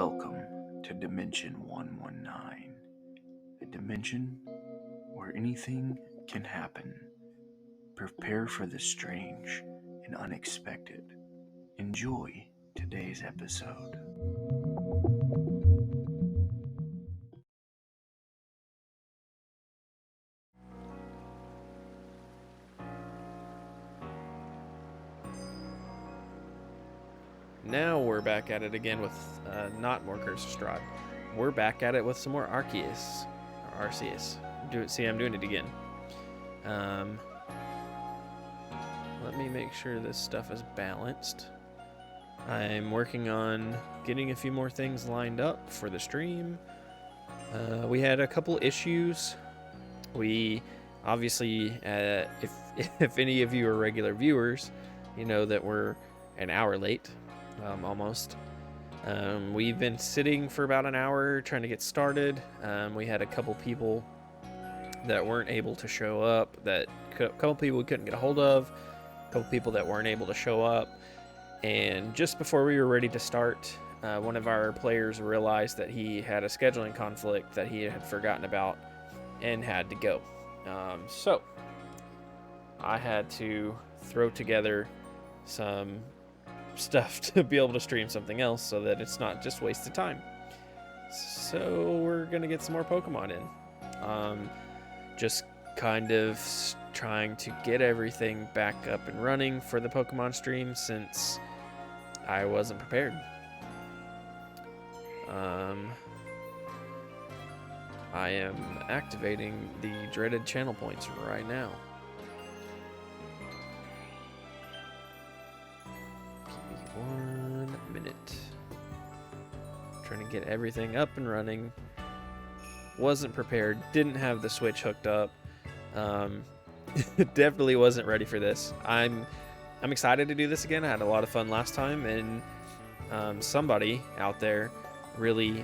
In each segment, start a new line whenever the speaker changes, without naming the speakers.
Welcome to Dimension 119, a dimension where anything can happen. Prepare for the strange and unexpected. Enjoy today's episode.
Now we're back at it again with not more Curse of Strahd. We're back at it with some more Arceus. Or Arceus. See, I'm doing it again. Let me make sure this stuff is balanced. I'm working on getting a few more things lined up for the stream. We had a couple issues. We obviously, if any of you are regular viewers, you know that we're an hour late. Almost. We've been sitting for about an hour trying to get started. We had a couple people that weren't able to show up, a couple people we couldn't get a hold of, a couple people that weren't able to show up, and just before we were ready to start, one of our players realized that he had a scheduling conflict that he had forgotten about and had to go. So I had to throw together some stuff to be able to stream something else so that it's not just wasted time. So we're gonna get some more Pokemon in. Just kind of trying to get everything back up and running for the Pokemon stream since I wasn't prepared. I am activating the dreaded channel points right now. 1 minute. Trying to get everything up and running. Wasn't prepared. Didn't have the Switch hooked up. Definitely wasn't ready for this. I'm excited to do this again. I had a lot of fun last time, and somebody out there really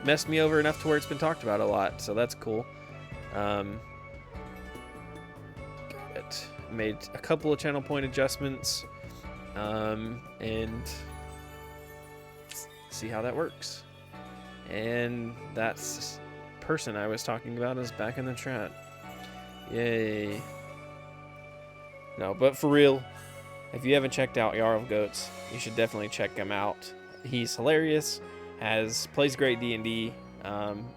messed me over enough to where it's been talked about a lot. So that's cool. Made a couple of channel point adjustments. And see how that works. And that person I was talking about is back in the chat. Yay. No, but for real, if you haven't checked out Jarl of Goats, you should definitely check him out. He's hilarious, plays great D&D.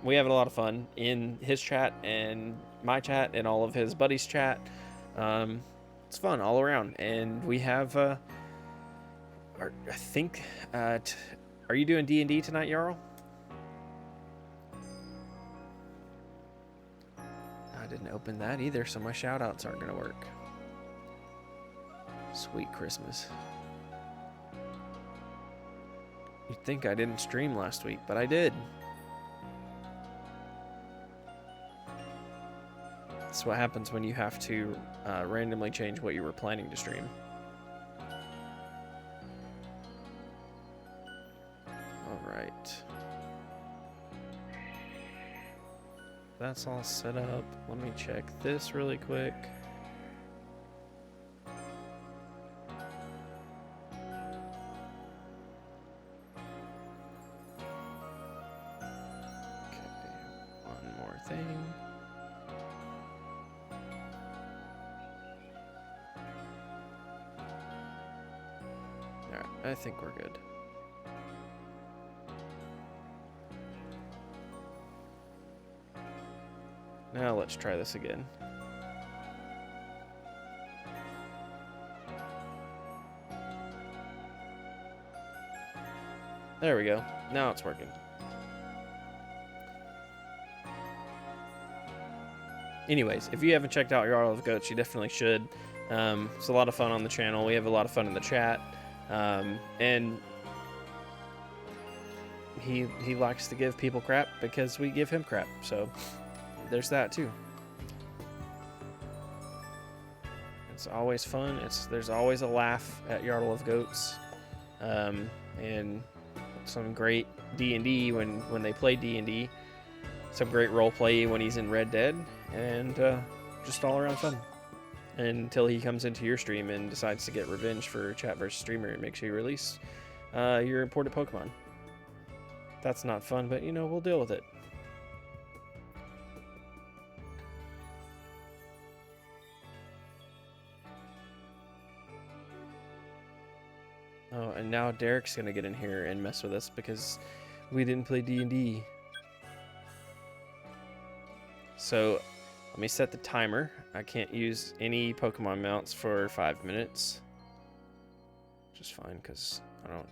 We have a lot of fun in his chat and my chat and all of his buddies' chat. It's fun all around, and we have I think, are you doing D&D tonight, Jarl? I didn't open that either, so my shout-outs aren't going to work. Sweet Christmas. You'd think I didn't stream last week, but I did. That's what happens when you have to randomly change what you were planning to stream. Alright. That's all set up. Let me check this really quick. Okay, one more thing. Alright, I think we're good. Now let's try this again. There we go. Now it's working. Anyways, if you haven't checked out Jarl of Goats, you definitely should. It's a lot of fun on the channel. We have a lot of fun in the chat. And he likes to give people crap because we give him crap. So there's that too. It's always fun. There's always a laugh at Jarl of Goats, and some great D&D when they play D&D. Some great role play when he's in Red Dead, and just all around fun. Until he comes into your stream and decides to get revenge for chat versus streamer and makes you release your imported Pokemon. That's not fun, but you know, we'll deal with it. Oh, and now Derek's gonna get in here and mess with us because we didn't play D&D. So, let me set the timer. I can't use any Pokemon mounts for 5 minutes. Which is fine, because I don't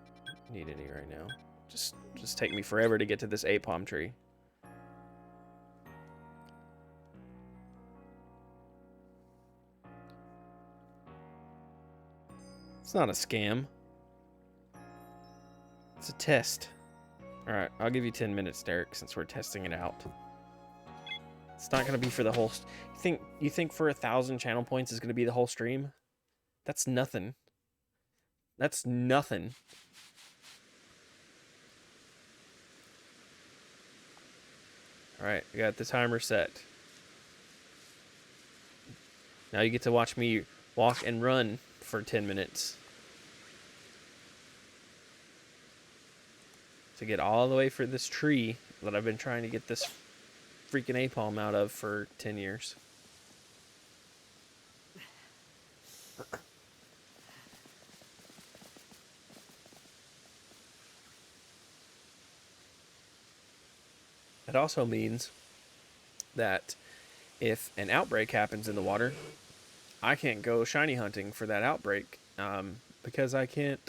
need any right now. Just take me forever to get to this Apom tree. It's not a scam. It's a test. Alright, I'll give you 10 minutes, Derek, since we're testing it out. It's not going to be for the whole... You think for 1,000 channel points is going to be the whole stream? That's nothing. That's nothing. Alright, I got the timer set. Now you get to watch me walk and run for 10 minutes. To get all the way for this tree that I've been trying to get this freaking Apalm out of for 10 years. It also means that if an outbreak happens in the water, I can't go shiny hunting for that outbreak because I can't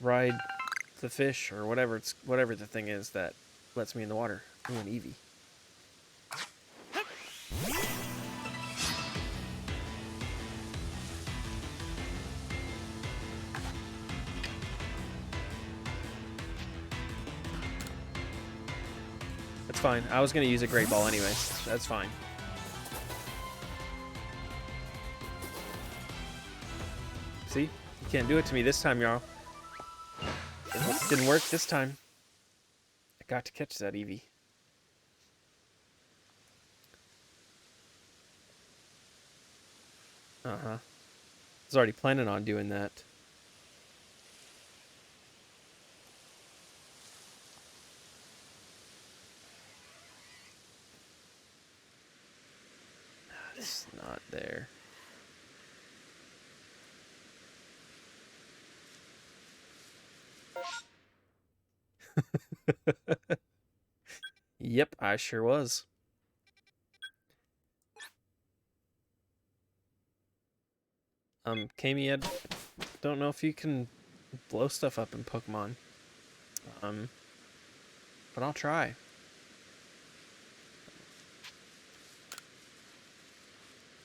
ride the fish or whatever the thing is that lets me in the water. Ooh, an Eevee. That's fine. I was going to use a Great Ball anyways. That's fine. See? You can't do it to me this time, y'all. It didn't work this time. I got to catch that Eevee. Uh-huh. I was already planning on doing that. It's not there. Yep, I sure was. Kami, I don't know if you can blow stuff up in Pokemon. But I'll try.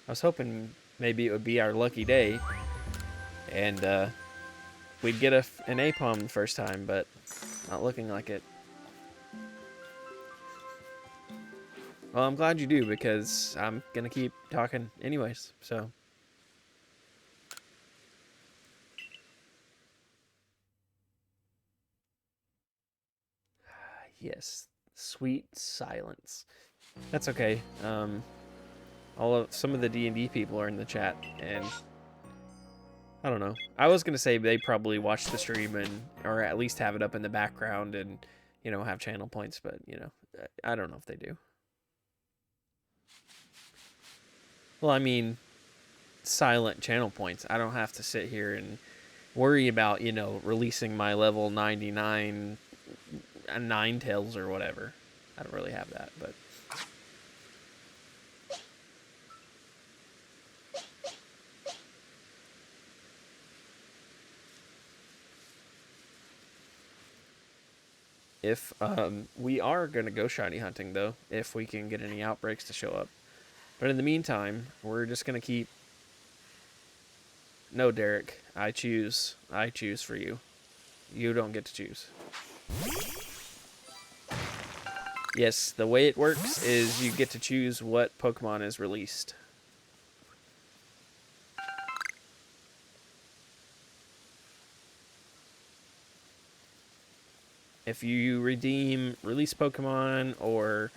I was hoping maybe it would be our lucky day, and we'd get an Apom the first time, but not looking like it. Well, I'm glad you do, because I'm gonna keep talking anyways, so. Yes, sweet silence. That's okay. Some of the D&D people are in the chat, and I don't know. I was gonna say they probably watch the stream or at least have it up in the background and, you know, have channel points, but you know, I don't know if they do. Well, I mean, silent channel points. I don't have to sit here and worry about, you know, releasing my level 99 Ninetales or whatever. I don't really have that, but if we are gonna go shiny hunting though, if we can get any outbreaks to show up. But in the meantime, we're just gonna keep. No, Derek, I choose for you. You don't get to choose. Yes, the way it works is you get to choose what Pokemon is released. If you redeem release Pokemon or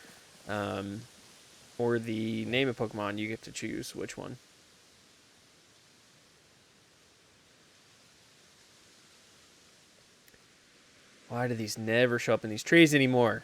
the name of Pokemon, you get to choose which one. Why do these never show up in these trees anymore?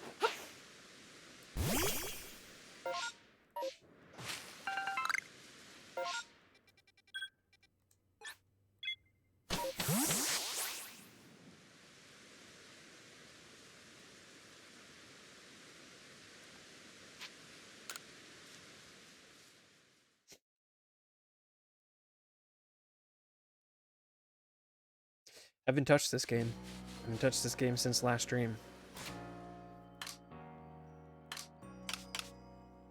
I haven't touched this game. I haven't touched this game since last stream.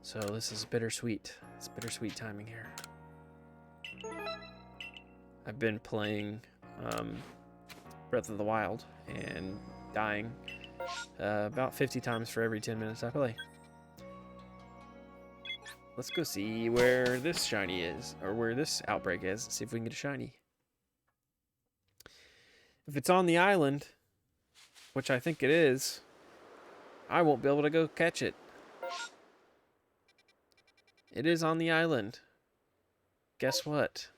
So this is bittersweet. It's bittersweet timing here. I've been playing Breath of the Wild and dying about 50 times for every 10 minutes I play. Let's go see where this shiny is, or where this outbreak is, see if we can get a shiny. If it's on the island, which I think it is, I won't be able to go catch it. It is on the island. Guess what?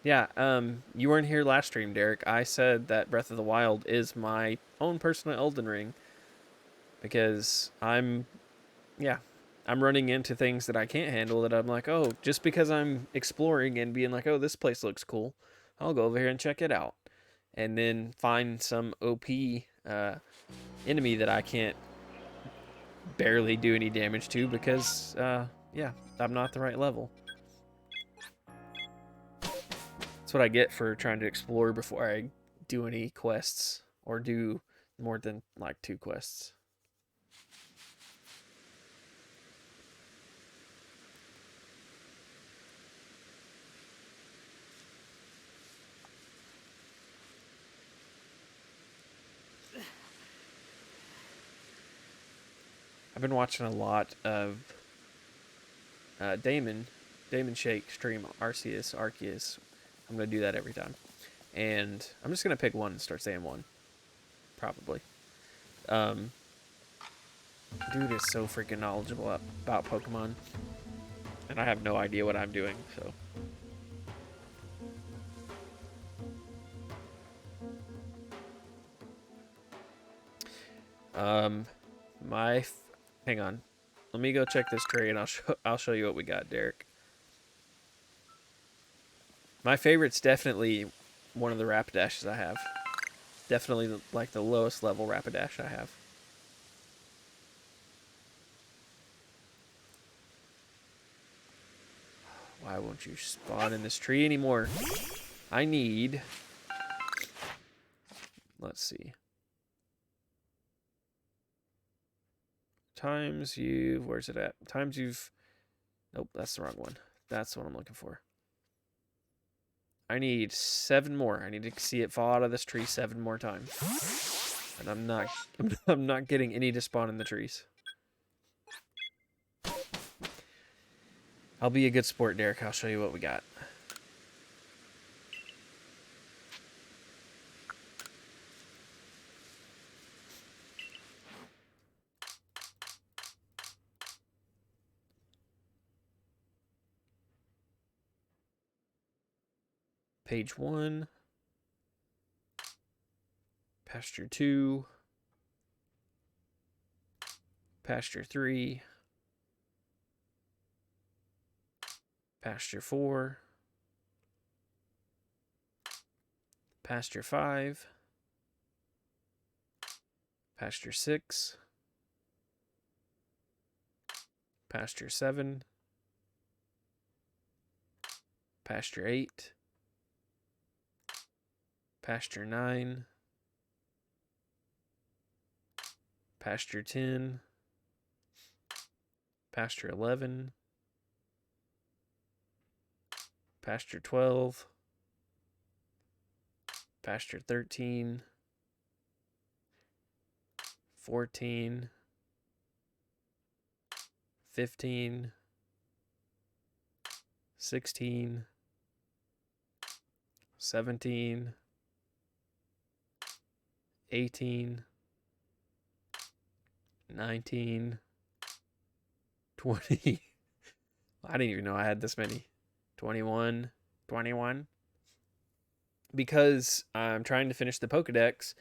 Yeah, you weren't here last stream, Derek. I said that Breath of the Wild is my own personal Elden Ring because I'm running into things that I can't handle that I'm like, oh, just because I'm exploring and being like, oh, this place looks cool, I'll go over here and check it out. And then find some OP enemy that I can't barely do any damage to because, I'm not the right level. That's what I get for trying to explore before I do any quests or do more than like 2 quests. I've been watching a lot of Damon Shake stream Arceus. I'm going to do that every time. And I'm just going to pick one and start saying one. Probably. Dude is so freaking knowledgeable about Pokemon. And I have no idea what I'm doing, so. Hang on. Let me go check this tray and I'll show you what we got, Derek. My favorite's definitely one of the Rapidashes I have. Definitely like the lowest level Rapidash I have. Why won't you spawn in this tree anymore? I need... Let's see. Where's it at? Nope, that's the wrong one. That's what I'm looking for. I need 7 more. I need to see it fall out of this tree 7 more times. And I'm not getting any to spawn in the trees. I'll be a good sport, Derek. I'll show you what we got. Page 1. Pasture 2. Pasture 3. Pasture 4. Pasture 5. Pasture 6. Pasture 7. Pasture 8. Pasture 9. Pasture 10. Pasture 11. Pasture 12. Pasture 13. 14. 15. 16. 17. 18. 19. 20. I didn't even know I had this many. 21. 21. Because I'm trying to finish the Pokedex,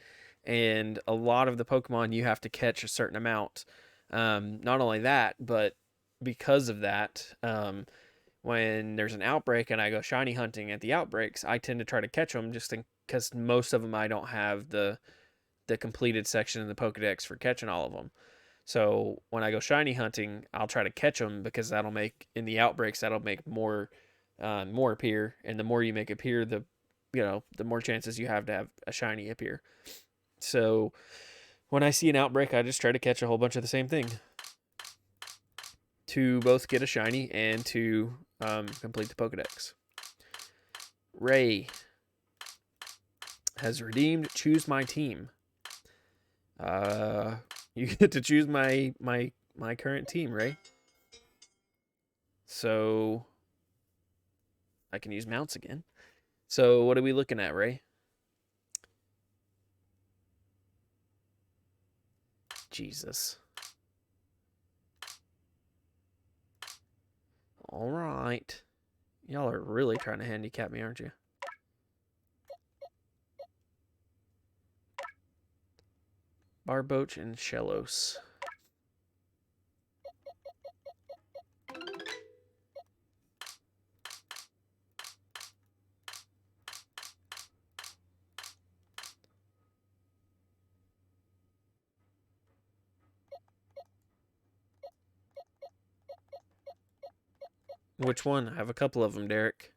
and a lot of the Pokemon you have to catch a certain amount. Not only that, but because of that, when there's an outbreak and I go shiny hunting at the outbreaks, I tend to try to catch them just because most of them I don't have the completed section in the Pokedex for catching all of them. So when I go shiny hunting, I'll try to catch them because that'll make in the outbreaks that'll make more appear, and the more you make appear, the more chances you have to have a shiny appear. So when I see an outbreak, I just try to catch a whole bunch of the same thing to both get a shiny and to complete the Pokedex. Ray has redeemed Choose My Team. You get to choose my current team, Ray. So I can use mounts again. So what are we looking at, Ray? Jesus. All right. Y'all are really trying to handicap me, aren't you? Barboach and Shellos. Which one? I have a couple of them, Derek.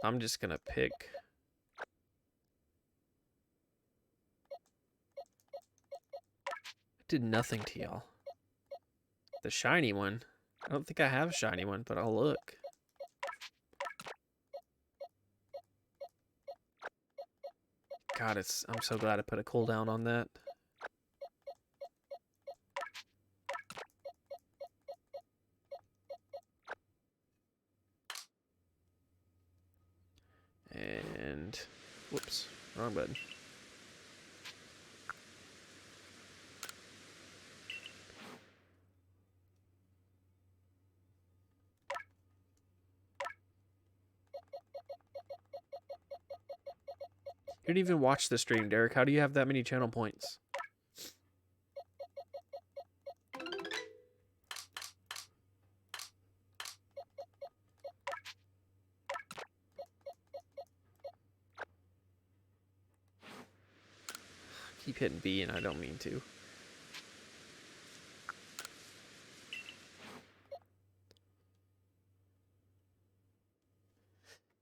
I'm just gonna pick. I did nothing to y'all. The shiny one. I don't think I have a shiny one, but I'll look. God, I'm so glad I put a cooldown on that. And whoops, wrong button. You didn't even watch the stream, Derek. How do you have that many channel points? I keep hitting B and I don't mean to.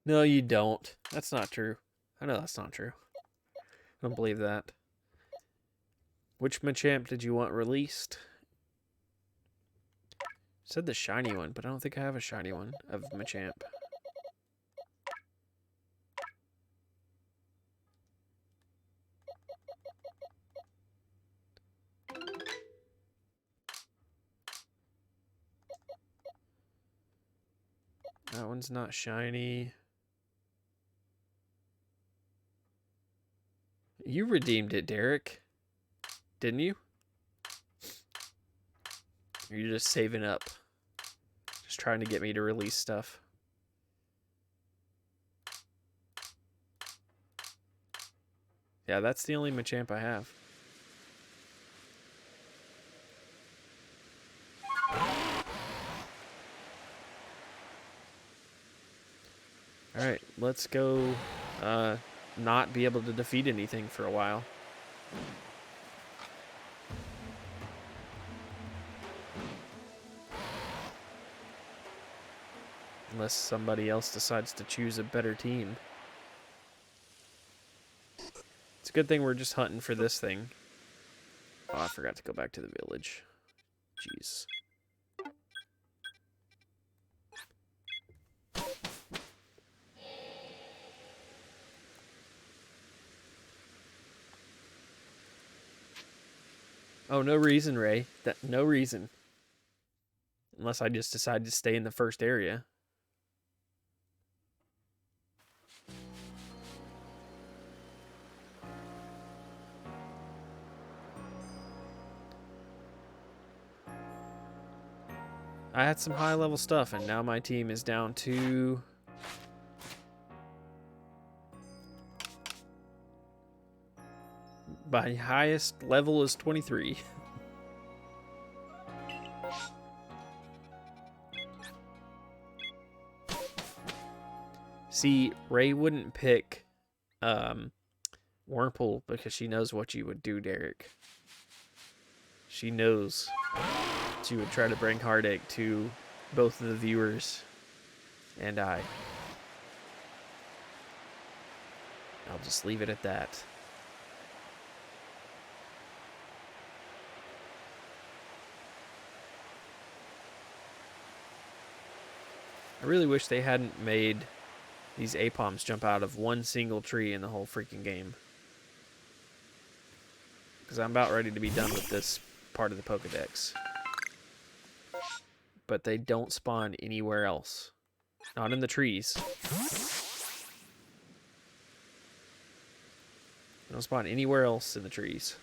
No, you don't. That's not true. I know that's not true. I don't believe that. Which Machamp did you want released? Said the shiny one, but I don't think I have a shiny one of Machamp. That one's not shiny. You redeemed it, Derek. Didn't you? Or you're just saving up? Just trying to get me to release stuff. Yeah, that's the only Machamp I have. Alright, let's go not be able to defeat anything for a while. Unless somebody else decides to choose a better team. It's a good thing we're just hunting for this thing. Oh, I forgot to go back to the village. Jeez. Oh, no reason, Ray. No reason. Unless I just decide to stay in the first area. I had some high level stuff, and now my team is down to... my highest level is 23. See, Ray wouldn't pick Wurmple because she knows what you would do, Derek. She knows she would try to bring heartache to both of the viewers and I. I'll just leave it at that. I really wish they hadn't made these Apoms jump out of one single tree in the whole freaking game. Because I'm about ready to be done with this part of the Pokedex. But they don't spawn anywhere else. Not in the trees. They don't spawn anywhere else in the trees.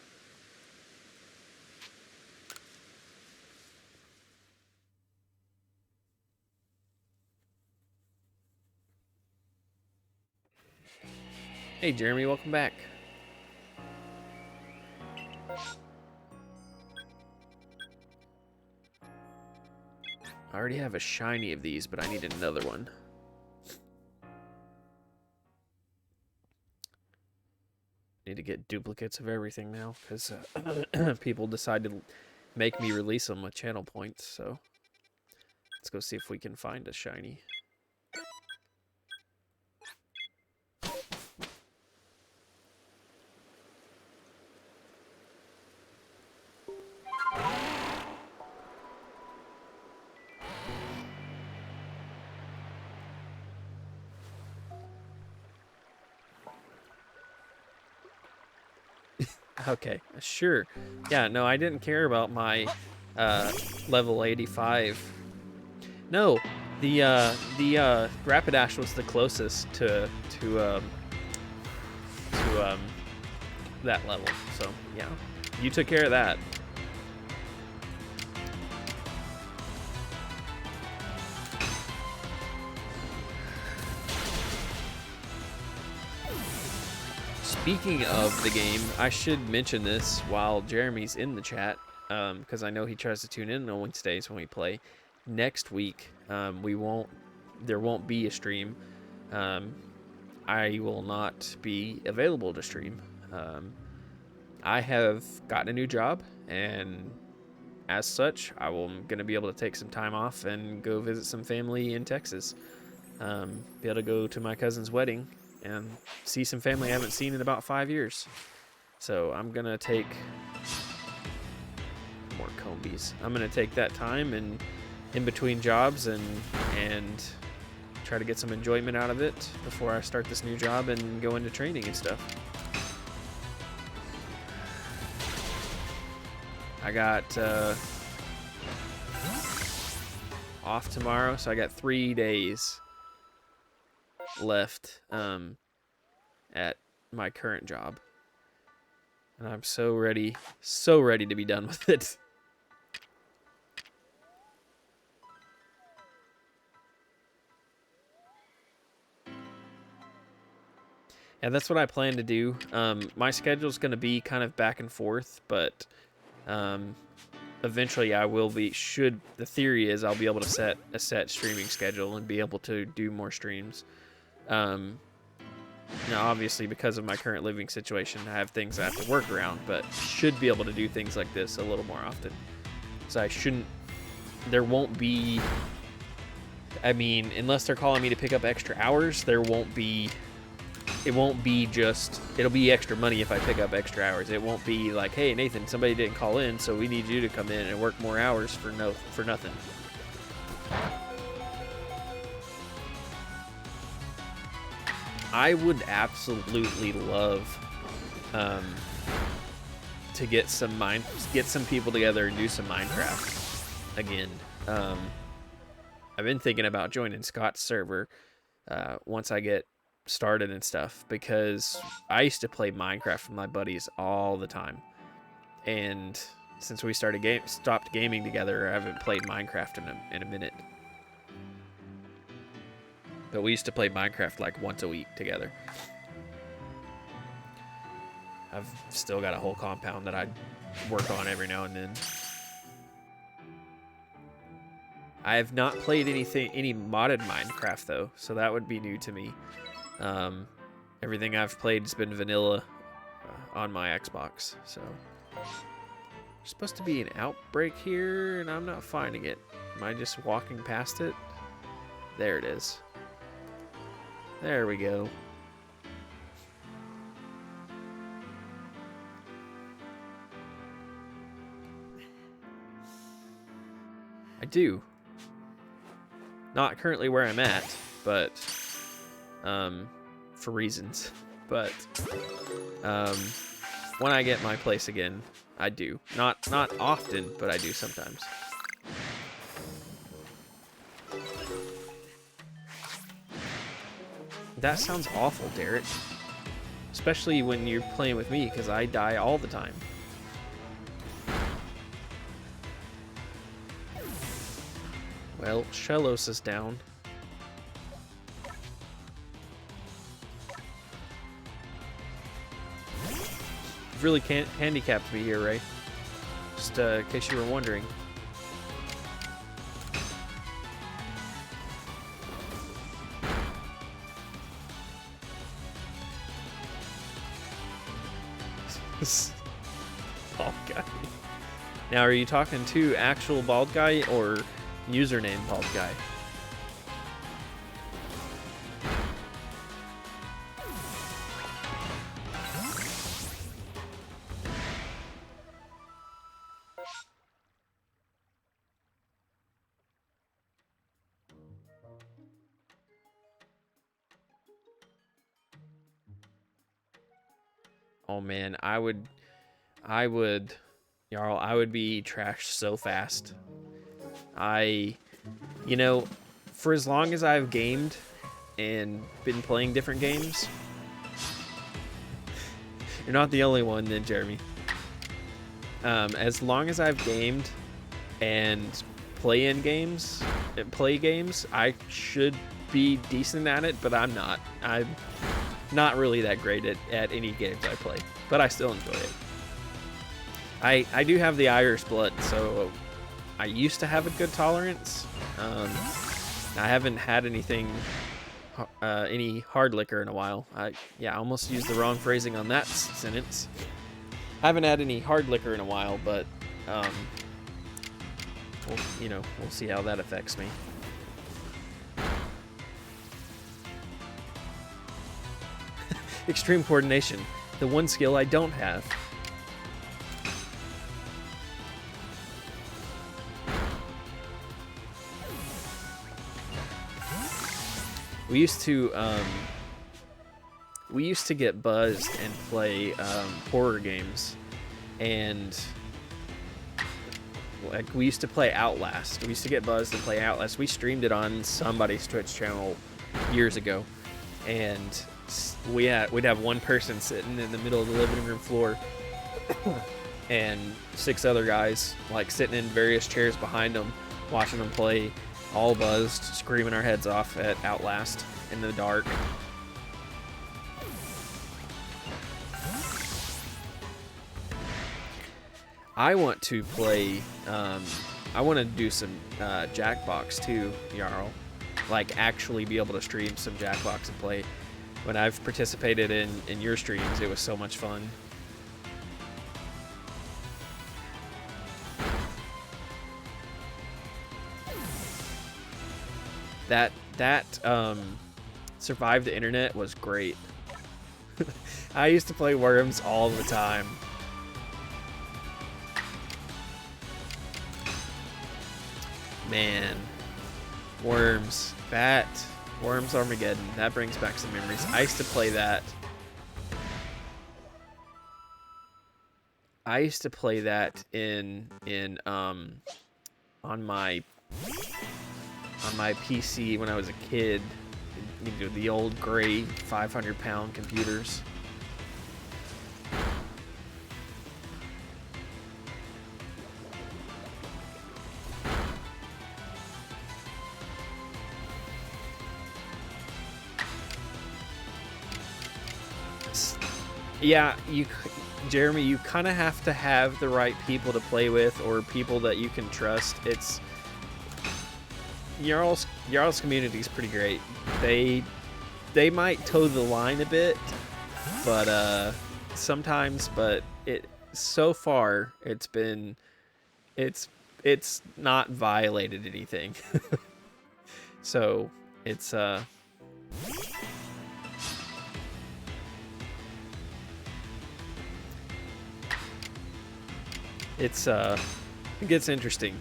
Hey Jeremy, welcome back. I already have a shiny of these, but I need another one. Need to get duplicates of everything now, because people decided to make me release them with channel points, so let's go see if we can find a shiny. Okay, sure. Yeah, no, I didn't care about my level 85. No, the Rapidash was the closest to that level. So yeah, you took care of that. Speaking of the game, I should mention this while Jeremy's in the chat, because I know he tries to tune in on Wednesdays when we play. Next week, there won't be a stream. I will not be available to stream. I have gotten a new job, and as such, I'm going to be able to take some time off and go visit some family in Texas. Be able to go to my cousin's wedding and see some family I haven't seen in about 5 years. So I'm going to take more combies. I'm going to take that time and in between jobs and try to get some enjoyment out of it before I start this new job and go into training and stuff. I got off tomorrow, so I got 3 days left at my current job, and I'm so ready to be done with it. Yeah, that's what I plan to do. My schedule's going to be kind of back and forth, but eventually I will be. The theory is I'll be able to set a set streaming schedule and be able to do more streams. Now, obviously, because of my current living situation, I have things I have to work around, but should be able to do things like this a little more often. So there won't be, I mean, unless they're calling me to pick up extra hours, it'll be extra money if I pick up extra hours. It won't be like, hey, Nathan, somebody didn't call in, so we need you to come in and work more hours for nothing. I would absolutely love to get some people together and do some Minecraft again. I've been thinking about joining Scott's server once I get started and stuff, because I used to play Minecraft with my buddies all the time, and since we stopped gaming together, I haven't played Minecraft in a minute. But we used to play Minecraft like once a week together. I've still got a whole compound that I work on every now and then. I have not played any modded Minecraft though, so that would be new to me. Everything I've played has been vanilla on my Xbox, so. There's supposed to be an outbreak here, and I'm not finding it. Am I just walking past it? There it is. There we go. I do. Not currently where I'm at, but for reasons. But when I get my place again, I do. Not often, but I do sometimes. That sounds awful, Derek. Especially when you're playing with me, because I die all the time. Well, Shellos is down. You've really can't handicapped me here, Ray. Just in case you were wondering. Bald guy. Now, are you talking to actual bald guy or username bald guy? Oh man, I would, Jarl, I would be trashed so fast. You know, for as long as I've gamed and been playing different games, you're not the only one then, Jeremy. As long as I've gamed and play games, I should be decent at it, but I'm not. I'm not really that great at any games I play, but I still enjoy it. I do have the Irish blood, so I used to have a good tolerance. I haven't had anything, any hard liquor in a while. I almost used the wrong phrasing on that sentence. I haven't had any hard liquor in a while, but we'll see how that affects me. Extreme coordination, the one skill I don't have. We used to get buzzed and play horror games, and like we used to play Outlast. We used to get buzzed and play Outlast. We streamed it on somebody's Twitch channel years ago, and we'd have one person sitting in the middle of the living room floor and 6 other guys like sitting in various chairs behind them watching them play, all buzzed, screaming our heads off at Outlast in the dark. I want to play, I want to do some Jackbox too, Jarl. Like actually be able to stream some Jackbox and play. When I've participated in your streams, it was so much fun. That Survive the Internet was great. I used to play Worms all the time. Man, Worms, Worms Armageddon, that brings back some memories. I used to play that. I used to play that on my PC when I was a kid. You know, the old gray 500-pound computers. Yeah, Jeremy, you kind of have to have the right people to play with, or people that you can trust. It's Jarl's community is pretty great. They might toe the line a bit, but sometimes, but so far it's not violated anything. So it's it gets interesting.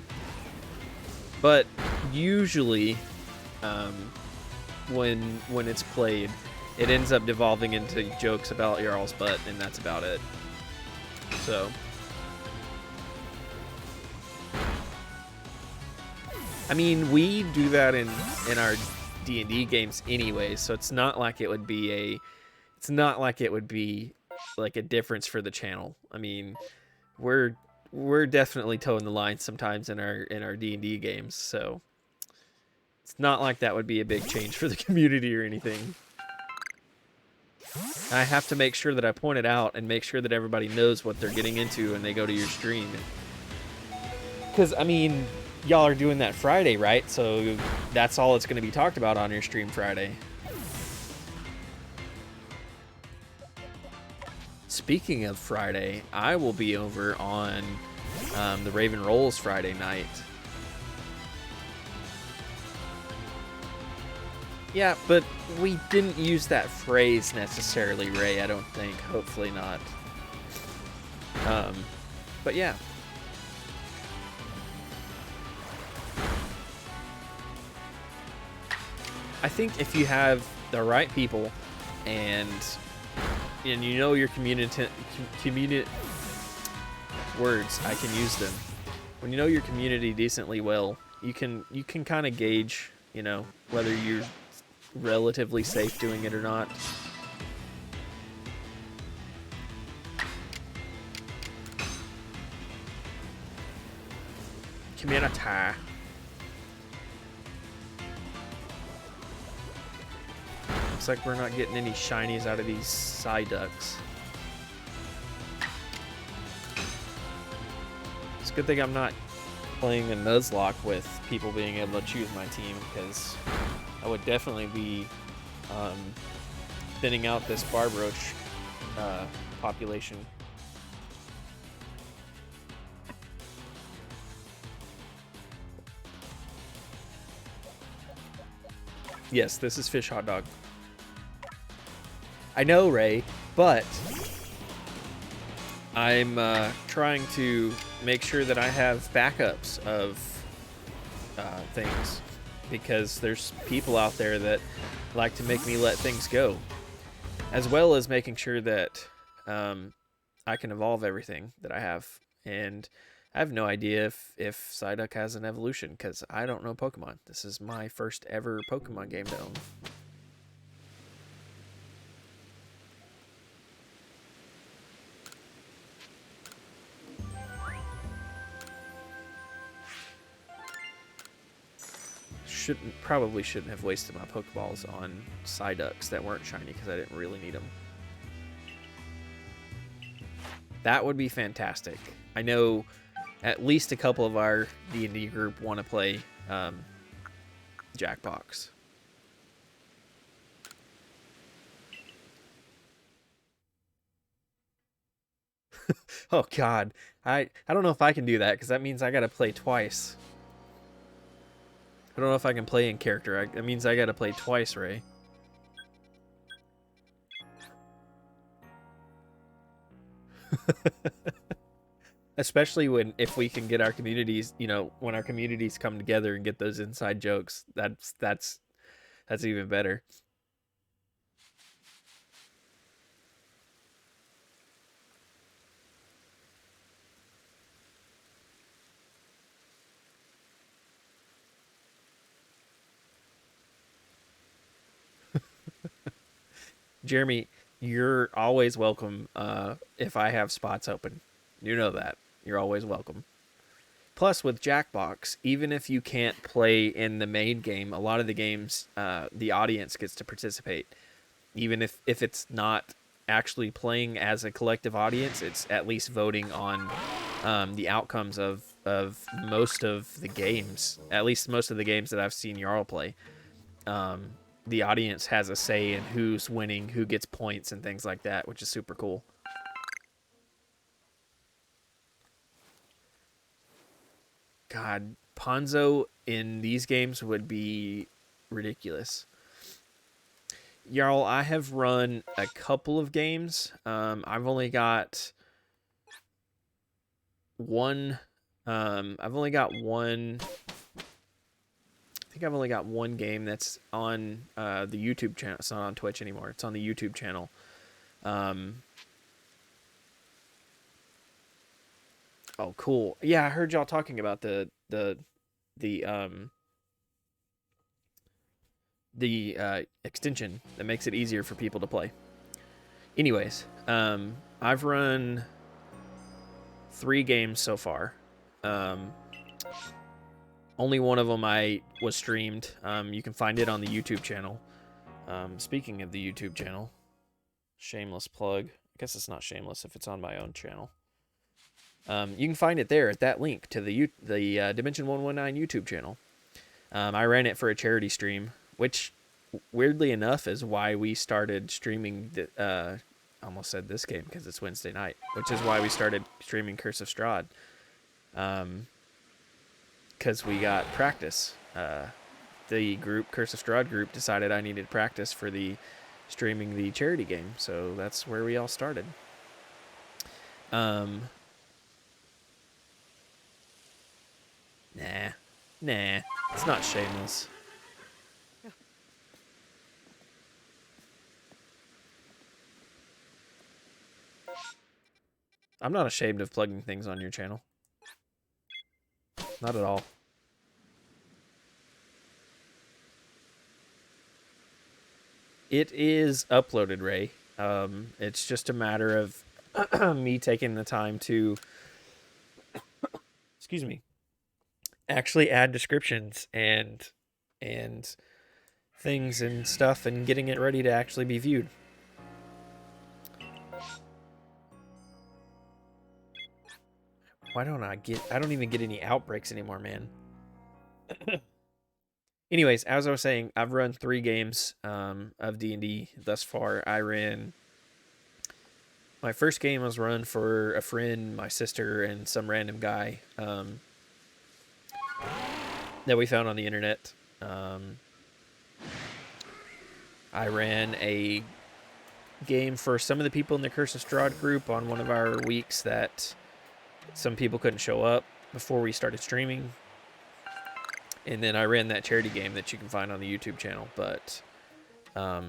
But usually, when it's played, it ends up devolving into jokes about Jarl's butt, and that's about it. So, I mean, we do that in our D&D games anyway, so it's not like it would be like a difference for the channel. I mean, we're definitely toeing the line sometimes in our D&D games, so it's not like that would be a big change for the community or anything. I have to make sure that I point it out and make sure that everybody knows what they're getting into when they go to your stream. Because, I mean, y'all are doing that Friday, right? So that's all it's going to be talked about on your stream Friday. Speaking of Friday, I will be over on the Raven Rolls Friday night. Yeah, but we didn't use that phrase necessarily, Ray, I don't think. Hopefully not. But yeah. I think if you have the right people and you know your community words, I can use them. When you know your community decently well, you can kind of gauge, you know, whether you're relatively safe doing it or not. Community. Looks like we're not getting any shinies out of these Psyducks. It's a good thing I'm not playing a Nuzlocke with people being able to choose my team, because I would definitely be thinning out this Barbroach population. Yes, this is Fish Hot Dog. I know, Ray, but I'm trying to make sure that I have backups of things, because there's people out there that like to make me let things go, as well as making sure that I can evolve everything that I have. And I have no idea if Psyduck has an evolution, because I don't know Pokemon. This is my first ever Pokemon game to own. Probably shouldn't have wasted my Pokeballs on Psyducks that weren't shiny, because I didn't really need them. That would be fantastic. I know at least a couple of our D&D group want to play Jackbox. Oh God, I don't know if I can do that, because that means I gotta play twice. I don't know if I can play in character. That means I gotta play twice, Ray. Especially if we can get our communities, you know, when our communities come together and get those inside jokes, that's even better. Jeremy, you're always welcome if I have spots open. You know that. You're always welcome. Plus, with Jackbox, even if you can't play in the main game, a lot of the games, the audience gets to participate. Even if it's not actually playing as a collective audience. It's at least voting on the outcomes of most of the games. At least most of the games that I've seen Jarl play. The audience has a say in who's winning, who gets points, and things like that, which is super cool. God, Ponzo in these games would be ridiculous. Jarl, I have run a couple of games. I've only got one. I've only got one. I think I've only got one game that's on the YouTube channel. It's not on Twitch anymore. It's on the YouTube channel. Oh, cool. Yeah, I heard y'all talking about the extension that makes it easier for people to play. Anyways, I've run 3 games so far. Only one of them was streamed. You can find it on the YouTube channel. Speaking of the YouTube channel, shameless plug. I guess it's not shameless if it's on my own channel. You can find it there at that link to the Dimension 119 YouTube channel. I ran it for a charity stream, which, weirdly enough, is why we started streaming. I almost said this game because it's Wednesday night, which is why we started streaming Curse of Strahd. Because we got practice. The group, Curse of Strahd group, decided I needed practice for the streaming the charity game, so that's where we all started. Nah, it's not shameless. I'm not ashamed of plugging things on your channel. Not at all. It is uploaded, Ray. It's just a matter of me taking the time to, excuse me, actually add descriptions and things and stuff and getting it ready to actually be viewed. Why don't I don't even get any outbreaks anymore, man. Anyways, as I was saying, I've run 3 games of D&D thus far. My first game was run for a friend, my sister, and some random guy that we found on the internet. I ran a game for some of the people in the Curse of Strahd group on one of our weeks that some people couldn't show up before we started streaming. And then I ran that charity game that you can find on the YouTube channel. But I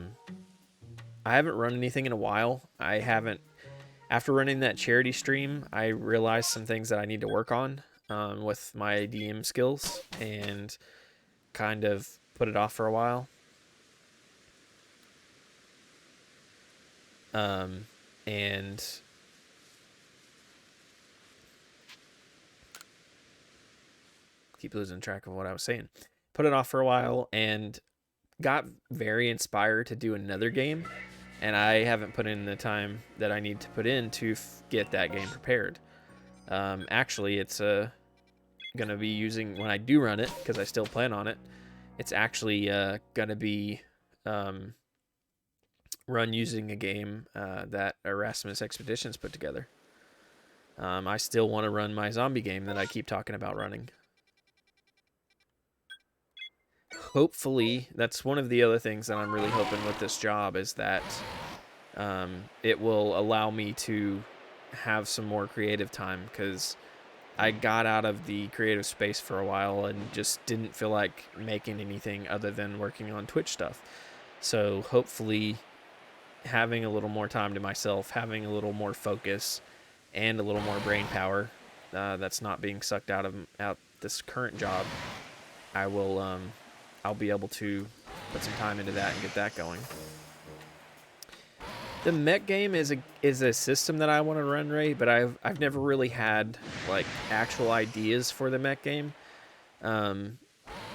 haven't run anything in a while. After running that charity stream, I realized some things that I need to work on with my DM skills and kind of put it off for a while. And keep losing track of what I was saying. Put it off for a while and got very inspired to do another game, and I haven't put in the time that I need to put in to get that game prepared. Actually, it's going to be using, when I do run it, because I still plan on it, it's actually going to be run using a game that Erasmus Expeditions put together. I still want to run my zombie game that I keep talking about running. Hopefully, that's one of the other things that I'm really hoping with this job is that it will allow me to have some more creative time, because I got out of the creative space for a while and just didn't feel like making anything other than working on Twitch stuff. So hopefully having a little more time to myself, having a little more focus and a little more brain power that's not being sucked out this current job, I'll be able to put some time into that and get that going. The mech game is a system that I want to run, Ray, but I've never really had like actual ideas for the mech game.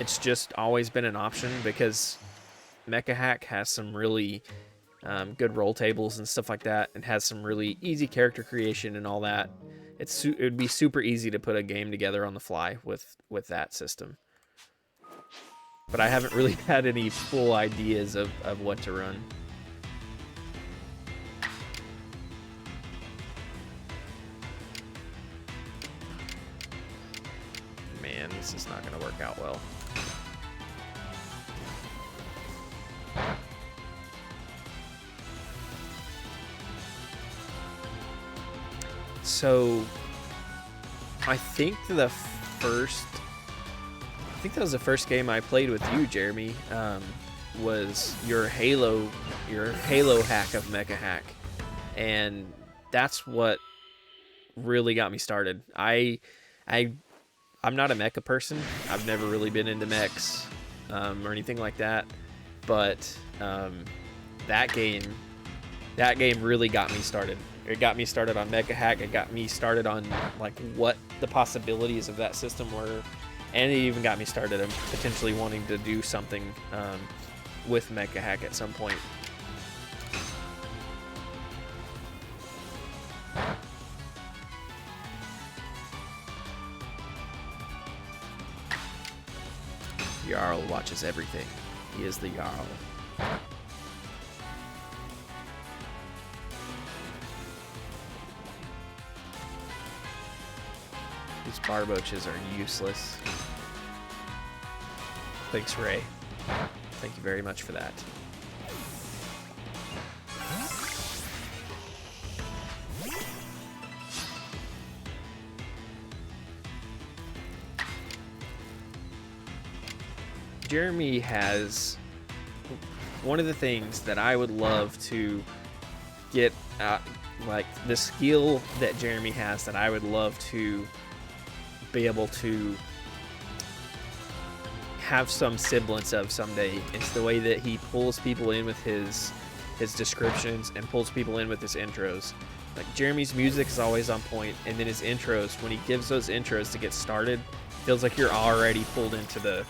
It's just always been an option because Mecha Hack has some really good roll tables and stuff like that, and has some really easy character creation and all that. It would be super easy to put a game together on the fly with that system. But I haven't really had any full ideas of what to run. Man, this is not going to work out well. So, I think that was the first game I played with you, Jeremy. Was your Halo hack of Mecha Hack, and that's what really got me started. I'm not a mecha person. I've never really been into mechs or anything like that, but that game really got me started. It got me started on Mecha Hack. It got me started on like what the possibilities of that system were, and it even got me started on potentially wanting to do something with Mecha Hack at some point. Jarl watches everything. He is the Jarl. These barboaches are useless. Thanks, Ray. Thank you very much for that. Jeremy has one of the things that I would love to get like the skill that Jeremy has that I would love to be able to have some semblance of someday. It's the way that he pulls people in with his descriptions and pulls people in with his intros. Like Jeremy's music is always on point, and then his intros, when he gives those intros to get started, feels like you're already pulled into the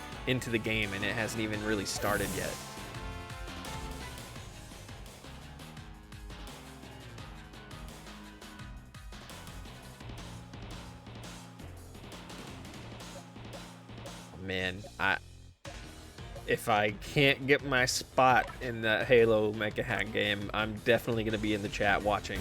game and it hasn't even really started yet. Man, if I can't get my spot in that Halo Mecha Hack game, I'm definitely going to be in the chat watching.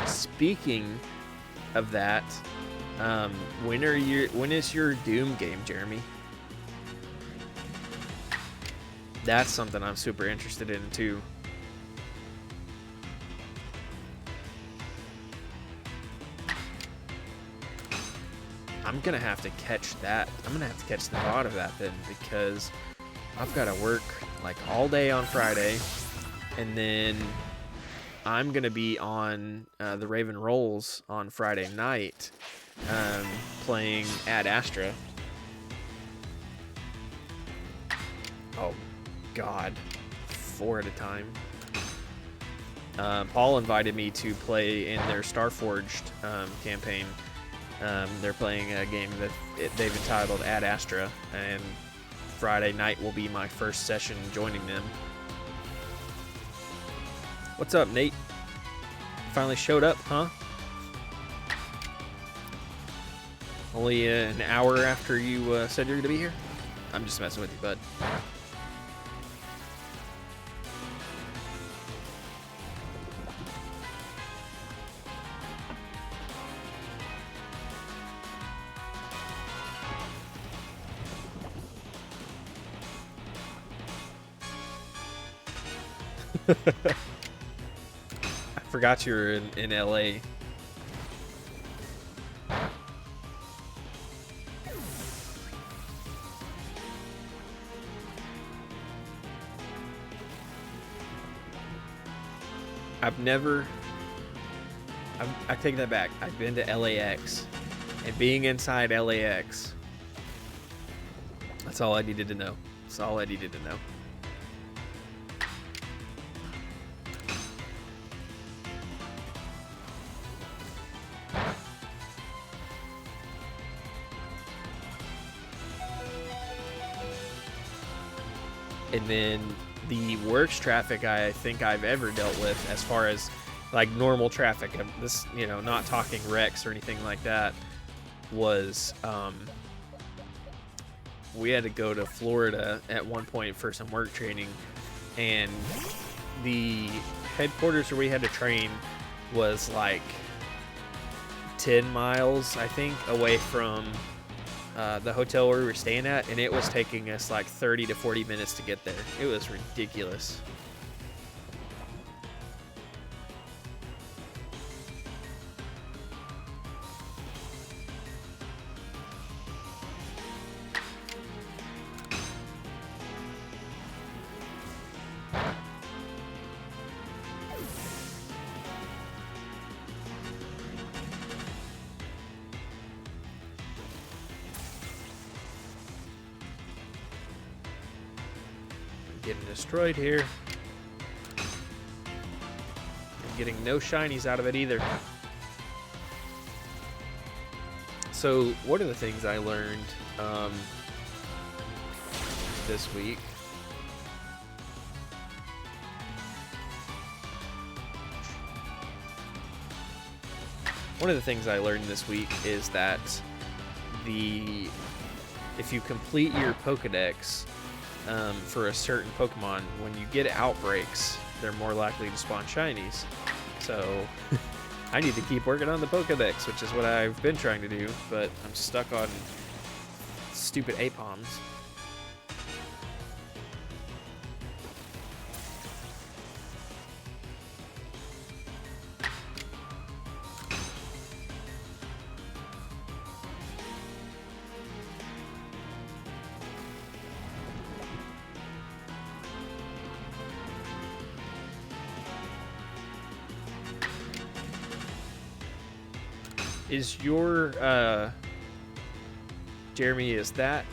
Speaking of that, when is your Doom game, Jeremy? That's something I'm super interested in too. I'm gonna have to catch that. I'm gonna have to catch the VOD of that then, because I've got to work like all day on Friday, and then I'm gonna be on the Raven Rolls on Friday night, playing Ad Astra. Oh God, 4 at a time. Paul invited me to play in their Starforged campaign. They're playing a game that they've entitled Ad Astra, and Friday night will be my first session joining them. What's up, Nate? Finally showed up, huh? Only an hour after you said you're gonna be here? I'm just messing with you, bud. I forgot you were in LA. I take that back. I've been to LAX, and being inside LAX, that's all I needed to know. That's all I needed to know. And then the worst traffic I think I've ever dealt with, as far as like normal traffic, this, you know, not talking wrecks or anything like that, was we had to go to Florida at one point for some work training, and the headquarters where we had to train was like 10 miles, I think, away from the hotel where we were staying at, and it was taking us like 30 to 40 minutes to get there. It was ridiculous. Getting destroyed here. I'm getting no shinies out of it either. So, what are the things I learned this week? One of the things I learned this week is that if you complete your Pokedex for a certain Pokemon, when you get outbreaks, they're more likely to spawn shinies. So I need to keep working on the Pokedex, which is what I've been trying to do, but I'm stuck on stupid Apoms. Is your, Jeremy, do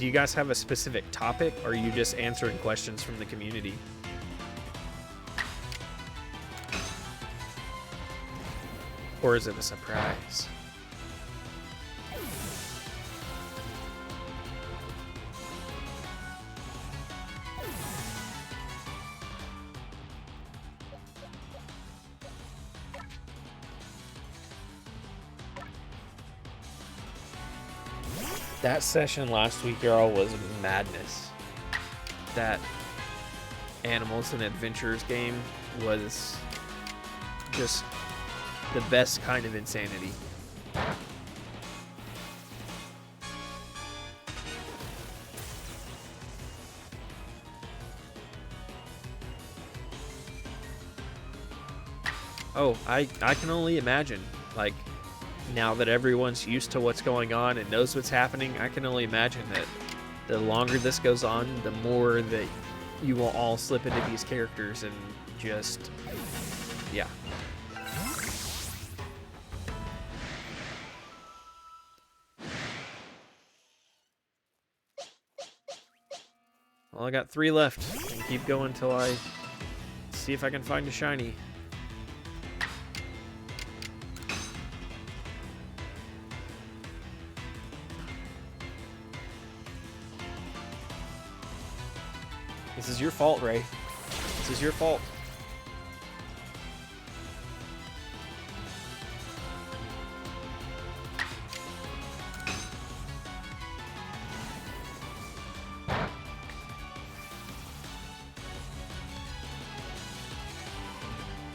you guys have a specific topic, or are you just answering questions from the community? Or is it a surprise? That session last week, y'all, was madness. That Animals and Adventures game was just the best kind of insanity. Oh, I can only imagine, like, now that everyone's used to what's going on and knows what's happening, I can only imagine that the longer this goes on, the more that you will all slip into these characters and just, yeah. Well, I got 3 left. I can keep going until I see if I can find a shiny. This is your fault, Ray. This is your fault.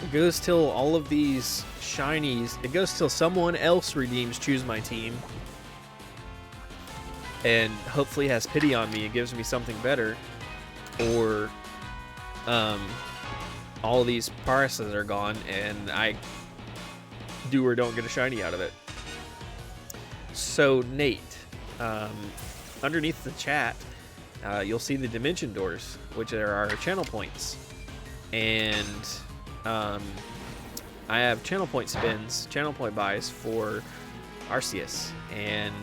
It goes till all of these shinies, it goes till someone else redeems Choose My Team and hopefully has pity on me and gives me something better. Or all of these Parasas are gone and I do or don't get a shiny out of it. So Nate, underneath the chat, you'll see the dimension doors, which are our channel points. And I have channel point spins, channel point buys for Arceus. And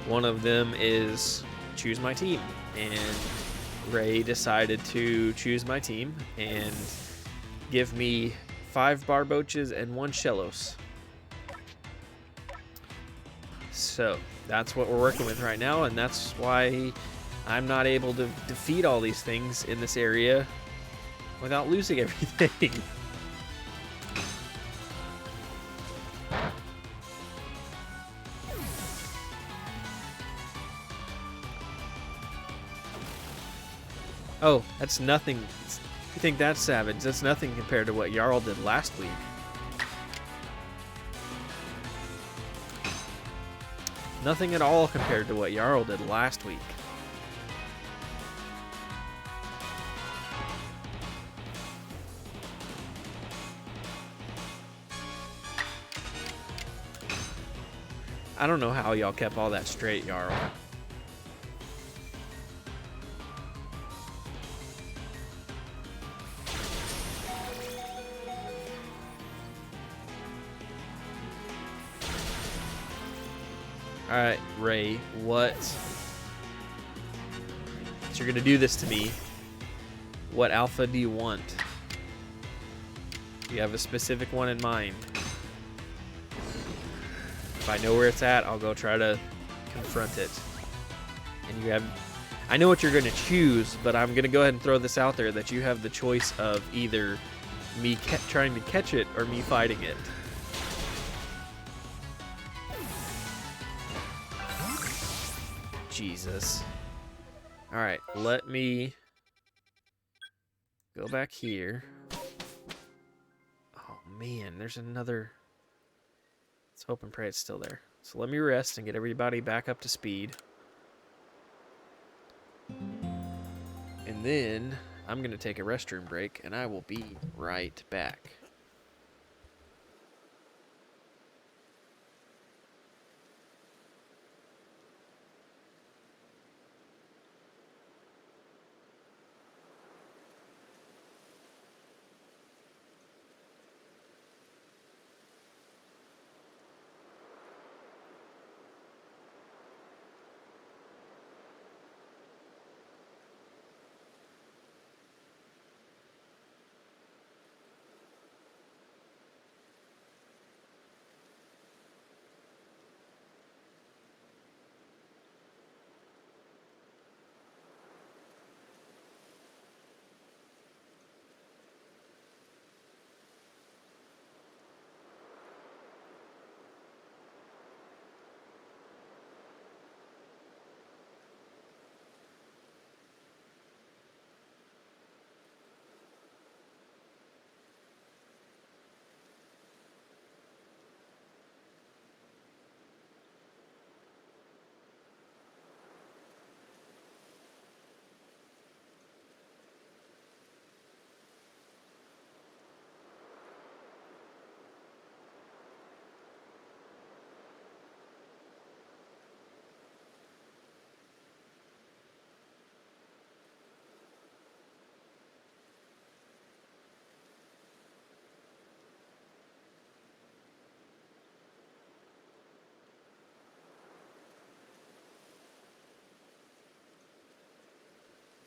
one of them is Choose My Team. And Ray decided to choose my team and give me 5 Barboaches and 1 Shellos. So that's what we're working with right now, and that's why I'm not able to defeat all these things in this area without losing everything. Oh, that's nothing. You think that's savage? That's nothing compared to what Jarl did last week. Nothing at all compared to what Jarl did last week. I don't know how y'all kept all that straight, Jarl. Alright, Ray, what? So you're gonna do this to me. What alpha do you want? Do you have a specific one in mind? If I know where it's at, I'll go try to confront it. And you have... I know what you're gonna choose, but I'm gonna go ahead and throw this out there that you have the choice of either me trying to catch it or me fighting it. Jesus. Alright, let me go back here. Oh man, there's another... Let's hope and pray it's still there. So let me rest and get everybody back up to speed. And then I'm going to take a restroom break and I will be right back.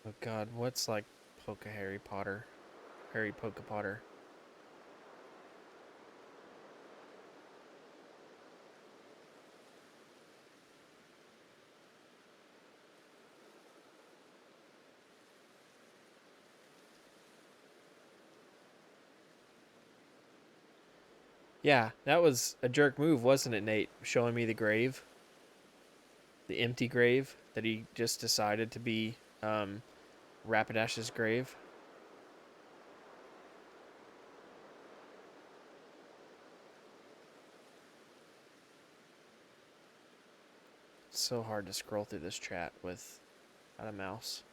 Oh god, what's like Harry Potter? Harry Potter. Yeah, that was a jerk move, wasn't it, Nate? Showing me the grave. The empty grave that he just decided to be Rapidash's grave. It's so hard to scroll through this chat without a mouse.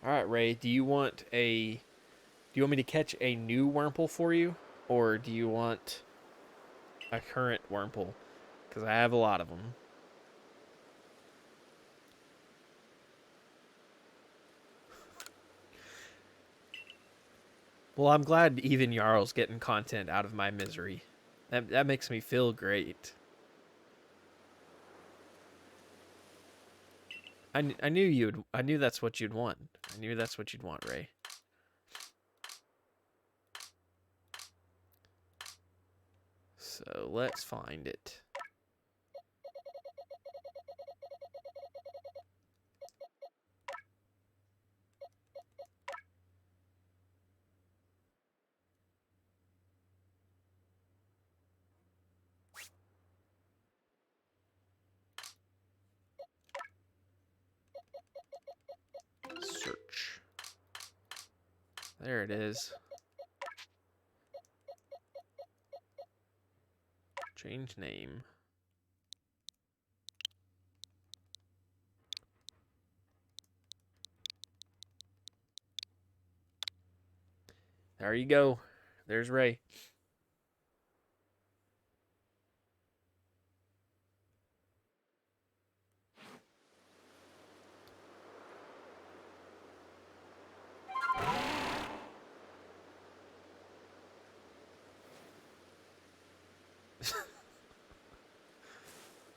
All right, Ray, do you want me to catch a new Wurmple for you, or do you want a current Wurmple? Because I have a lot of them. Well, I'm glad even Jarl's getting content out of my misery. That makes me feel great. I knew that's what you'd want. I knew that's what you'd want, Ray. So let's find it. Search. There it is. Change name. There you go. There's Ray.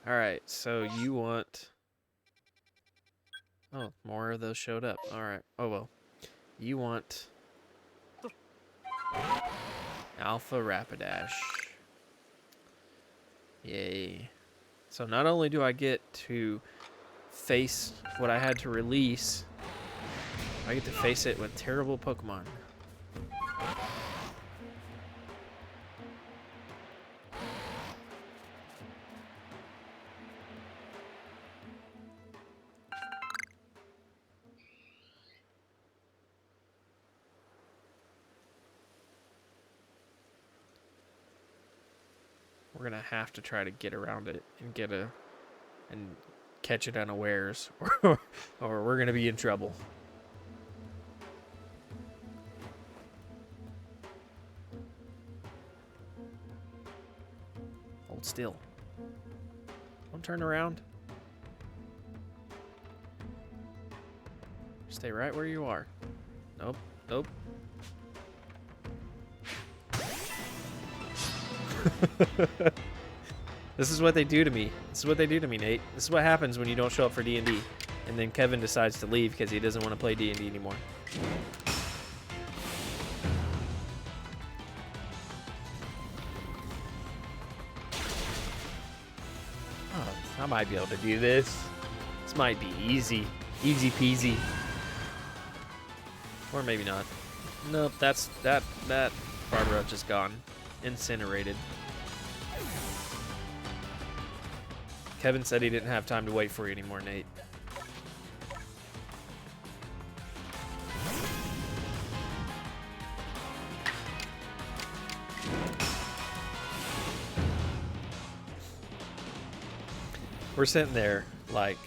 All right, so you want... Oh, more of those showed up. All right. Oh, well. You want... Alpha Rapidash. Yay. So not only do I get to face what I had to release, I get to face it with terrible Pokemon. We're gonna have to try to get around it and and catch it unawares, or we're gonna be in trouble. Hold still. Don't turn around. Stay right where you are. Nope. Nope. This is what they do to me. This is what they do to me, Nate. This is what happens when you don't show up for D&D. And then Kevin decides to leave because he doesn't want to play D&D anymore. Oh, I might be able to do this. This might be easy. Easy peasy. Or maybe not. Nope, that Barbara just gone. Incinerated. Kevin said he didn't have time to wait for you anymore, Nate. We're sitting there like,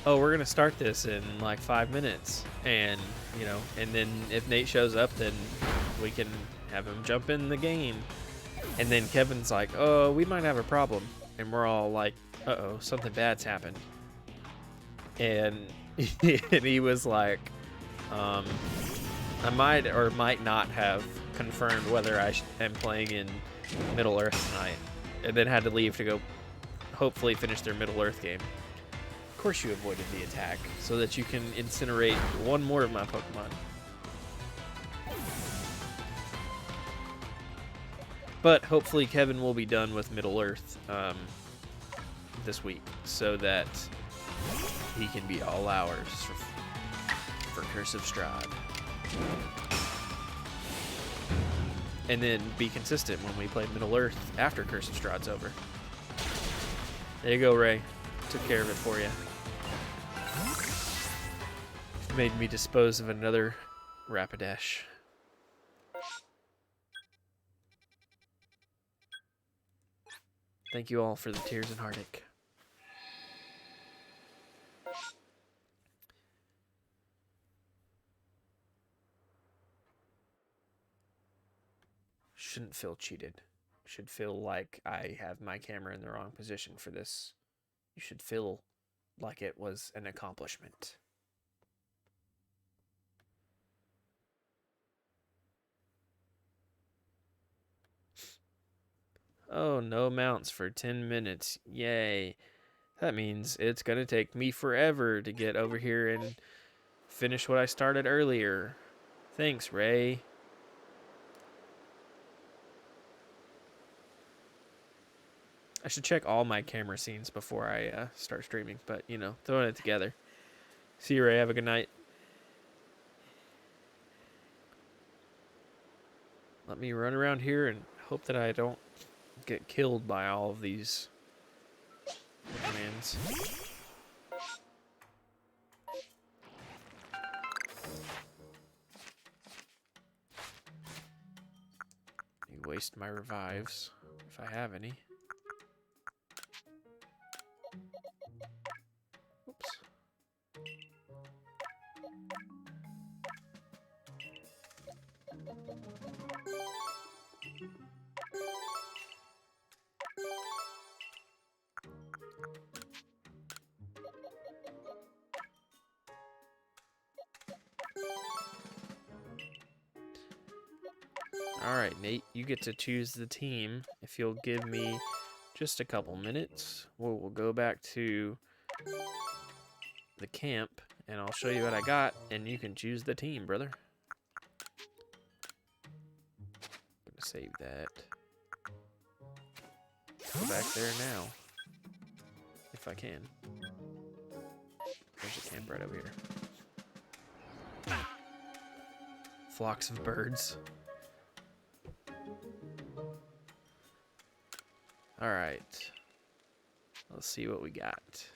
oh, we're gonna start this in like 5 minutes, and you know, and then if Nate shows up, then we can have him jump in the game. And then Kevin's like, oh, we might have a problem. And we're all like, uh-oh, something bad's happened. And, and he was like, I might or might not have confirmed whether I am playing in Middle Earth tonight. And then had to leave to go hopefully finish their Middle Earth game. Of course you avoided the attack, so that you can incinerate one more of my Pokemon. But hopefully Kevin will be done with Middle Earth this week, so that he can be all ours for Curse of Strahd. And then be consistent when we play Middle Earth after Curse of Strahd's over. There you go, Ray. Took care of it for you. Made me dispose of another Rapidash. Thank you all for the tears and heartache. Shouldn't feel cheated. Should feel like I have my camera in the wrong position for this. You should feel like it was an accomplishment. Oh, no mounts for 10 minutes. Yay. That means it's going to take me forever to get over here and finish what I started earlier. Thanks, Ray. I should check all my camera scenes before I start streaming, but, you know, throwing it together. See you, Ray. Have a good night. Let me run around here and hope that I don't get killed by all of these commands. You waste my revives, if I have any. Oops. Alright, Nate, you get to choose the team. If you'll give me just a couple minutes, we'll go back to the camp, and I'll show you what I got, and you can choose the team, brother. I'm gonna save that. Go back there now, if I can. There's a camp right over here. Flocks of birds. Alright. Let's see what we got.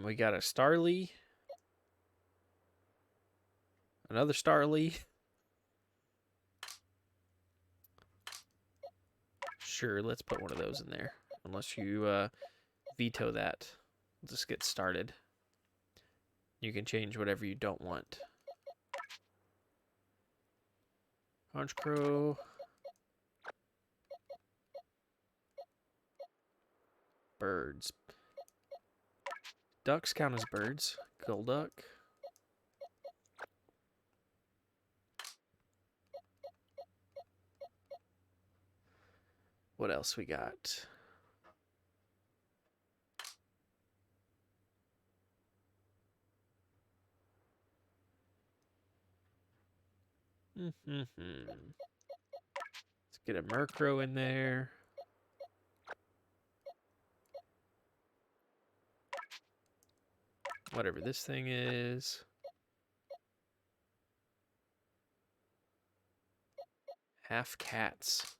We got a Starly. Another Starly. Sure, let's put one of those in there. Unless you veto that. We'll just get started. You can change whatever you don't want. Conch Crow. Birds. Ducks count as birds. Gold duck. What else we got? Let's get a Murkrow in there. Whatever this thing is. Half cats.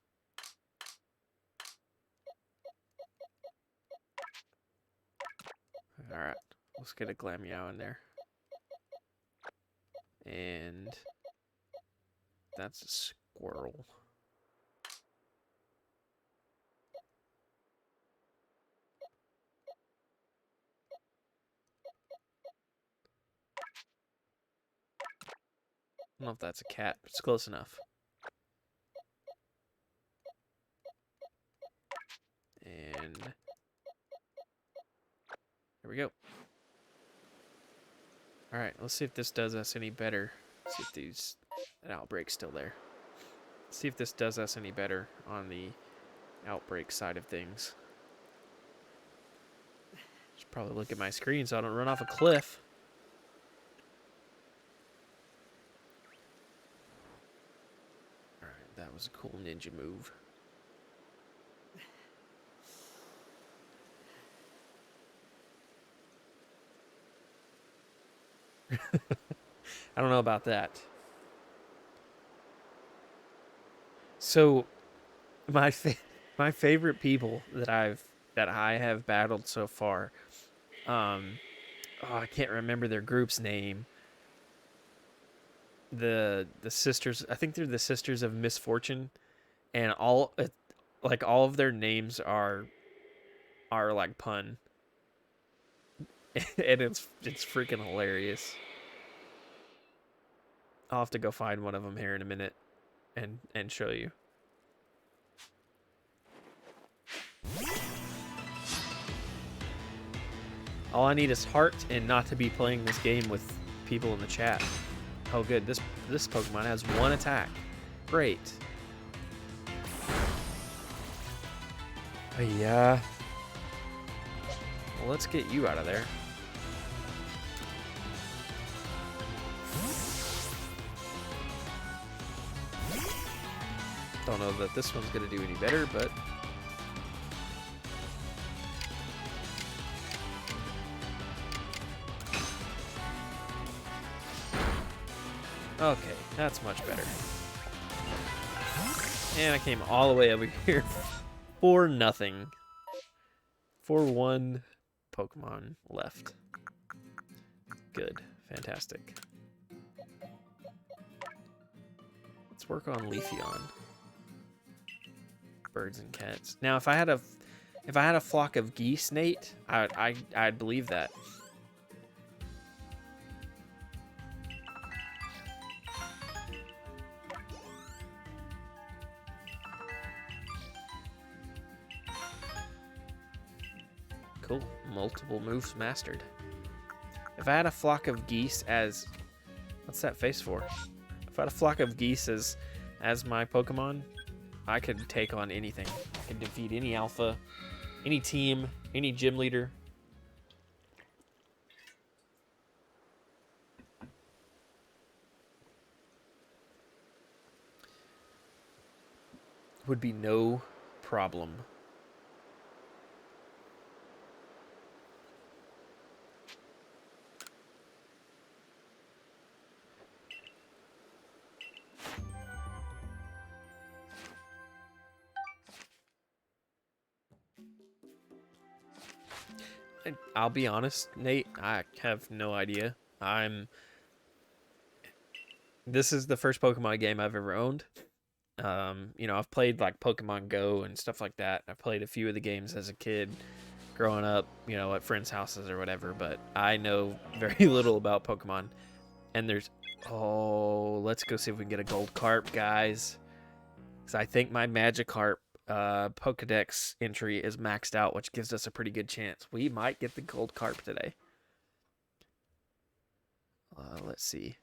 Alright, let's get a Glameow in there. And that's a squirrel. I don't know if that's a cat, but it's close enough. And there we go. Alright, let's see if this does us any better. Let's see if that outbreak's still there. Let's see if this does us any better on the outbreak side of things. Should probably look at my screen so I don't run off a cliff. Alright, that was a cool ninja move. I don't know about that. So, my favorite people that I have battled so far, I can't remember their group's name. The sisters, I think they're the Sisters of Misfortune, and all of their names are like pun, and it's freaking hilarious. I'll have to go find one of them here in a minute and show you. All I need is heart and not to be playing this game with people in the chat. Oh good, this Pokemon has one attack. Great. Yeah. Well, let's get you out of there. Don't know that this one's gonna do any better, but okay, that's much better. And I came all the way over here for nothing. For one Pokemon left. Good. Fantastic. Let's work on Leafeon. Birds and cats. Now, if I had a flock of geese, Nate, I'd believe that. Cool. Multiple moves mastered. If I had a flock of geese as... What's that face for? If I had a flock of geese as my Pokemon, I could take on anything. I could defeat any alpha, any team, any gym leader. Would be no problem. I'll be honest, Nate, I have no idea. This is the first Pokemon game I've ever owned. You know, I've played like Pokemon Go and stuff like that. I played a few of the games as a kid growing up, you know, at friends' houses or whatever, but I know very little about Pokemon. And there's... Oh, let's go see if we can get a gold carp, guys. Because I think my Magikarp Pokedex entry is maxed out, which gives us a pretty good chance. We might get the gold carp today. Let's see.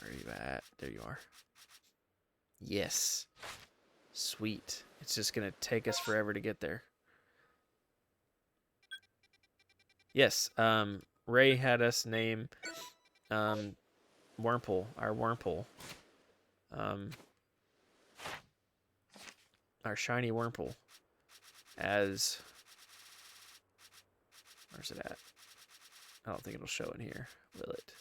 Where are you at? There you are. Yes. Sweet. It's just going to take us forever to get there. Yes. Ray had us name Wurmple, our Wurmple. Our shiny Wurmple as... Where's it at? I don't think it'll show in here, will it?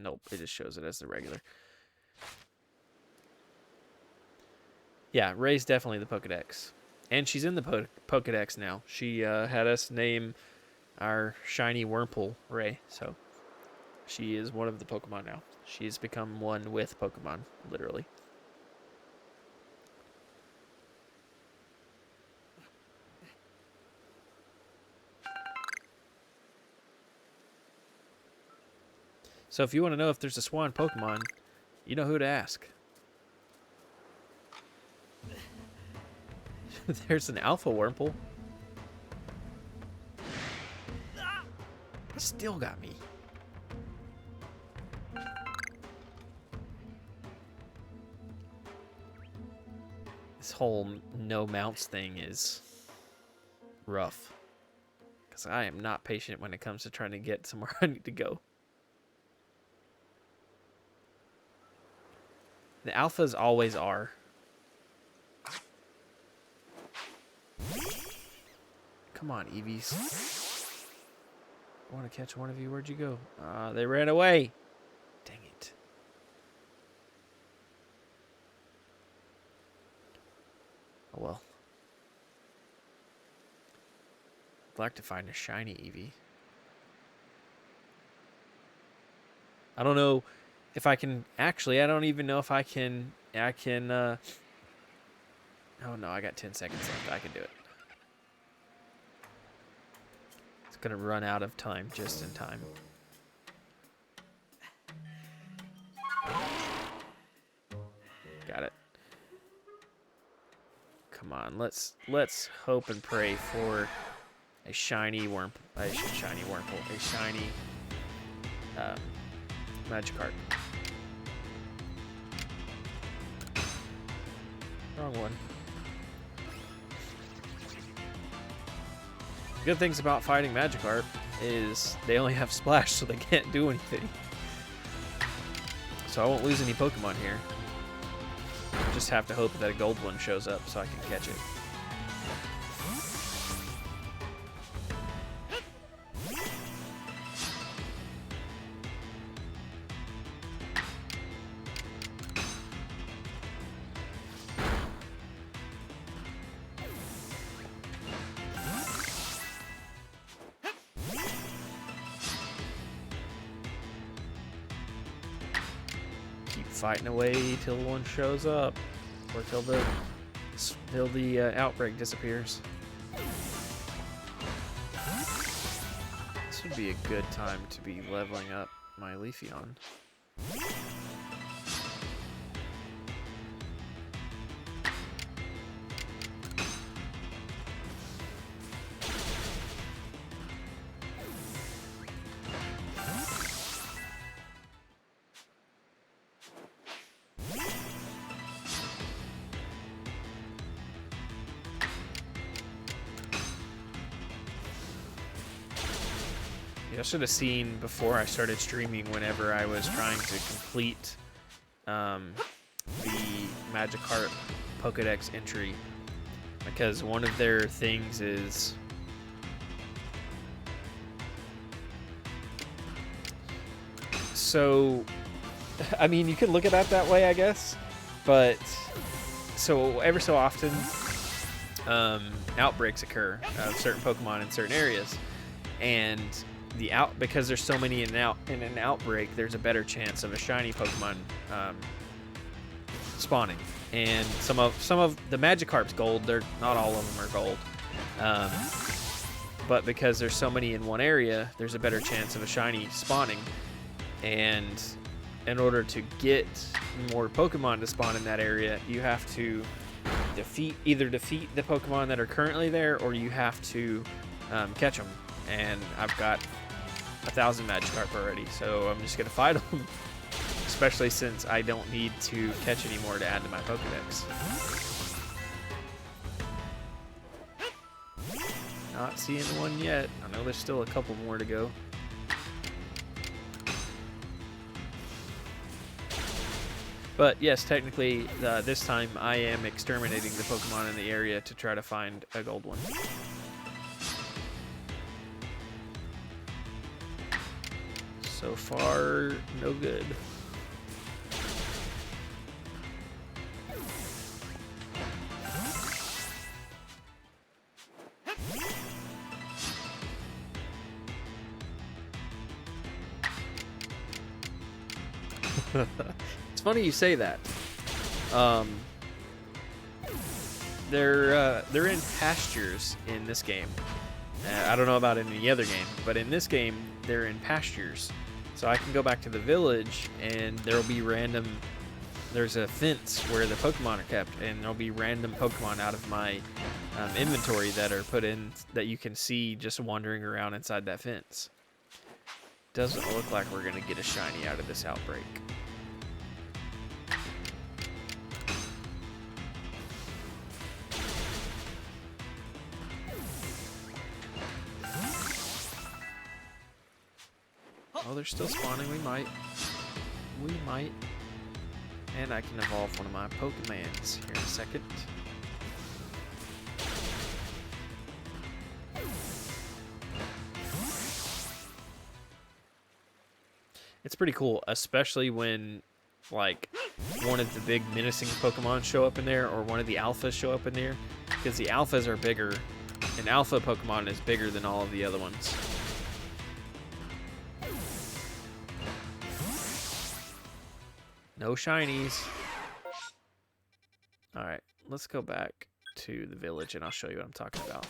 Nope, it just shows it as the regular. Yeah, Ray's definitely the Pokedex. And she's in the Pokedex now. She had us name our shiny Wurmple Ray, so she is one of the Pokemon now. She's become one with Pokemon, literally. So if you want to know if there's a Swan Pokemon, you know who to ask. There's an Alpha Wurmple. Still got me. This whole no mounts thing is rough. Because I am not patient when it comes to trying to get somewhere I need to go. The alphas always are. Come on, Eevees. I want to catch one of you. Where'd you go? They ran away. Dang it. Oh well. I'd like to find a shiny Eevee. I don't know if I can... Actually, I don't even know if I can... Oh no, I got 10 seconds left. I can do it. It's going to run out of time just in time. Got it. Come on, let's hope and pray for a shiny Wurmple, a shiny Magikarp. Wrong one. Good things about fighting Magikarp is they only have Splash, so they can't do anything. So I won't lose any Pokemon here. Just have to hope that a gold one shows up so I can catch it. Fighting away till one shows up, or till the outbreak disappears. This would be a good time to be leveling up my Leafeon. I should have seen before I started streaming whenever I was trying to complete the Magikarp Pokedex entry, because one of their things is so, I mean, you could look at that way, I guess, but so ever so often outbreaks occur of certain Pokemon in certain areas, and because there's so many in an outbreak, there's a better chance of a shiny Pokemon spawning. And some of the Magikarp's gold. They're not all of them are gold, but because there's so many in one area, there's a better chance of a shiny spawning. And in order to get more Pokemon to spawn in that area, you have to either defeat the Pokemon that are currently there, or you have to catch them. And I've got 1,000 Magikarp already, so I'm just gonna fight them. Especially since I don't need to catch any more to add to my Pokedex. Not seeing one yet. I know there's still a couple more to go. But yes, technically, this time I am exterminating the Pokemon in the area to try to find a gold one. So far, no good. It's funny you say that. They're in pastures in this game. I don't know about in any other game, but in this game they're in pastures. So I can go back to the village and there'll be there's a fence where the Pokemon are kept, and there'll be random Pokemon out of my inventory that are put in that you can see just wandering around inside that fence. Doesn't look like we're gonna get a shiny out of this outbreak. Oh, they're still spawning. We might. And I can evolve one of my Pokemons here in a second. It's pretty cool, especially when, like, one of the big menacing Pokemon show up in there, or one of the alphas show up in there, because the alphas are bigger. An alpha Pokemon is bigger than all of the other ones. No shinies. Alright, let's go back to the village and I'll show you what I'm talking about.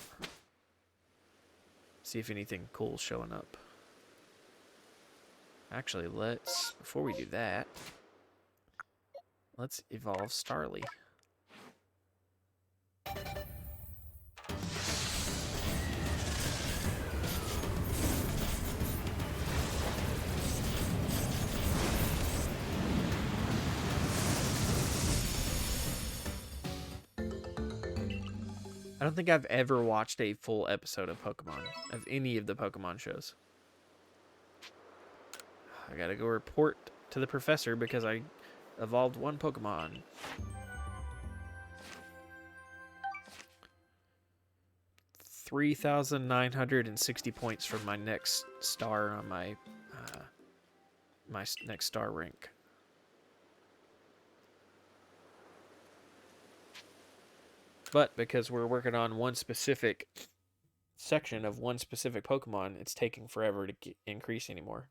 See if anything cool's showing up. Actually, before we do that, let's evolve Starly. I don't think I've ever watched a full episode of Pokemon, of any of the Pokemon shows. I gotta go report to the professor because I evolved one Pokemon. 3,960 points for my next star on my next star rank. But because we're working on one specific section of one specific Pokemon, it's taking forever to increase anymore.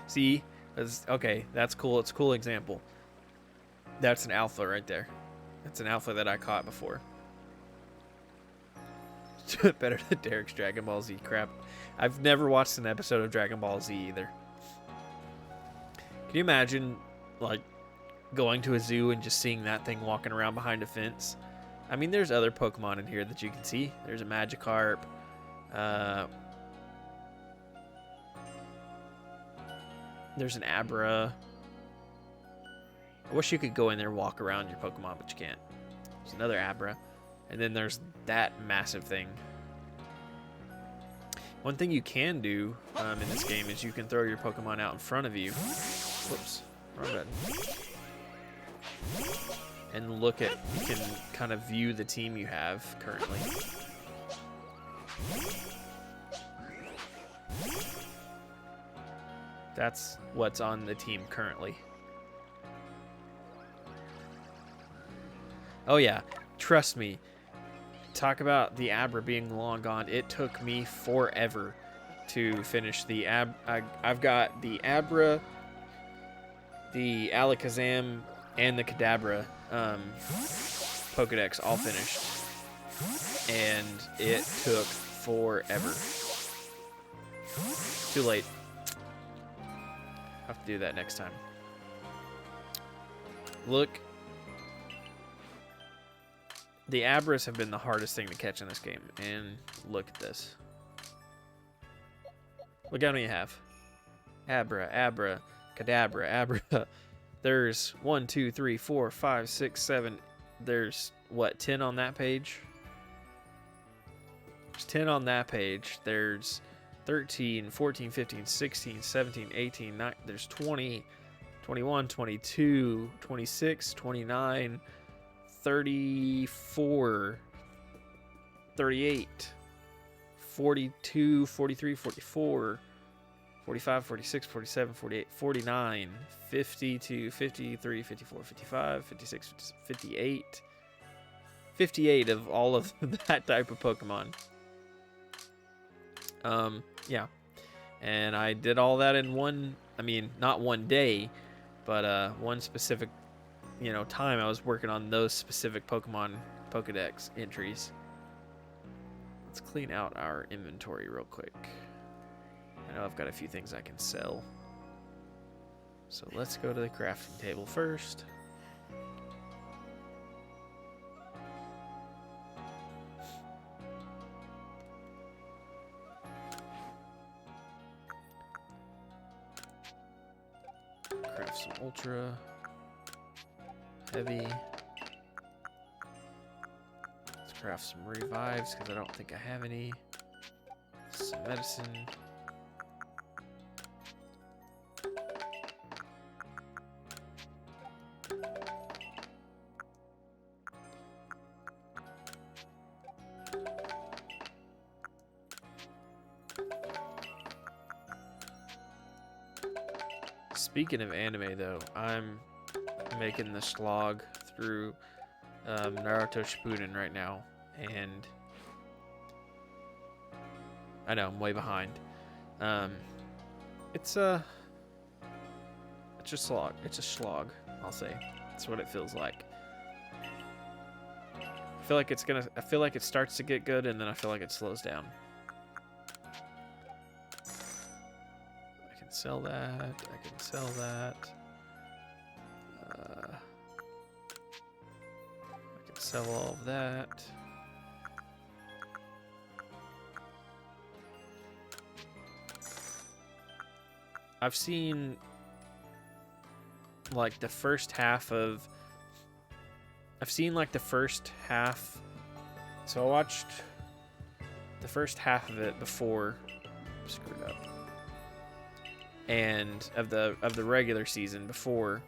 See, okay, that's cool. It's a cool example. That's an alpha right there. That's an alpha that I caught before. Better than Derek's Dragon Ball Z crap. I've never watched an episode of Dragon Ball Z either. Can you imagine, like, going to a zoo and just seeing that thing walking around behind a fence? I mean, there's other Pokemon in here that you can see. There's a Magikarp. There's an Abra. I wish you could go in there and walk around your Pokemon, but you can't. There's another Abra. And then there's that massive thing. One thing you can do in this game is you can throw your Pokemon out in front of you. Whoops. Wrong button. And look at, you can kind of view the team you have currently. That's what's on the team currently. Oh yeah, trust me. Talk about the Abra being long gone. It took me forever to finish the I've got the Abra, the Alakazam, and the Kadabra Pokedex all finished. And it took forever. Too late. I'll have to do that next time. Look. The Abras have been the hardest thing to catch in this game. And look at this. Look how many you have. Abra, Abra, Kadabra, Abra. There's 1, 2, 3, 4, 5, 6, 7. There's, what, 10 on that page? There's 10 on that page. There's 13, 14, 15, 16, 17, 18, 19. There's 20, 21, 22, 26, 29, 34, 38, 42, 43, 44, 45, 46, 47, 48, 49, 52, 53, 54, 55, 56, 58. 58 of all of that type of Pokemon. Yeah. And I did all that in one, I mean, not one day, but one specific, time I was working on those specific Pokemon Pokedex entries. Let's clean out our inventory real quick. I know I've got a few things I can sell. So let's go to the crafting table first. Craft some ultra heavy. Let's craft some revives because I don't think I have any. Some medicine. Speaking of anime, though, I'm making the slog through Naruto Shippuden right now, and I know I'm way behind. It's a slog. It's a slog, I'll say. That's what it feels like. I feel like it starts to get good, and then I feel like it slows down. Sell that. I can sell that. I can sell all of that. I've seen like the first half of. I've seen like the first half. So I watched the first half of it before. Screwed up. And of the regular season before,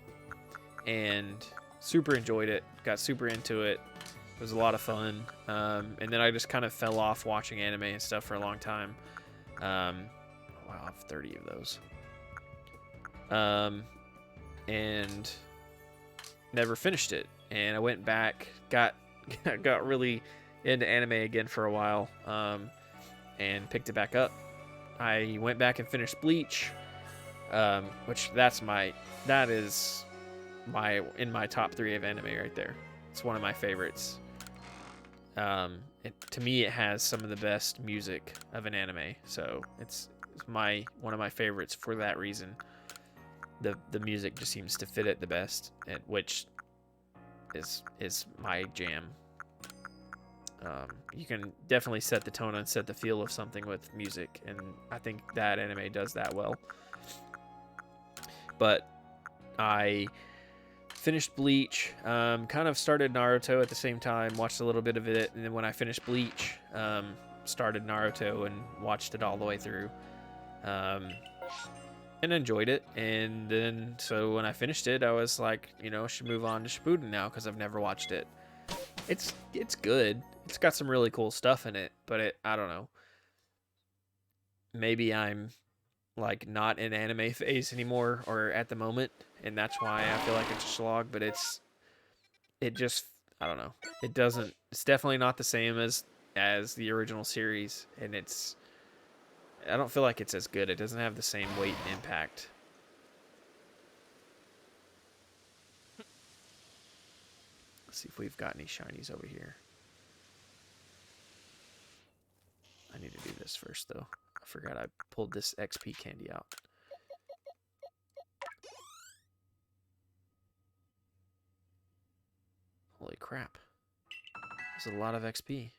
and super enjoyed it. Got super into it. It was a lot of fun. And then I just kind of fell off watching anime and stuff for a long time. Wow, I have 30 of those. And never finished it. And I went back, got really into anime again for a while, and picked it back up. I went back and finished Bleach, which that is in my top 3 of anime right there. It's one of my favorites. To me, it has some of the best music of an anime, so it's one of my favorites for that reason. The music just seems to fit it the best, which is my jam. You can definitely set the tone and set the feel of something with music, and I think that anime does that well. But I finished Bleach, kind of started Naruto at the same time, watched a little bit of it, and then when I finished Bleach, started Naruto and watched it all the way through, and enjoyed it. And then so when I finished it, I was like, I should move on to Shippuden now because I've never watched it. It's good. It's got some really cool stuff in it, but I don't know. Maybe I'm like not in anime phase anymore, or at the moment, and that's why I feel like it's a slog. But I don't know. It's definitely not the same as the original series, and I don't feel like it's as good. It doesn't have the same weight and impact. Let's see if we've got any shinies over here. I need to do this first, though. I forgot I pulled this XP candy out. Holy crap. That's a lot of XP.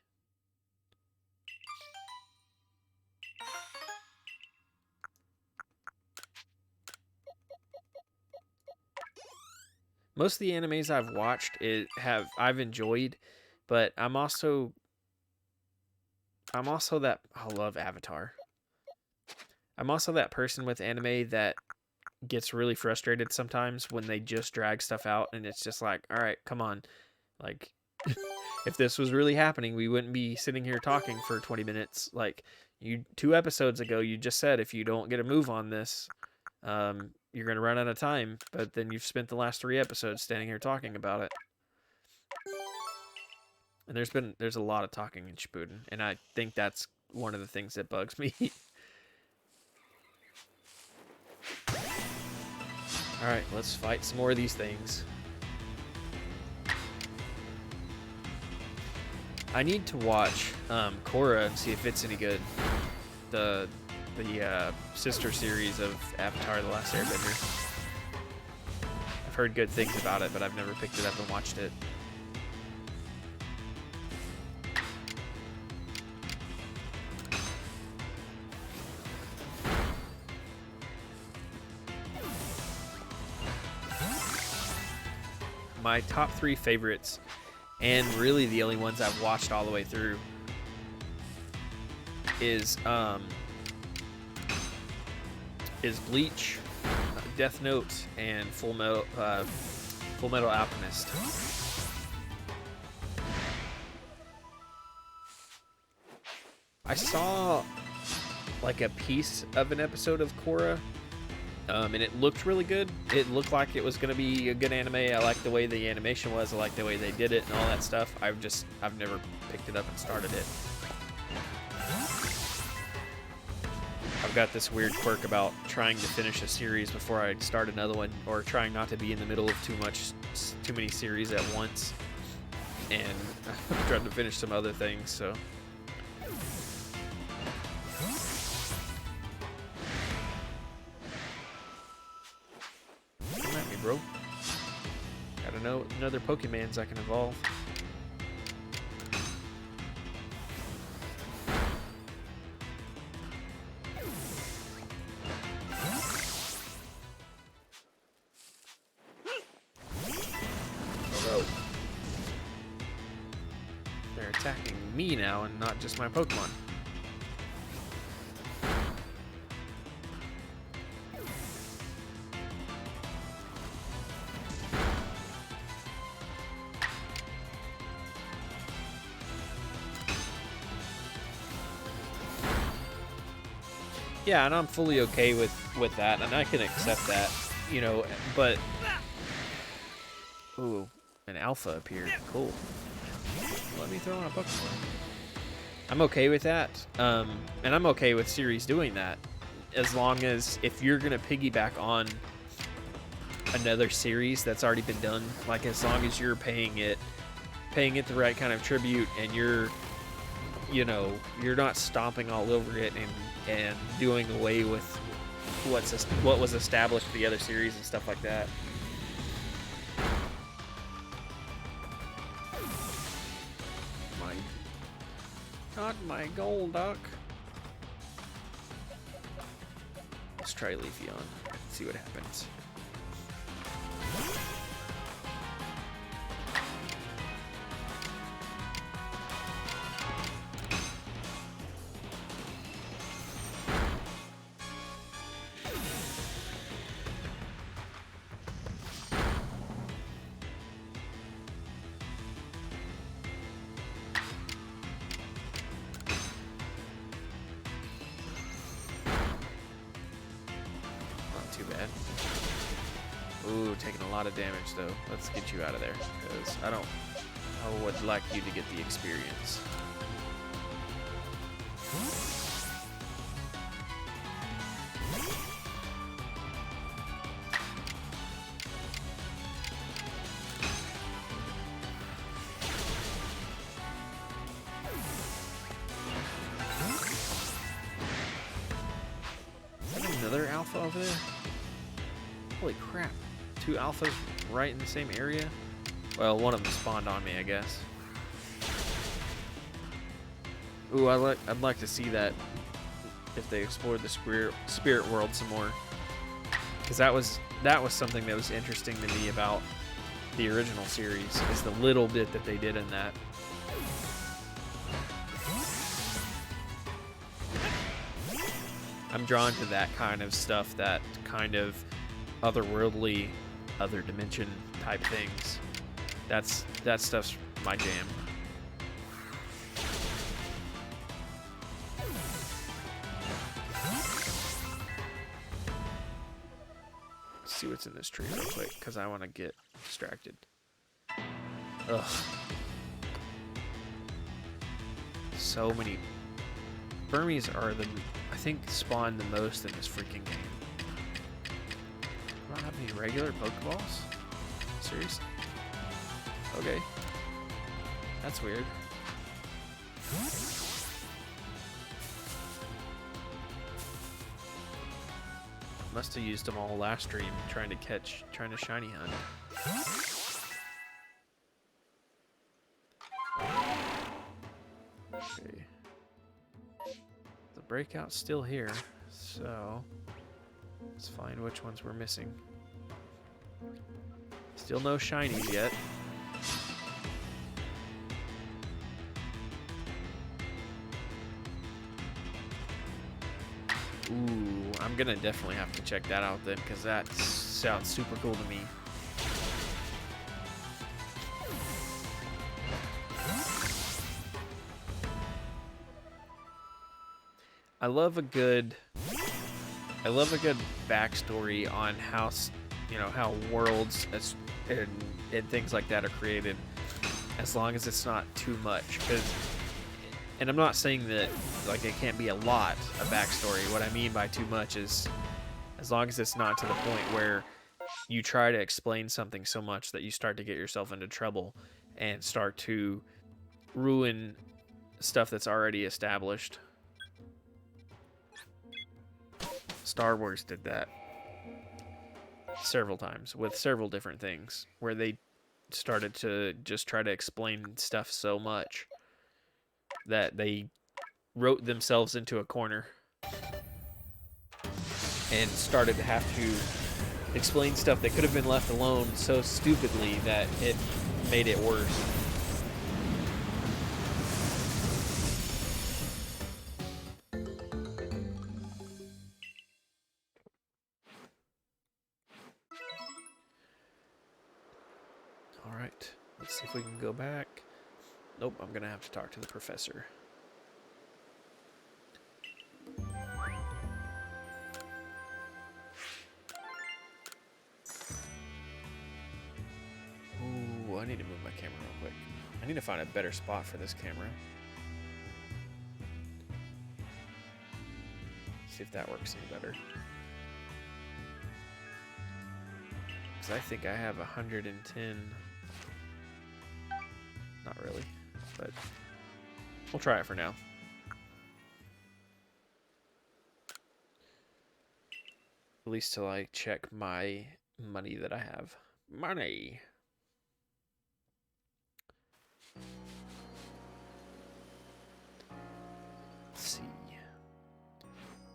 Most of the animes I've watched I've enjoyed, but I'm also that I love Avatar. I'm also that person with anime that gets really frustrated sometimes when they just drag stuff out, and it's just like, all right, come on. Like, if this was really happening, we wouldn't be sitting here talking for 20 minutes. Like, 2 episodes ago, you just said if you don't get a move on this, you're going to run out of time, but then you've spent the last 3 episodes standing here talking about it. And there's a lot of talking in Shippuden, and I think that's one of the things that bugs me. Alright, let's fight some more of these things. I need to watch Korra and see if it's any good. The sister series of Avatar: The Last Airbender. I've heard good things about it, but I've never picked it up and watched it. My top 3 favorites, and really the only ones I've watched all the way through, is Bleach, Death Note, and Full Metal Alchemist. I saw like a piece of an episode of Korra, and it looked really good. It looked like it was going to be a good anime. I liked the way the animation was. I liked the way they did it and all that stuff. I've never picked it up and started it. I've got this weird quirk about trying to finish a series before I start another one, or trying not to be in the middle of too many series at once. And I'm trying to finish some other things, so. Come at me, bro. Gotta know another Pokemons I can evolve. attacking me now and not just my Pokemon. Yeah, and I'm fully okay with that, and I can accept that, you know, but... Ooh, an alpha appeared. Cool. Let me throw on a Pokemon. I'm okay with that, and I'm okay with series doing that, as long as if you're going to piggyback on another series that's already been done, like as long as you're paying it the right kind of tribute, and you're not stomping all over it and doing away with what was established for the other series and stuff like that. Not my Golduck. Let's try Leafeon. See what happens. Ooh, taking a lot of damage though. Let's get you out of there, because I would like you to get the experience. Is that another alpha over there? Holy crap. 2 alphas right in the same area? Well, one of them spawned on me, I guess. Ooh, I'd like to see that if they explored the spirit world some more. Because that was something that was interesting to me about the original series, is the little bit that they did in that. I'm drawn to that kind of stuff, that kind of otherworldly, other dimension type things. That stuff's my jam. Let's see what's in this tree real quick, because I want to get distracted. Ugh. So many Burmies are I think spawn the most in this freaking game. I don't have any regular Pokeballs? Seriously? Okay. That's weird. Must have used them all last stream trying to shiny hunt. Okay. The breakout's still here, so let's find which ones we're missing. Still no shinies yet. Ooh, I'm gonna definitely have to check that out then, because that sounds super cool to me. I love a good backstory on how, how worlds and things like that are created, as long as it's not too much. And I'm not saying that like it can't be a lot of backstory. What I mean by too much is, as long as it's not to the point where you try to explain something so much that you start to get yourself into trouble and start to ruin stuff that's already established. Star Wars did that several times with several different things, where they started to just try to explain stuff so much that they wrote themselves into a corner and started to have to explain stuff that could have been left alone so stupidly that it made it worse. All right, let's see if we can go back. Nope, I'm gonna have to talk to the professor. Ooh, I need to move my camera real quick. I need to find a better spot for this camera. See if that works any better. Because I think I have 110. Not really, but we'll try it for now. At least till I check my money that I have. Money! Let's see.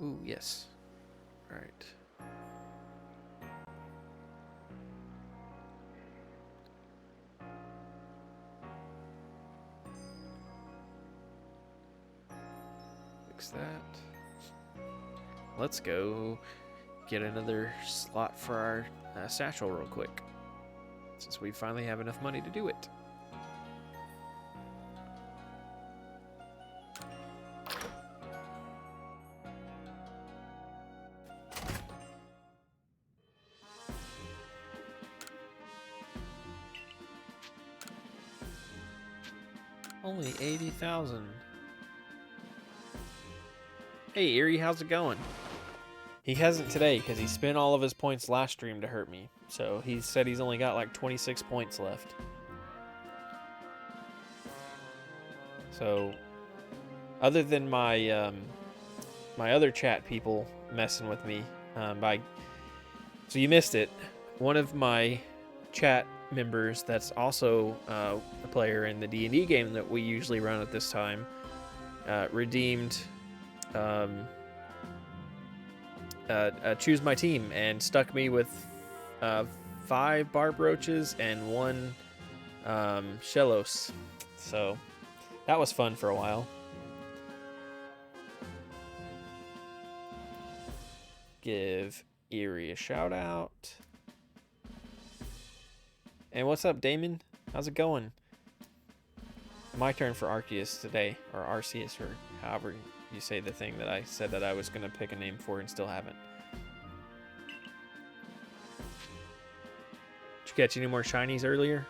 Ooh, yes. Alright. Fix that. Let's go get another slot for our satchel real quick, since we finally have enough money to do it. Only 80,000. Hey Erie, how's it going? He hasn't today because he spent all of his points last stream to hurt me. So he said he's only got like 26 points left. So other than my my other chat people messing with me, so you missed it. One of my chat members that's also a player in the D&D game that we usually run at this time redeemed choose my team and stuck me with 5 barb roaches and 1 shellos. So that was fun for a while. Give Erie a shout out. And what's up, Damon? How's it going? My turn for Arceus today, or Arceus, or however you say the thing that I said that I was going to pick a name for and still haven't. Did you catch any more shinies earlier?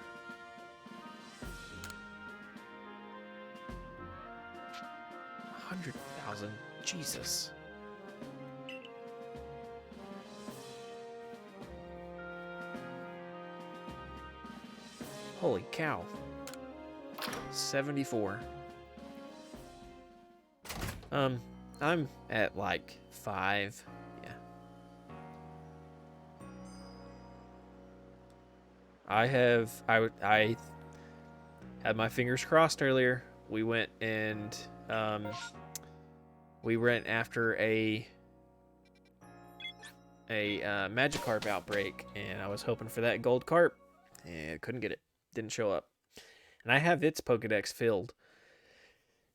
$100,000. Jesus. Holy cow. 74. I'm at like 5. Yeah. I had my fingers crossed earlier. We went and we went after a Magikarp outbreak, and I was hoping for that gold carp, and couldn't get it. Didn't show up. And I have its Pokedex filled.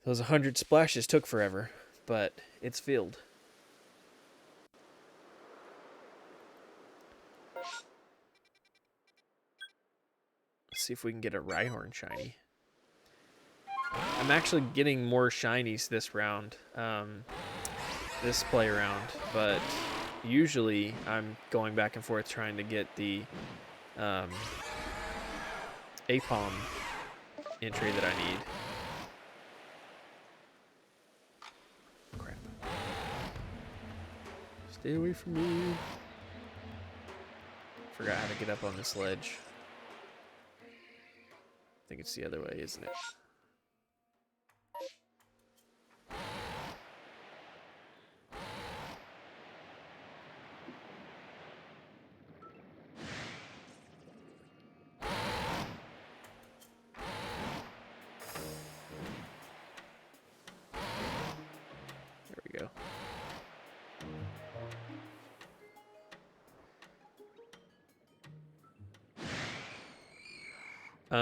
Those 100 splashes took forever, but it's filled. Let's see if we can get a Rhyhorn shiny. I'm actually getting more shinies this round, this play round, but usually I'm going back and forth trying to get the Apom entry that I need. Crap. Stay away from me. Forgot how to get up on this ledge. I think it's the other way, isn't it?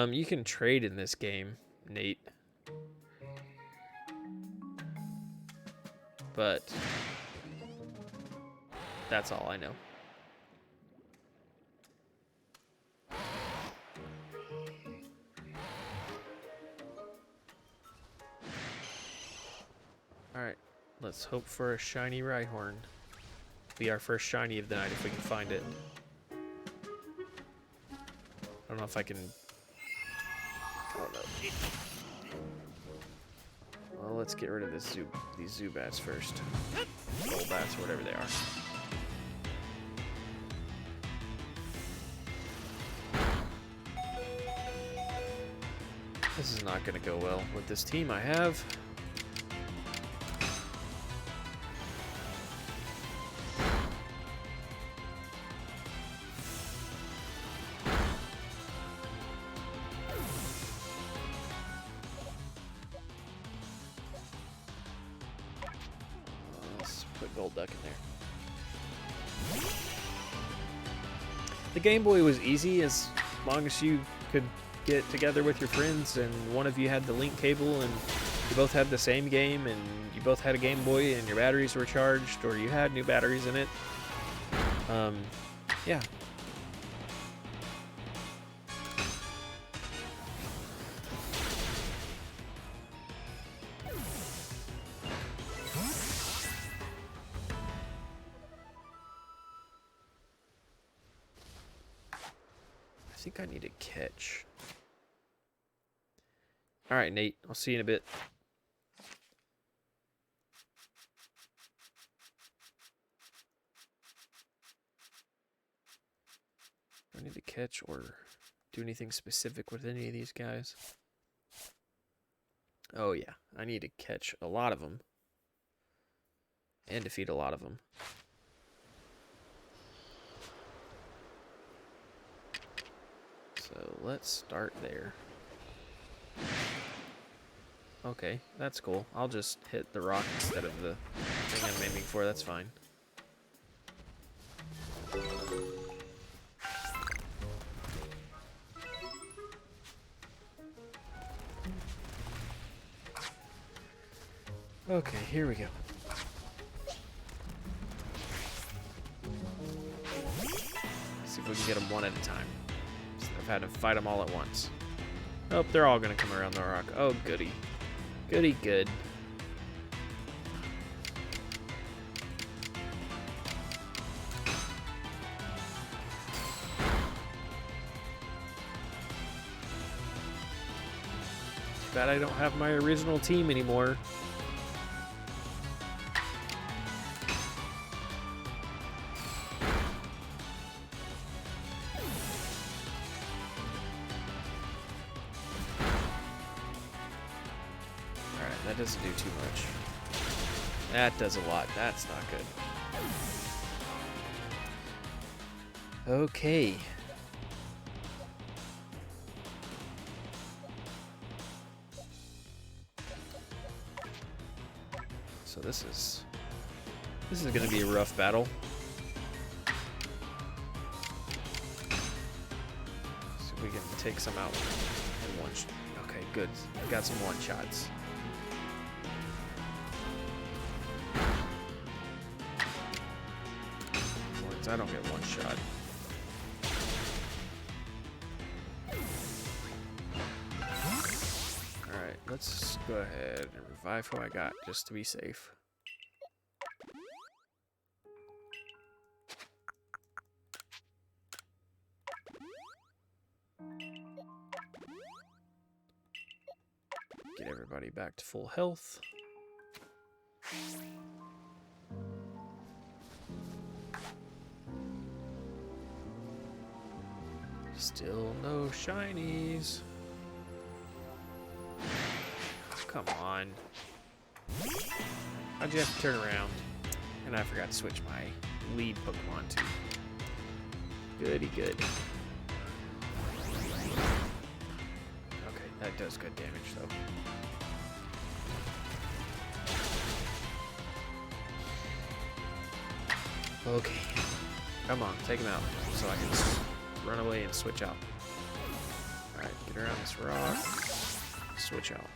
You can trade in this game, Nate. But that's all I know. Let's hope for a shiny Rhyhorn. Be our first shiny of the night if we can find it. I don't know if I can... Oh no. Well, let's get rid of these Zubats first. Golbats, or whatever they are. This is not going to go well with this team I have. Let's put Golduck in there. The Game Boy was easy as long as you could get together with your friends and one of you had the link cable and you both had the same game and you both had a Game Boy and your batteries were charged or you had new batteries in it. Yeah. I think I need a catch. All right, Nate. I'll see you in a bit. Do I need to catch or do anything specific with any of these guys? Oh, yeah. I need to catch a lot of them. And defeat a lot of them. So let's start there. Okay, that's cool. I'll just hit the rock instead of the thing I'm aiming for. That's fine. Okay, here we go. See if we can get them one at a time. Instead of having to fight them all at once. Oh, they're all gonna come around the rock. Oh, goody. Goody good. Too bad I don't have my original team anymore. That doesn't do too much. That does a lot. That's not good. Okay. So this is going to be a rough battle. See if we can take some out in one. Okay, good. Got some one shots. I don't get one shot. Alright, let's go ahead and revive who I got just to be safe. Get everybody back to full health. Still no shinies. Come on. How'd you have to turn around? And I forgot to switch my lead Pokemon too. Goody good. Okay, that does good damage though. Okay. Come on, take him out so I can run away and switch out. Alright, get around this rock. Switch out.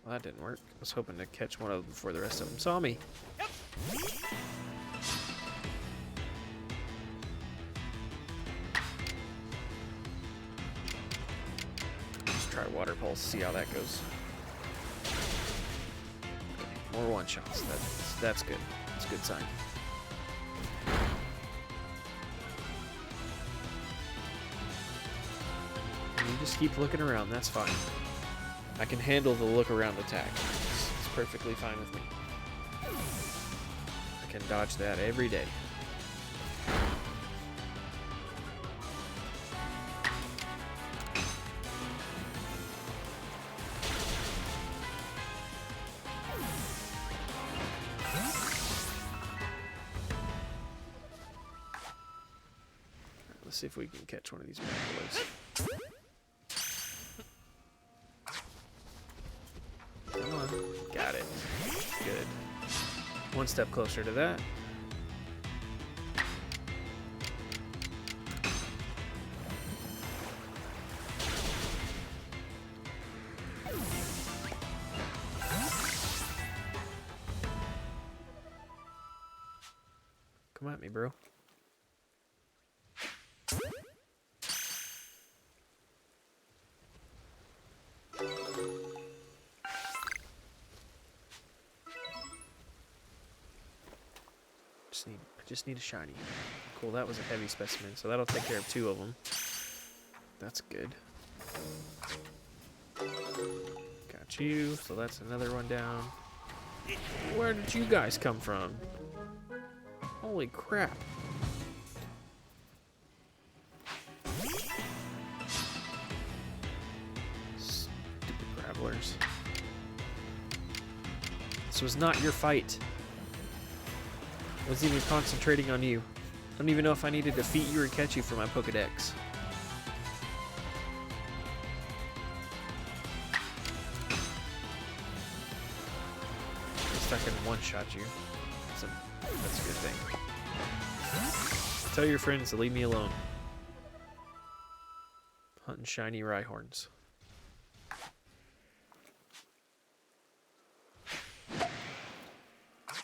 Well, that didn't work. I was hoping to catch one of them before the rest of them saw me. try Water Pulse, see how that goes. Okay, more one-shots. That's good. That's a good sign. And you just keep looking around. That's fine. I can handle the look around attack. It's perfectly fine with me. I can dodge that every day. Let's see if we can catch one of these bad boys. Come on. Got it. Good. One step closer to that. Come at me, bro. Just need a shiny. Cool, that was a heavy specimen, so that'll take care of 2 of them. That's good. Got you, so that's another one down. Where did you guys come from? Holy crap. Stupid gravelers. This was not your fight. I wasn't even concentrating on you. I don't even know if I need to defeat you or catch you for my Pokedex. At least I can one-shot you. That's a good thing. Tell your friends to leave me alone. Hunting shiny Rhyhorns.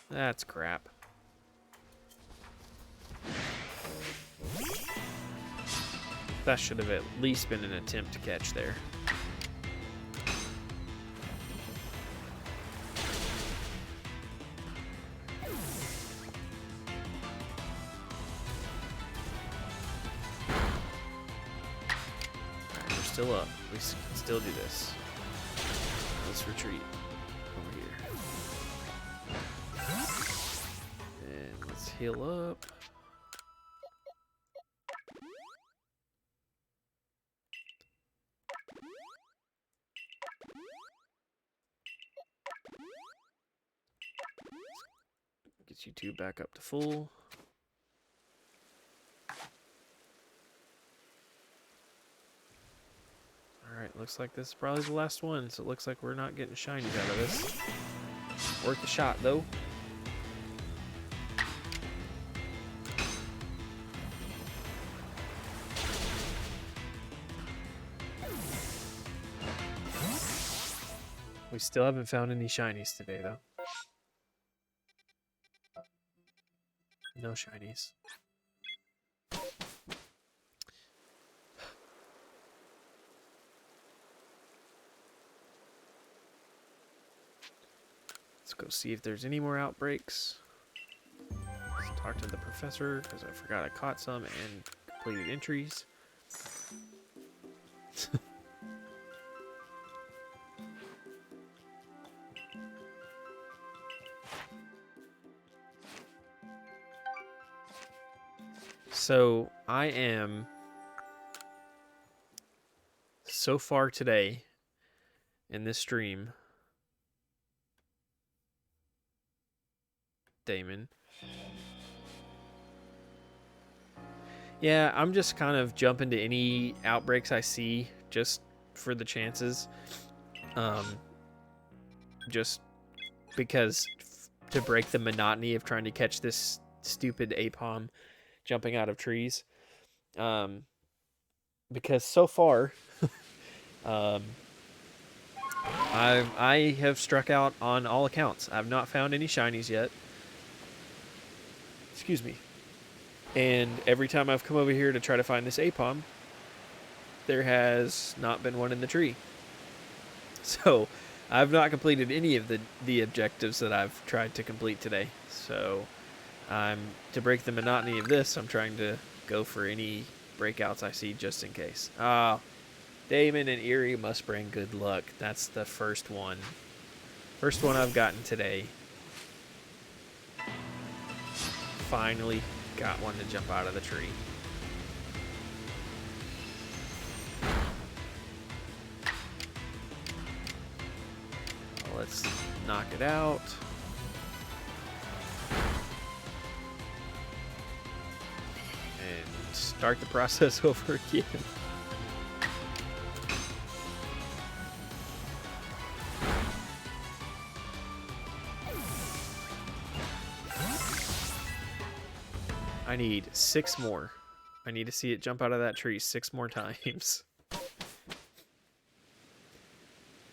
That's crap. That should have at least been an attempt to catch there. Alright, we're still up. We can still do this. Let's retreat over here. And let's heal up. Get you 2 back up to full. Alright, looks like this is probably the last one, so it looks like we're not getting shinies out of this. Worth a shot, though. We still haven't found any shinies today, though. No shinies. Let's go see if there's any more outbreaks. Let's talk to the professor, because I forgot I caught some and completed entries. So I am so far today in this stream, Damon. Yeah, I'm just kind of jumping to any outbreaks I see just for the chances. Just because to break the monotony of trying to catch this stupid Apom jumping out of trees. Because so far, I have struck out on all accounts. I've not found any shinies yet. Excuse me. And every time I've come over here to try to find this Apom, there has not been one in the tree. So I've not completed any of the objectives that I've tried to complete today. So to break the monotony of this, I'm trying to go for any breakouts I see just in case. Damon and Erie must bring good luck. That's the first one. First one I've gotten today. Finally got one to jump out of the tree. Let's knock it out. And start the process over again. I need 6 more. I need to see it jump out of that tree 6 more times.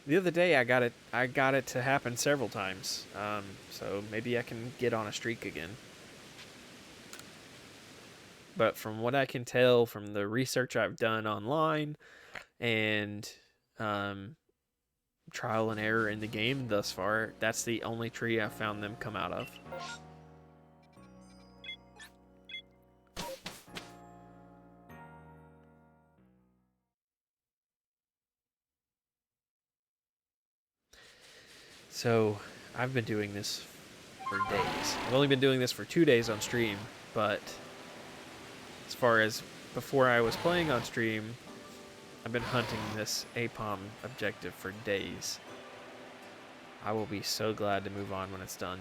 The other day I got it to happen several times. So maybe I can get on a streak again. But from what I can tell from the research I've done online and trial and error in the game thus far, that's the only tree I've found them come out of. So I've been doing this for days. I've only been doing this for 2 days on stream, but as far as before I was playing on stream, I've been hunting this APOM objective for days. I will be so glad to move on when it's done.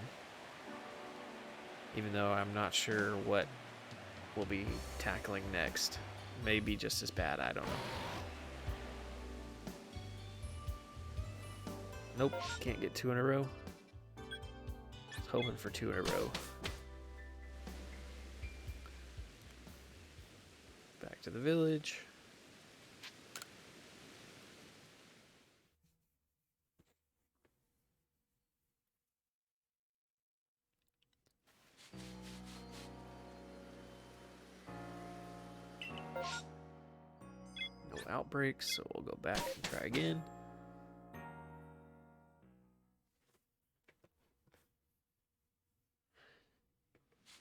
Even though I'm not sure what we'll be tackling next. Maybe just as bad, I don't know. Nope, can't get 2 in a row. I was hoping for 2 in a row. Back to the village. No outbreaks, so we'll go back and try again.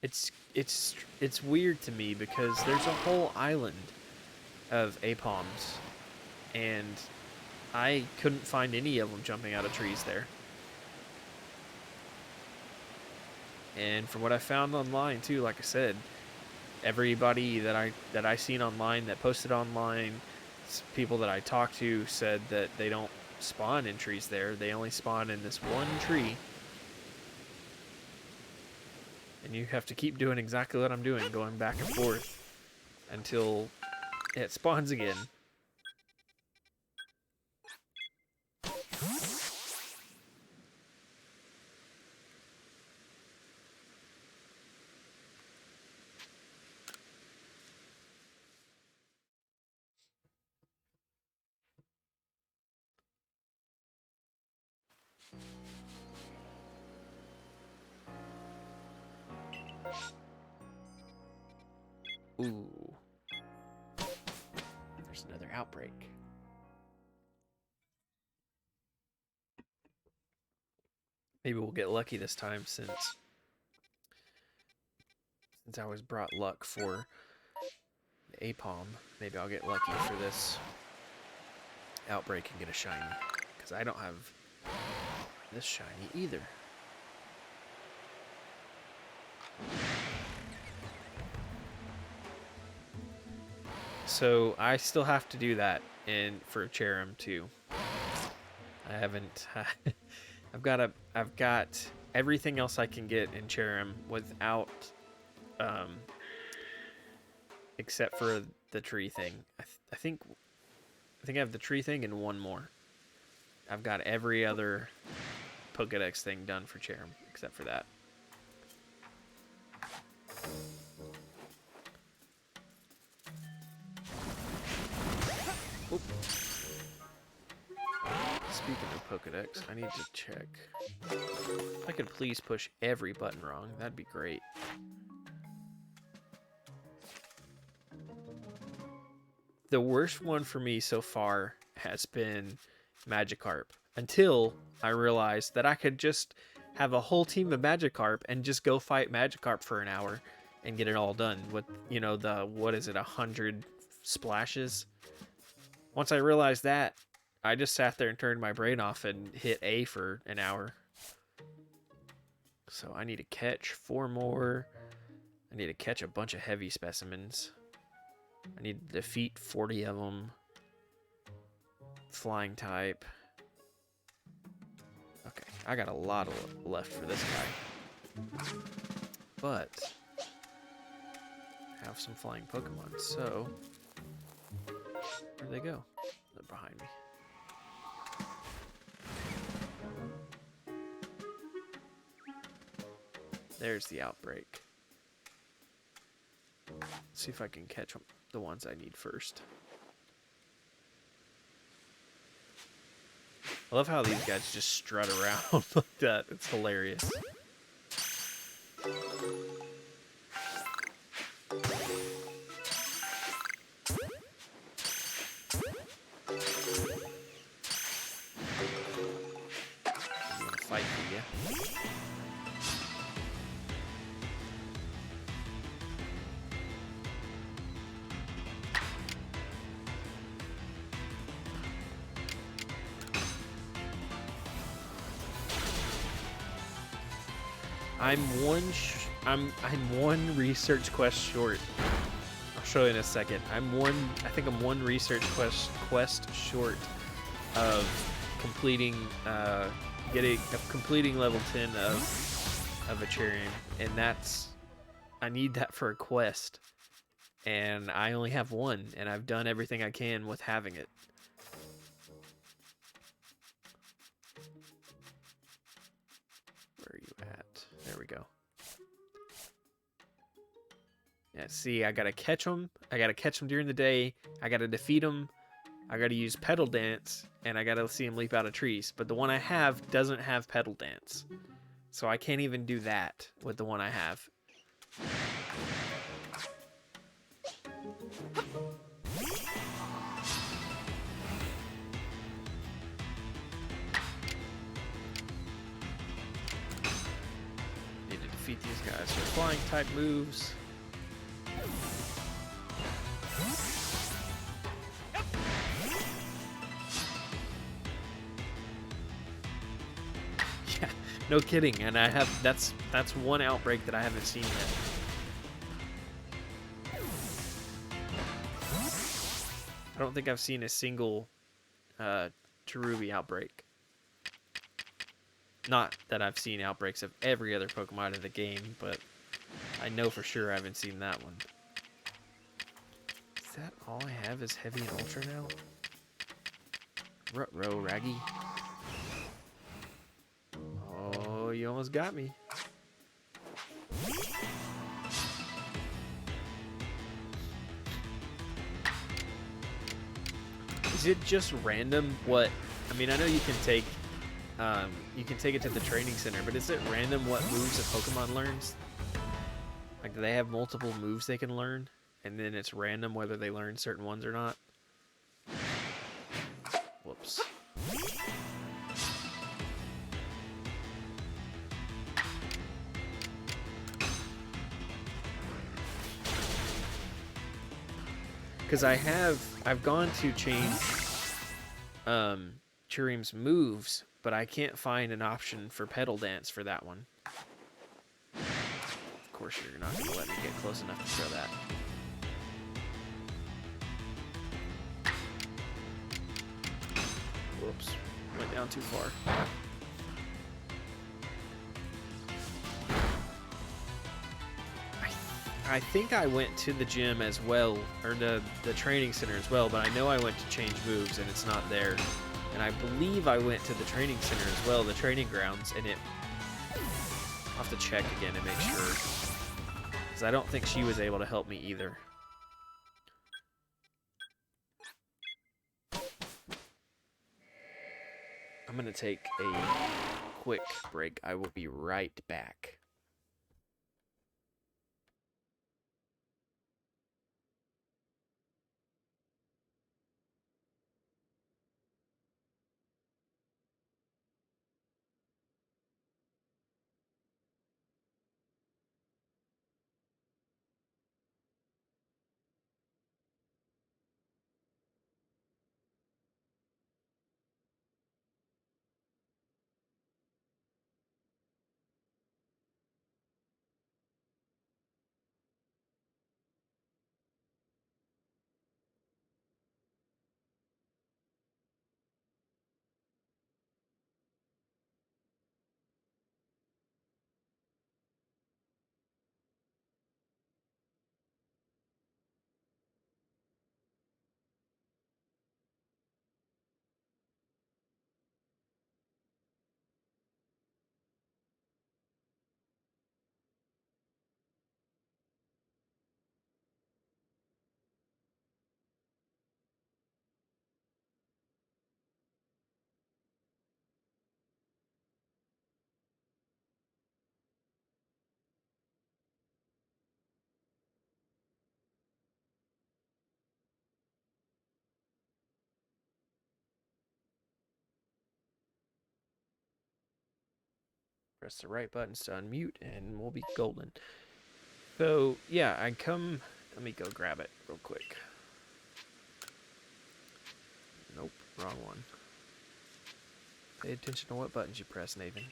It's weird to me because there's a whole island of APOMs, and I couldn't find any of them jumping out of trees there. And from what I found online too, like I said, everybody that I seen online that posted online, people that I talked to said that they don't spawn in trees there. They only spawn in this one tree. And you have to keep doing exactly what I'm doing, going back and forth until it spawns again. Ooh. There's another outbreak. Maybe we'll get lucky this time since I was brought luck for the APOM. Maybe I'll get lucky for this outbreak and get a shiny. Because I don't have this shiny either. So I still have to do that for Cherim too. I haven't. I've got everything else I can get in Cherim without, except for the tree thing. I think I have the tree thing and one more. I've got every other Pokédex thing done for Cherim except for that. Oop. Speaking of Pokédex, I need to check. If I could please push every button wrong, that'd be great. The worst one for me so far has been Magikarp. until I realized that I could just have a whole team of Magikarp and just go fight Magikarp for an hour and get it all done with, you know, the, what is it, 100 splashes? Once I realized that, I just sat there and turned my brain off and hit A for an hour. So I need to catch 4 more. I need to catch a bunch of heavy specimens. I need to defeat 40 of them. Flying type. Okay, I got a lot left for this guy. But I have some flying Pokemon, so where'd they go? They're behind me. There's the outbreak. Let's see if I can catch the ones I need first. I love how these guys just strut around like that. It's hilarious. You wanna fight me, yeah? I'm one research quest short. I'll show you in a second. I think I'm one research quest short of completing completing level 10 of Acharian, and I need that for a quest. And I only have one, and I've done everything I can with having it. Where are you at? There we go. Yeah, see, I gotta catch them. I gotta catch them during the day. I gotta defeat them. I gotta use Pedal Dance, and I gotta see them leap out of trees. But the one I have doesn't have Pedal Dance, so I can't even do that with the one I have. Need to defeat these guys. So flying type moves. Yeah, no kidding. And I have that's one outbreak that I haven't seen yet. I don't think I've seen a single Cherubi outbreak. Not that I've seen outbreaks of every other Pokemon in the game, but I know for sure I haven't seen that one. Is that all I have is Heavy and Ultra now? Ruh-roh, Raggy. Oh, you almost got me. Is it just random what... I mean, I know you can take it to the training center, but is it random what moves a Pokemon learns? Like, do they have multiple moves they can learn? And then it's random whether they learn certain ones or not? Whoops. Because I've gone to change Chirium's moves, but I can't find an option for Pedal Dance for that one. Of course you're not going to let me get close enough to throw that. Whoops. Went down too far. I think I went to the gym as well, or the training center as well, but I know I went to change moves and it's not there. And I believe I went to the training center as well, the training grounds, and I'll have to check again and make sure. Because I don't think she was able to help me either. I'm going to take a quick break. I will be right back. Press the right buttons to unmute, and we'll be golden. So, yeah, let me go grab it real quick. Nope, wrong one. Pay attention to what buttons you press, Nathan.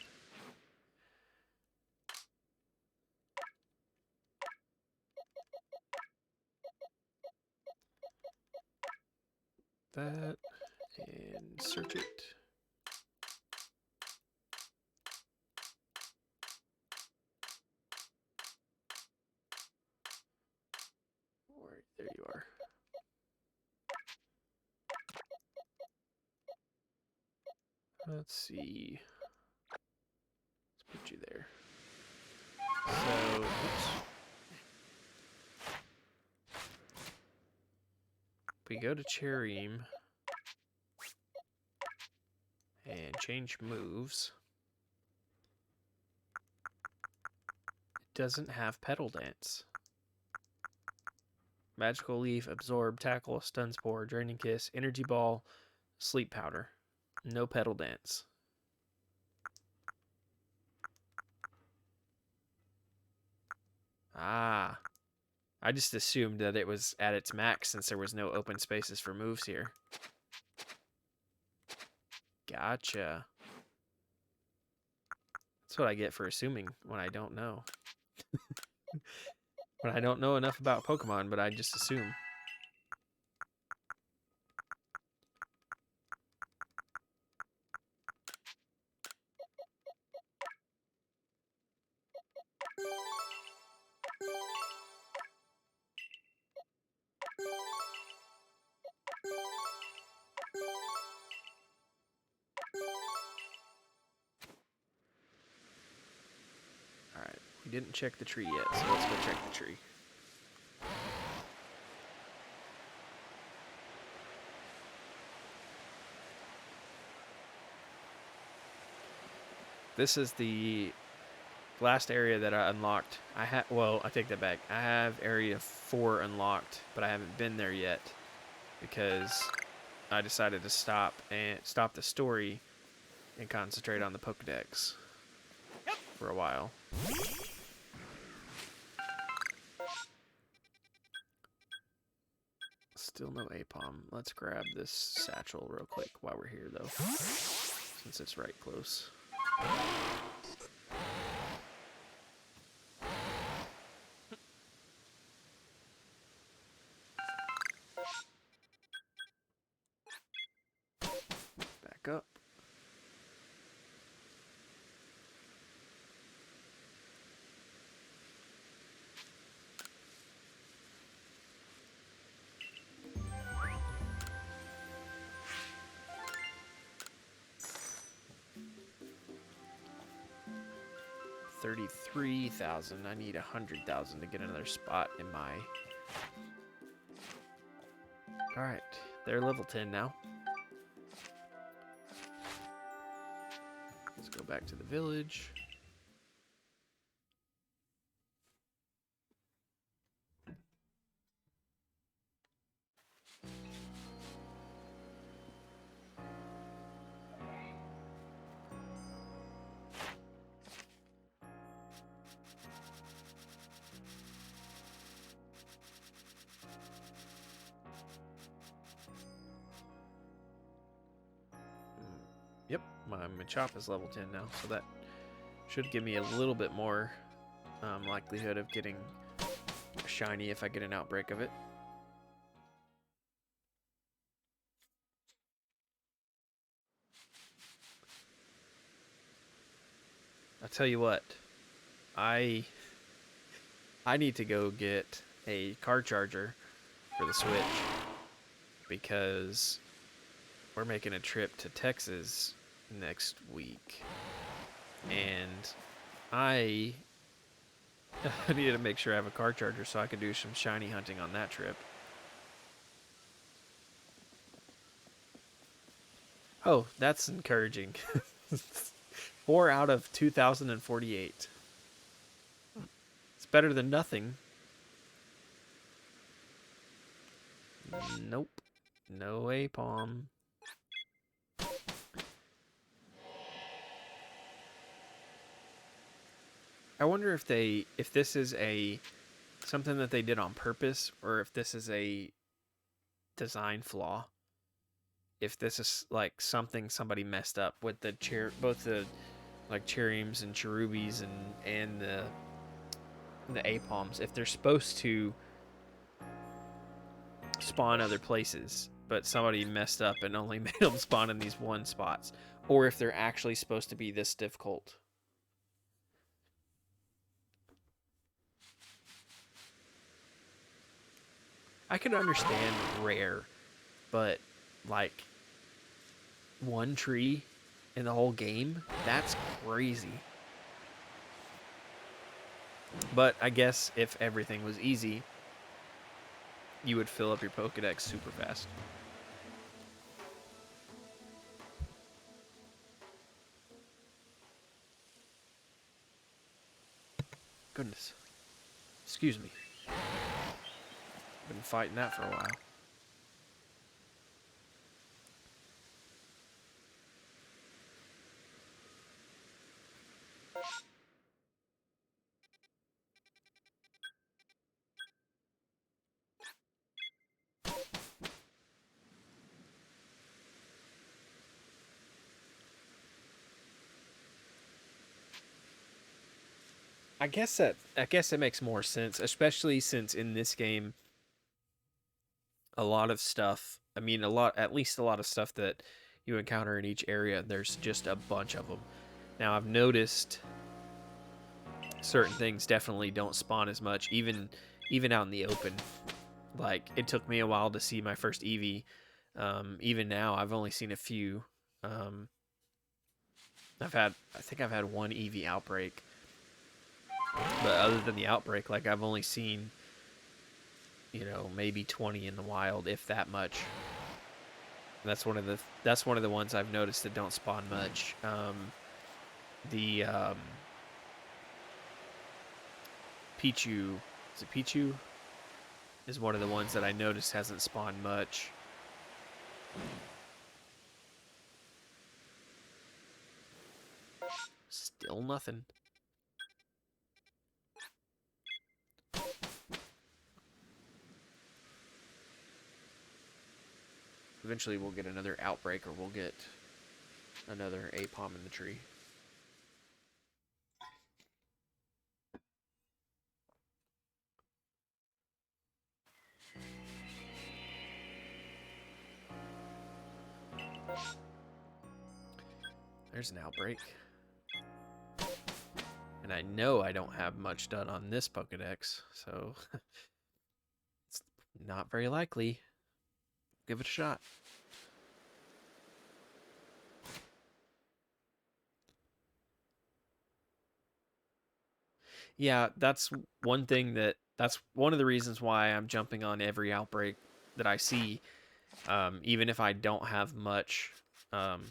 That, and search it. There you are. Let's see. Let's put you there. So, oops. We go to Cherim and change moves. It doesn't have Petal Dance. Magical Leaf, Absorb, Tackle, Stun Spore, Draining Kiss, Energy Ball, Sleep Powder. No Petal Dance. Ah. I just assumed that it was at its max since there was no open spaces for moves here. Gotcha. That's what I get for assuming when I don't know. When I don't know enough about Pokemon, but I just assume. Alright, we didn't check the tree yet, so let's go check the tree. This is the last area that I unlocked. Well, I take that back. I have area 4 unlocked, but I haven't been there yet because I decided to stop the story and concentrate on the Pokedex for a while. Still no Apom. Let's grab this satchel real quick while we're here, though, since it's right close. Back up. $33,000. I need 100,000 to get another spot in my... Alright, they're level 10 now. Let's go back to the village. Yep, my Machop is level 10 now, so that should give me a little bit more likelihood of getting a shiny if I get an outbreak of it. I'll tell you what, I need to go get a car charger for the Switch because we're making a trip to Texas next week, and I needed to make sure I have a car charger so I could do some shiny hunting on that trip. Oh, that's encouraging. 4 out of 2,048. It's better than nothing. Nope. No Apom. I wonder if this is something that they did on purpose, or if this is a design flaw. If this is like something somebody messed up with both the like Cheriums and Cherubies and the Apoms, if they're supposed to spawn other places, but somebody messed up and only made them spawn in these one spots, or if they're actually supposed to be this difficult. I could understand rare, but like one tree in the whole game, that's crazy. But I guess if everything was easy, you would fill up your Pokedex super fast. Goodness. Excuse me. Been fighting that for a while. I guess that makes more sense, especially since in this game a lot of stuff, at least a lot of stuff that you encounter in each area, there's just a bunch of them. Now I've noticed certain things definitely don't spawn as much, even out in the open. Like, it took me a while to see my first Eevee. Even now, I've only seen a few. I think I've had one Eevee outbreak. But other than the outbreak, like, I've only seen, maybe 20 in the wild, if that much. And that's one of the ones I've noticed that don't spawn much. Pichu, is it Pichu? Is one of the ones that I noticed hasn't spawned much. Still nothing. Eventually we'll get another outbreak, or we'll get another Apom in the tree. There's an outbreak. And I know I don't have much done on this Pokedex, so it's not very likely. Give it a shot. Yeah, that's one of the reasons why I'm jumping on every outbreak that I see, even if I don't have much done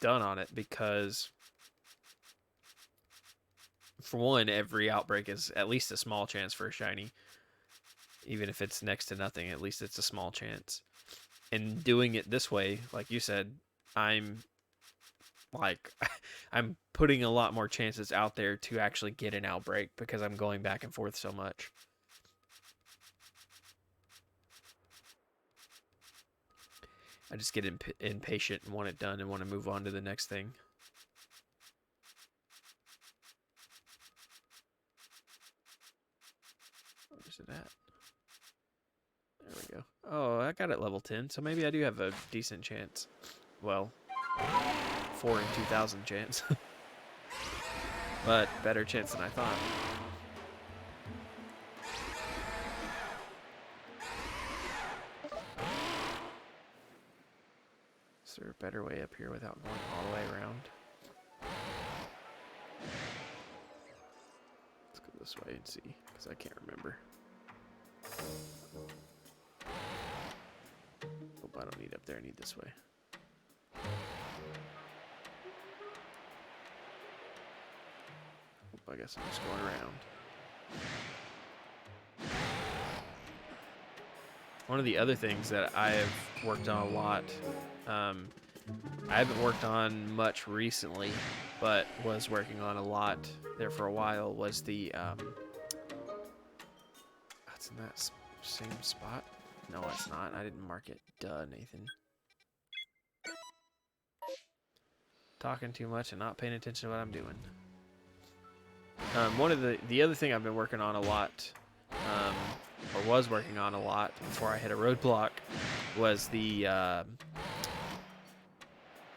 on it, because for one, every outbreak is at least a small chance for a shiny. Even if it's next to nothing, at least it's a small chance. And doing it this way, like you said, I'm putting a lot more chances out there to actually get an outbreak, because I'm going back and forth so much. I just get impatient and want it done and want to move on to the next thing. Where's it at? There we go. Oh, I got it level 10, so maybe I do have a decent chance. Well, 4 in 2,000 chance. But better chance than I thought. Is there a better way up here without going all the way around? Let's go this way and see, because I can't remember. Hope I don't need up there, I need this way. I guess I'm just going around. One of the other things that I have worked on a lot I haven't worked on much recently, but was working on a lot there for a while, was the, that's in that same spot? No, it's not. I didn't mark it. Duh, Nathan. Talking too much and not paying attention to what I'm doing. One of the other thing I've been working on a lot, or was working on a lot before I hit a roadblock, was the,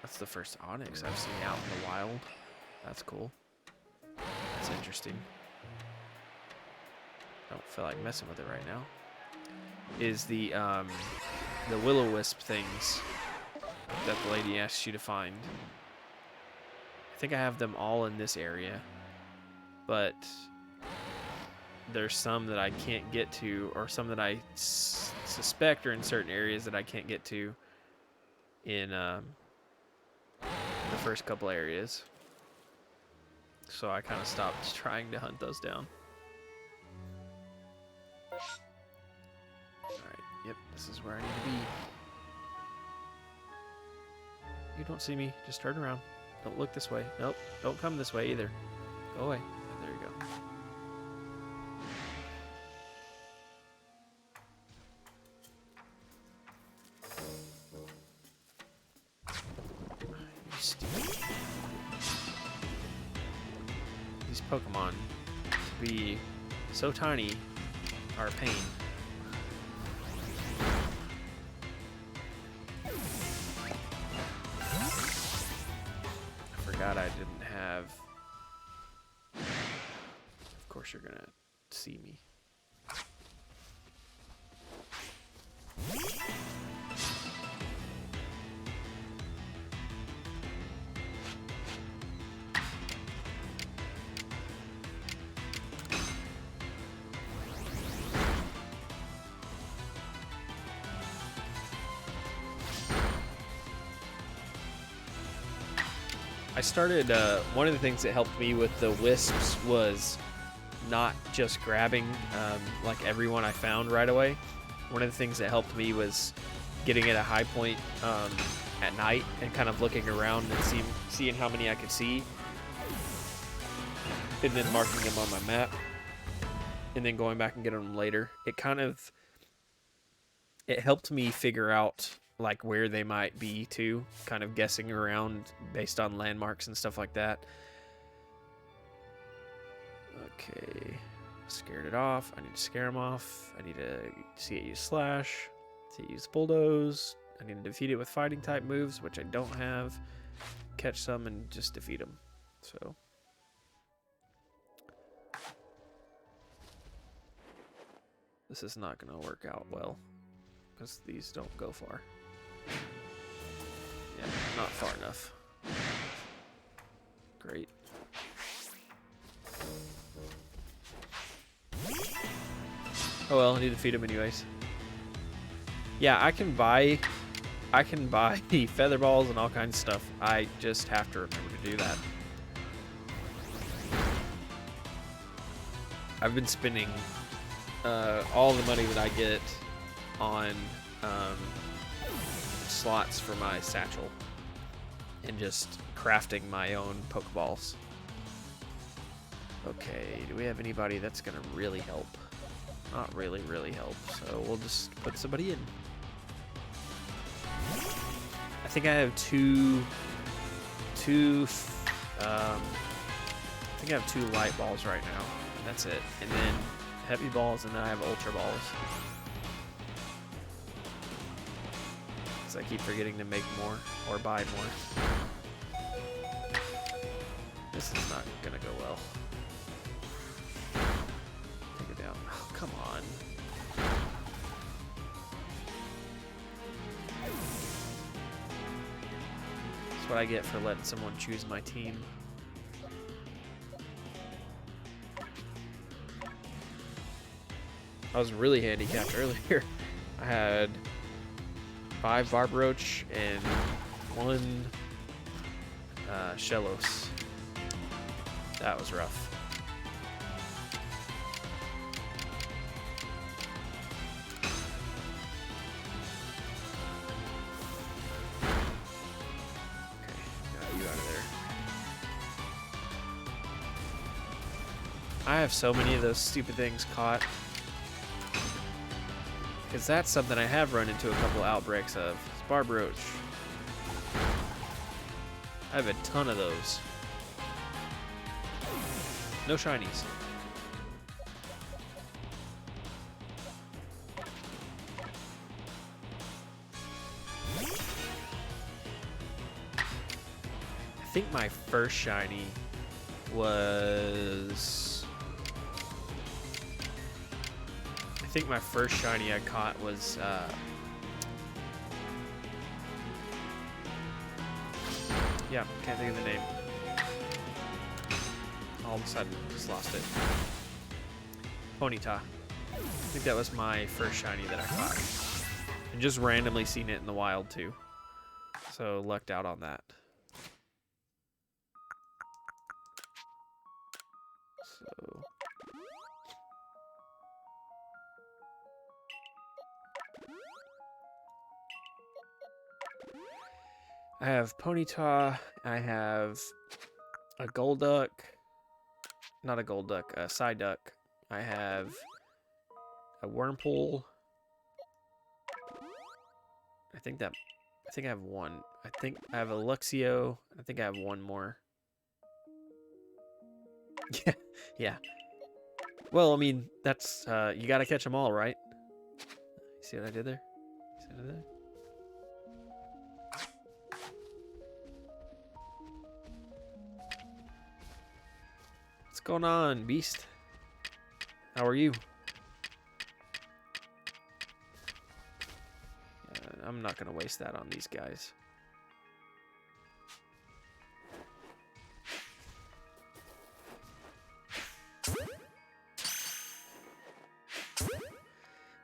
that's the first onyx I've seen out in the wild. That's cool. That's interesting. Don't feel like messing with it right now. Is the will-o-wisp things that the lady asks you to find. I think I have them all in this area, but there's some that I can't get to, or some that I suspect are in certain areas that I can't get to in the first couple areas. So I kind of stopped trying to hunt those down. Alright, yep, this is where I need to be. You don't see me, just turn around. Don't look this way. Nope, don't come this way either. Go away. Oh, there you go. These Pokemon, to be so tiny, are a pain. I forgot I didn't have... Of course you're gonna see me. I started, one of the things that helped me with the wisps was not just grabbing like everyone I found right away. One of the things that helped me was getting at a high point at night and kind of looking around and seeing how many I could see, and then marking them on my map, and then going back and getting them later. It helped me figure out like where they might be too, kind of guessing around based on landmarks and stuff like that. Okay, scared it off. I need to scare him off. I need to see it use slash, see it use bulldoze. I need to defeat it with fighting type moves, which I don't have. Catch some and just defeat them. So this is not going to work out well because these don't go far. Yeah, not far enough. Great. Oh well, I need to feed him anyways. Yeah, I can buy the feather balls and all kinds of stuff. I just have to remember to do that. I've been spending all the money that I get on slots for my satchel and just crafting my own Pokeballs. Okay, do we have anybody that's gonna really help? Not really help, so we'll just put somebody in. I think I have two light balls right now, and that's it. And then heavy balls, and then I have ultra balls. I keep forgetting to make more or buy more. This is not gonna go well. Take it down. Oh, come on. That's what I get for letting someone choose my team. I was really handicapped earlier. I had 5 Barbaroach and 1 Shellos. That was rough. have so many of those stupid things caught. Because that's something I have run into a couple outbreaks of. Barb Roach. I have a ton of those. No shinies. I think my first shiny was... I think my first shiny I caught was... yeah, can't think of the name. All of a sudden, just lost it. Ponyta. I think that was my first shiny that I caught. And just randomly seen it in the wild, too. So, lucked out on that. So... I have Ponyta, I have a Golduck, not a Golduck, a Psyduck. I have a Wurmple. I think I have one. I think I have a Luxio. I think I have one more. Yeah. Well, I mean, that's, you gotta catch them all, right? See what I did there? See what I did there? What's going on, Beast? How are you? I'm not gonna waste that on these guys.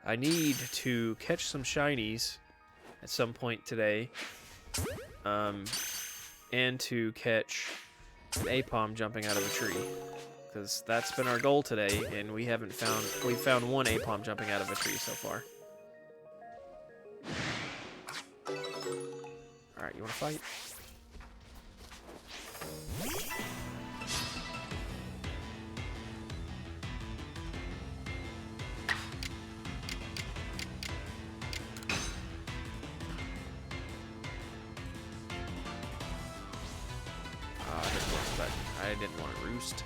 I need to catch some shinies at some point today, and to catch an Apom jumping out of a tree, because that's been our goal today, and we found one Apom jumping out of a tree so far. All right, you want to fight? I didn't want to roost.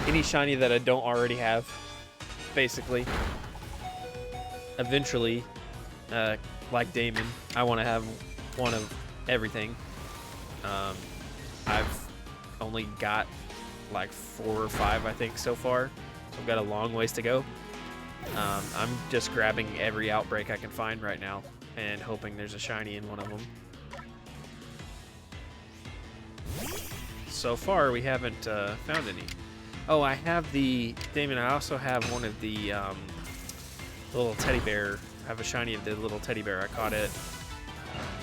Any shiny that I don't already have, basically. Eventually, like Damon, I want to have one of everything. I've only got like 4 or 5, I think, so far. So I've got a long ways to go. I'm just grabbing every outbreak I can find right now and hoping there's a shiny in one of them. So far, we haven't found any. Oh, I have the... Damon, I also have one of the little teddy bear. I have a shiny of the little teddy bear. I caught it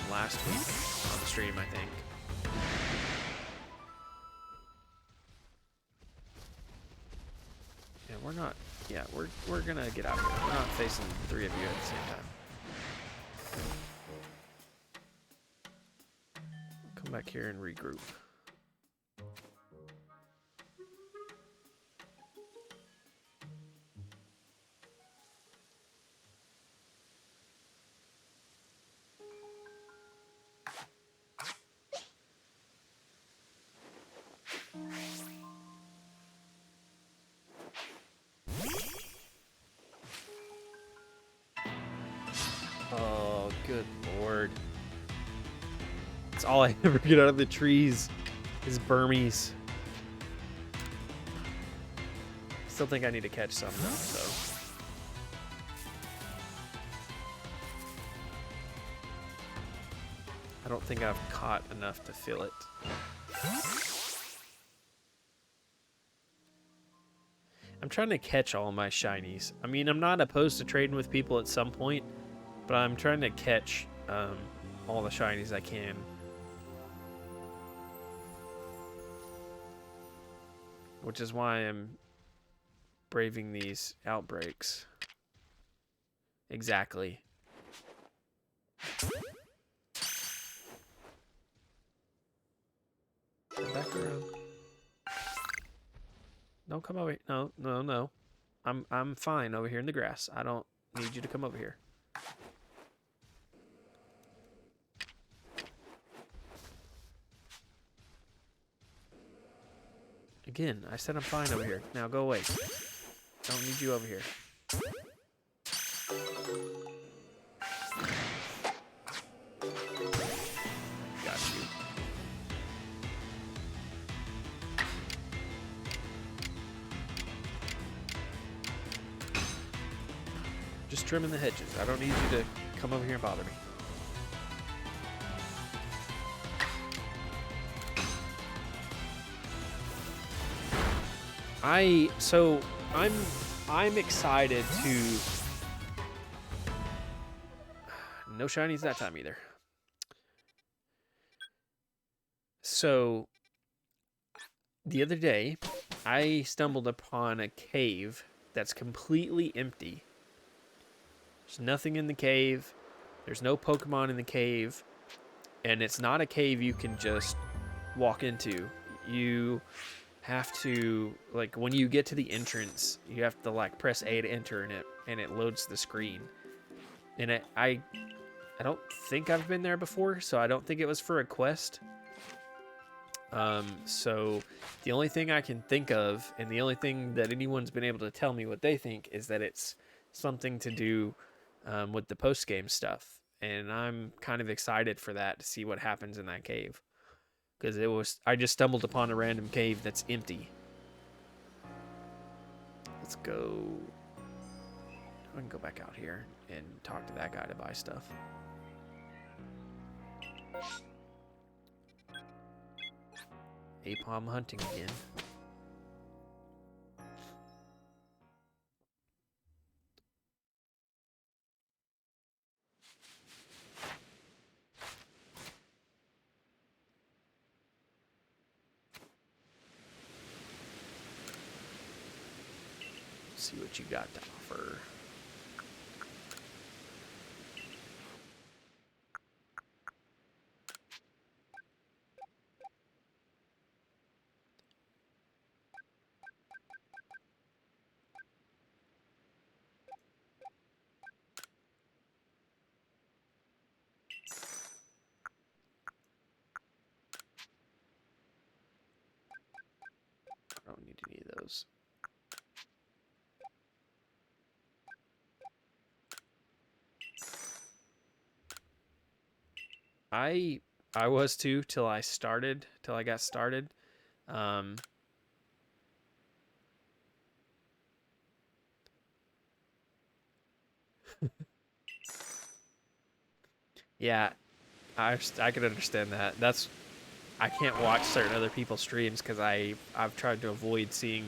last week on the stream, I think. Yeah, we're not... Yeah, we're gonna get out of here. We're not facing 3 of you at the same time. Come back here and regroup. Oh, good lord. That's all I ever get out of the trees is Burmese. Still think I need to catch some though, so. I don't think I've caught enough to fill it. I'm trying to catch all my shinies. I mean, I'm not opposed to trading with people at some point, but I'm trying to catch all the shinies I can. Which is why I'm braving these outbreaks. Exactly. Come back around. Don't come over here. No, no, no. I'm fine over here in the grass. I don't need you to come over here. Again, I said I'm fine over here. Now go away. Don't need you over here. Got you. Just trimming the hedges. I don't need you to come over here and bother me. I'm excited to. No shinies that time either. So the other day, I stumbled upon a cave that's completely empty. There's nothing in the cave. There's no Pokemon in the cave. And it's not a cave you can just walk into. You have to, like, when you get to the entrance, you have to, like, press A to enter and it loads the screen. And I don't think I've been there before, so I don't think it was for a quest. So the only thing I can think of, and the only thing that anyone's been able to tell me what they think, is that it's something to do with the post-game stuff. And I'm kind of excited for that, to see what happens in that cave. Because I just stumbled upon a random cave that's empty. Let's go. I can go back out here and talk to that guy to buy stuff. Apom hunting again. See what you got to offer. I don't need any of those. I was too till I got started. Yeah, I could understand that. I can't watch certain other people's streams because I've tried to avoid seeing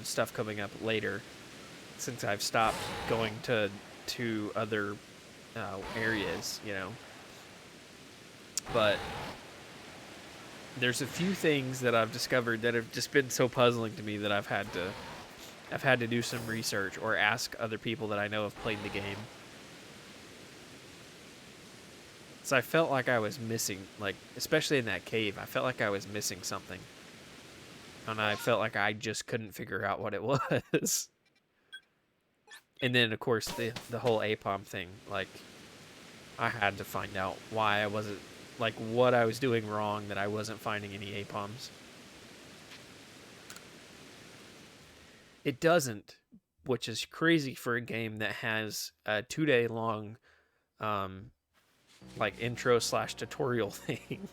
stuff coming up later since I've stopped going to other areas, you know. But there's a few things that I've discovered that have just been so puzzling to me that I've had to do some research or ask other people that I know have played the game. So I felt like I was missing, like, especially in that cave, I felt like I was missing something. And I felt like I just couldn't figure out what it was. And then, of course, the whole Apom thing, like, I had to find out why I wasn't, like, what I was doing wrong that I wasn't finding any Apoms. It doesn't, which is crazy for a game that has a 2-day long, like, intro / tutorial thing.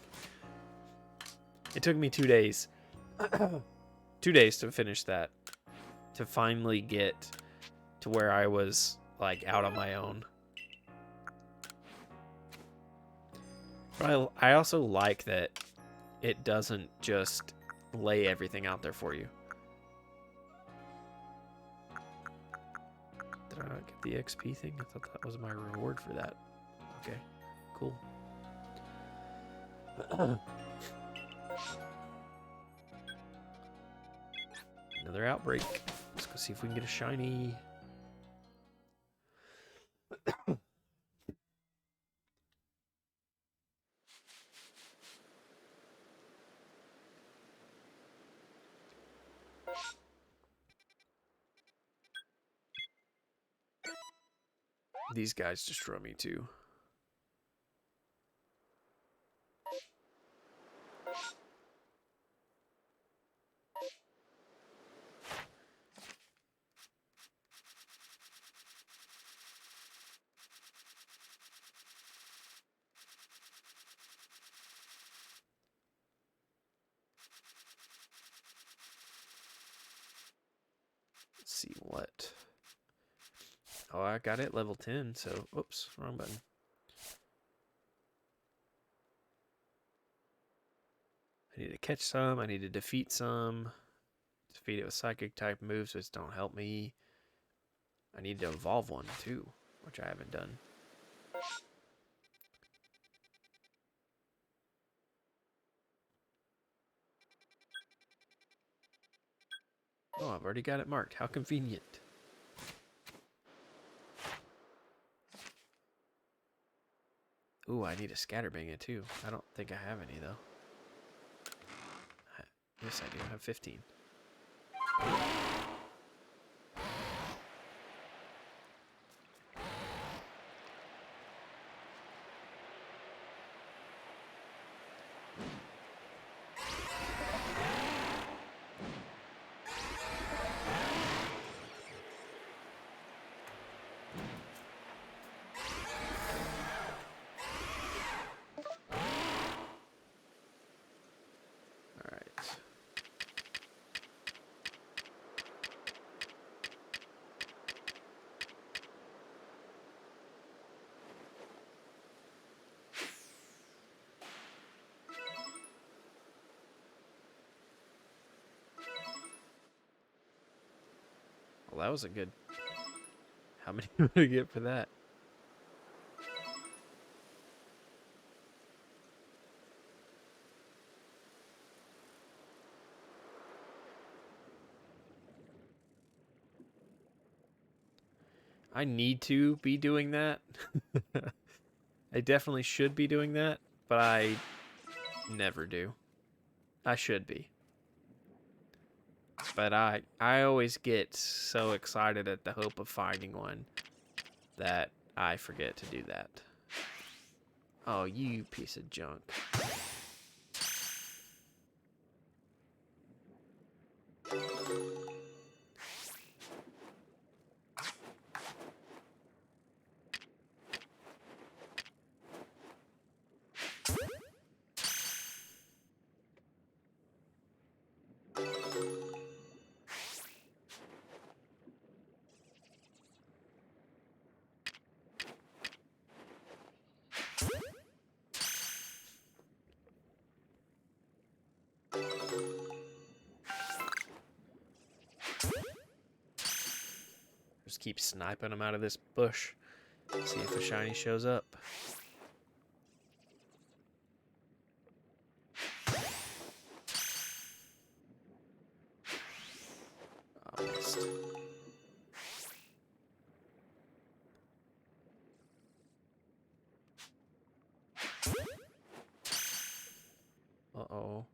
It took me 2 days. 2 days to finish that. To finally get to where I was, like, out on my own. But I also like that it doesn't just lay everything out there for you. Get the XP thing? I thought that was my reward for that. Okay, cool. Another outbreak. Let's go see if we can get a shiny. These guys destroy me too. Let's see what. Oh, I got it level 10, so oops, wrong button. I need to catch some, I need to defeat some. Defeat it with psychic type moves, which don't help me. I need to evolve one too, which I haven't done. Oh, I've already got it marked. How convenient. Ooh, I need a scatterbanger too. I don't think I have any though. Yes, I do. I have 15. Well, that was a good... How many would I get for that? I need to be doing that. I definitely should be doing that, but I never do. I should be. But I always get so excited at the hope of finding one that I forget to do that. Oh, you piece of junk. Just keep sniping them out of this bush. See if a shiny shows up. Oh, missed. Uh-oh.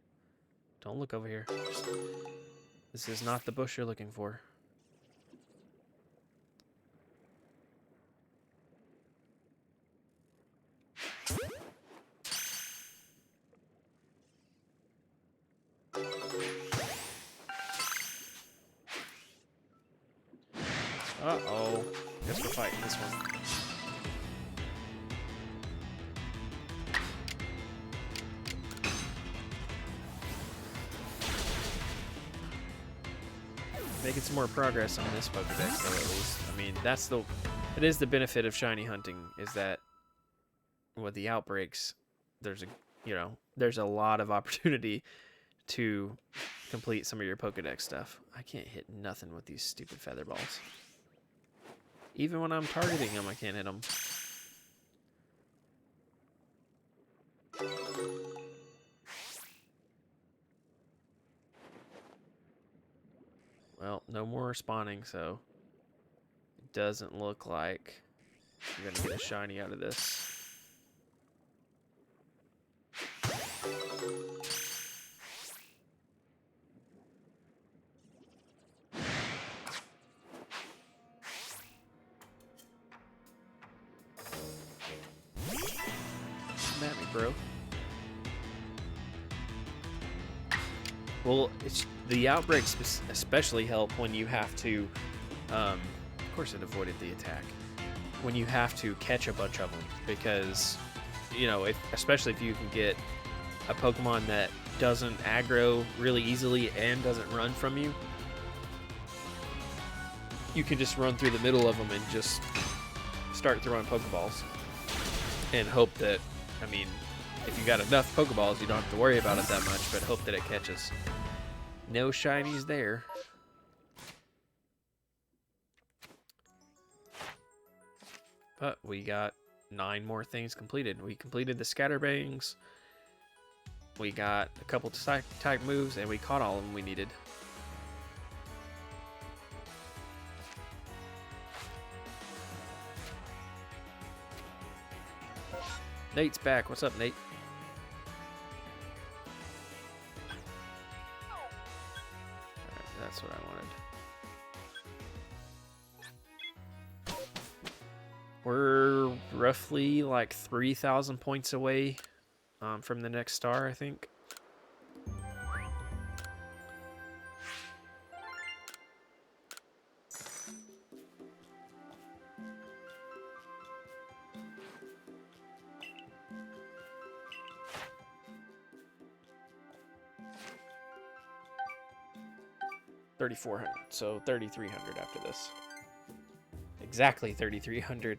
Don't look over here. This is not the bush you're looking for. Uh-oh. Guess we're fighting this one. Making some more progress on this Pokédex, though, at least. I mean, it is the benefit of shiny hunting, is that with the outbreaks, there's a lot of opportunity to complete some of your Pokédex stuff. I can't hit nothing with these stupid feather balls. Even when I'm targeting them, I can't hit them. Well, no more spawning, so it doesn't look like you're gonna get a shiny out of this. Come at me, bro. Well, the outbreaks especially help when you have to. Of course, it avoided the attack. When you have to catch a bunch of them, because you know, especially if you can get a Pokemon that doesn't aggro really easily and doesn't run from you, you can just run through the middle of them and just start throwing Pokeballs and hope that, I mean, if you got enough Pokeballs, you don't have to worry about it that much, but hope that it catches. No shinies there. But we got 9 more things completed. We completed the Scatterbangs. We got a couple type moves, and we caught all of them we needed. Nate's back. What's up, Nate? Alright, that's what I wanted. We're roughly like 3,000 points away from the next star, I think. $3,400, so 3,300 after this. Exactly 3,300.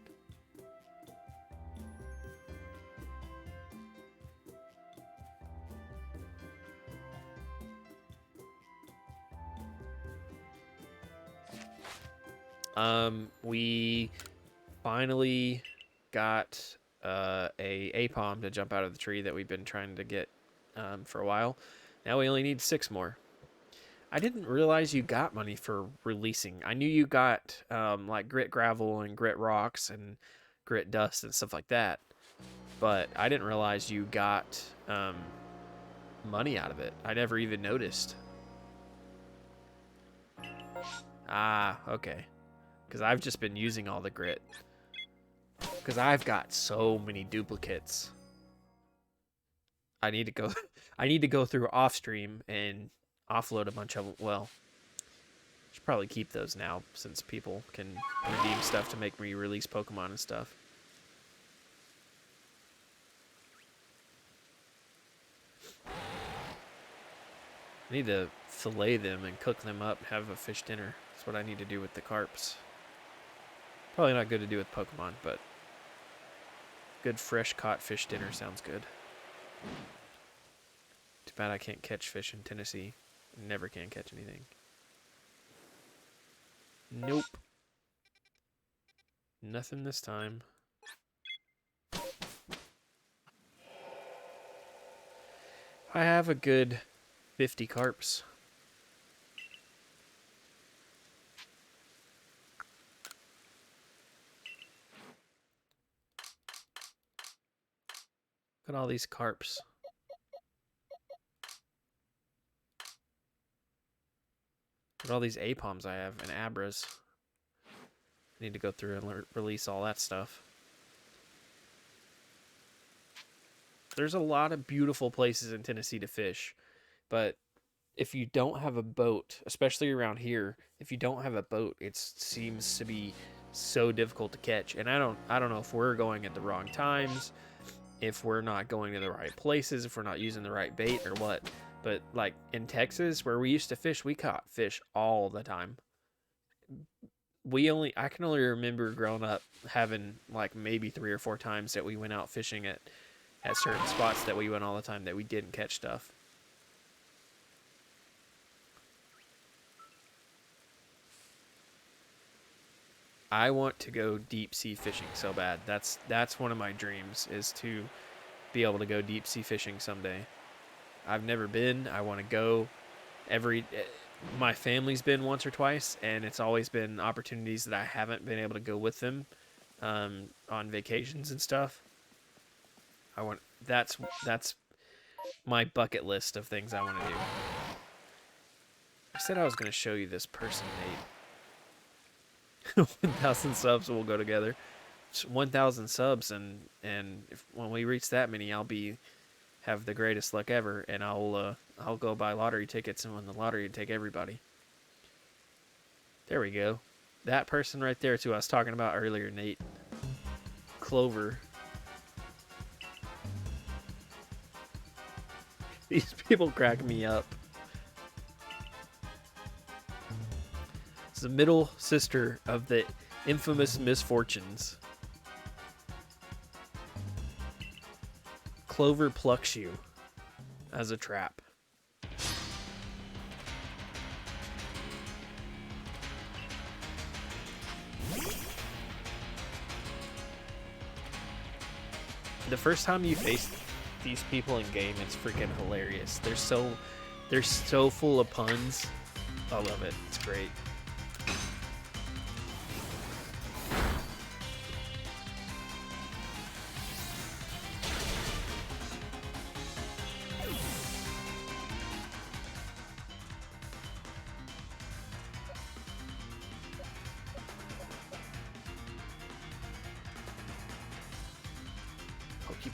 We finally got a Apom to jump out of the tree that we've been trying to get for a while. Now we only need 6 more. I didn't realize you got money for releasing. I knew you got like grit gravel and grit rocks and grit dust and stuff like that, but I didn't realize you got money out of it. I never even noticed. Ah, okay. Because I've just been using all the grit. Because I've got so many duplicates. I need to go. I need to go through off stream and offload a bunch of them. Well, should probably keep those now since people can redeem stuff to make me release Pokemon and stuff. I need to fillet them and cook them up and have a fish dinner. That's what I need to do with the carps. Probably not good to do with Pokemon, but good fresh caught fish dinner sounds good. Too bad I can't catch fish in Tennessee. Never can catch anything. Nope. Nothing this time. I have a good 50 carps. Look at all these carps. Look at all these Apoms I have and Abras. I need to go through and release all that stuff. There's a lot of beautiful places in Tennessee to fish, but if you don't have a boat, especially around here, if you don't have a boat, it seems to be so difficult to catch. And I don't know if we're going at the wrong times, if we're not going to the right places, if we're not using the right bait or what. But like in Texas where we used to fish, we caught fish all the time. I can only remember growing up having like maybe 3 or 4 times that we went out fishing at certain spots that we went all the time that we didn't catch stuff. I want to go deep sea fishing so bad. That's one of my dreams, is to be able to go deep sea fishing someday. I've never been. I want to go. My family's been once or twice, and it's always been opportunities that I haven't been able to go with them on vacations and stuff. That's my bucket list of things I want to do. I said I was going to show you this person, Nate. 1,000 subs, we'll go together. 1,000 subs, and when we reach that many, I'll have the greatest luck ever, and I'll go buy lottery tickets and win the lottery and take everybody. There we go. That person right there is who I was talking about earlier, Nate. Clover. These people crack me up. It's the middle sister of the infamous misfortunes. Clover plucks you as a trap. The first time you face these people in game, it's freaking hilarious. They're so full of puns. I love it. It's great.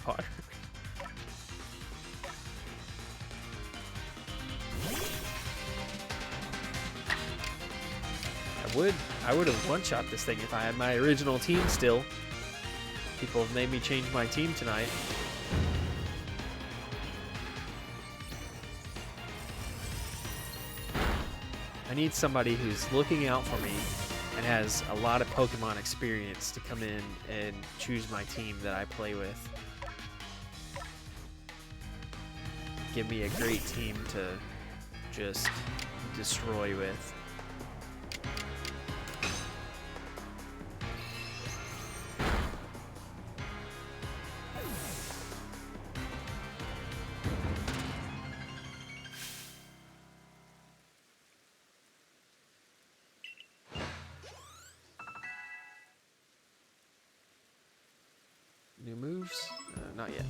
Potter. I would have one-shot this thing if I had my original team still. People have made me change my team tonight. I need somebody who's looking out for me and has a lot of Pokemon experience to come in and choose my team that I play with. Give me a great team to just destroy with. New moves? Not yet.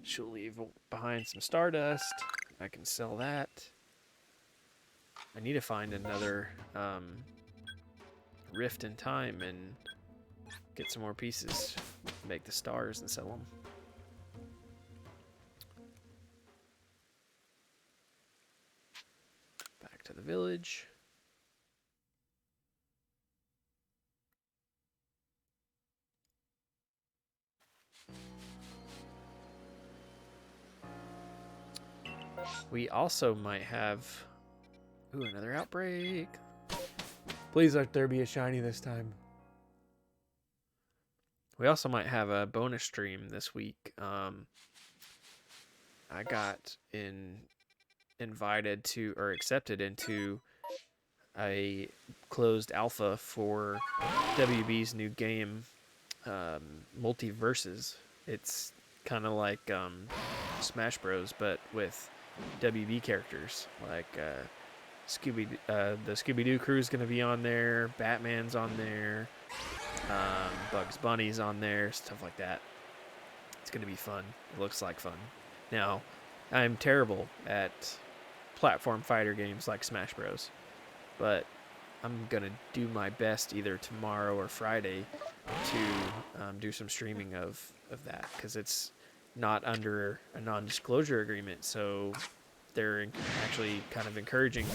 She'll leave behind some Stardust. I can sell that. I need to find another Rift in Time and get some more pieces. Make the stars and sell them. Back to the village. We also might have... Ooh, another outbreak. Please let there be a shiny this time. We also might have a bonus stream this week. I got invited to, or accepted into, a closed alpha for WB's new game, Multiverses. It's kind of like Smash Bros, but with WB characters. Like the Scooby-Doo crew is going to be on there. Batman's on there. Bugs Bunny's on there. Stuff like that. It's going to be fun. It looks like fun. Now, I'm terrible at platform fighter games like Smash Bros, but I'm going to do my best either tomorrow or Friday to do some streaming of that, because it's not under a non-disclosure agreement, so they're actually kind of encouraging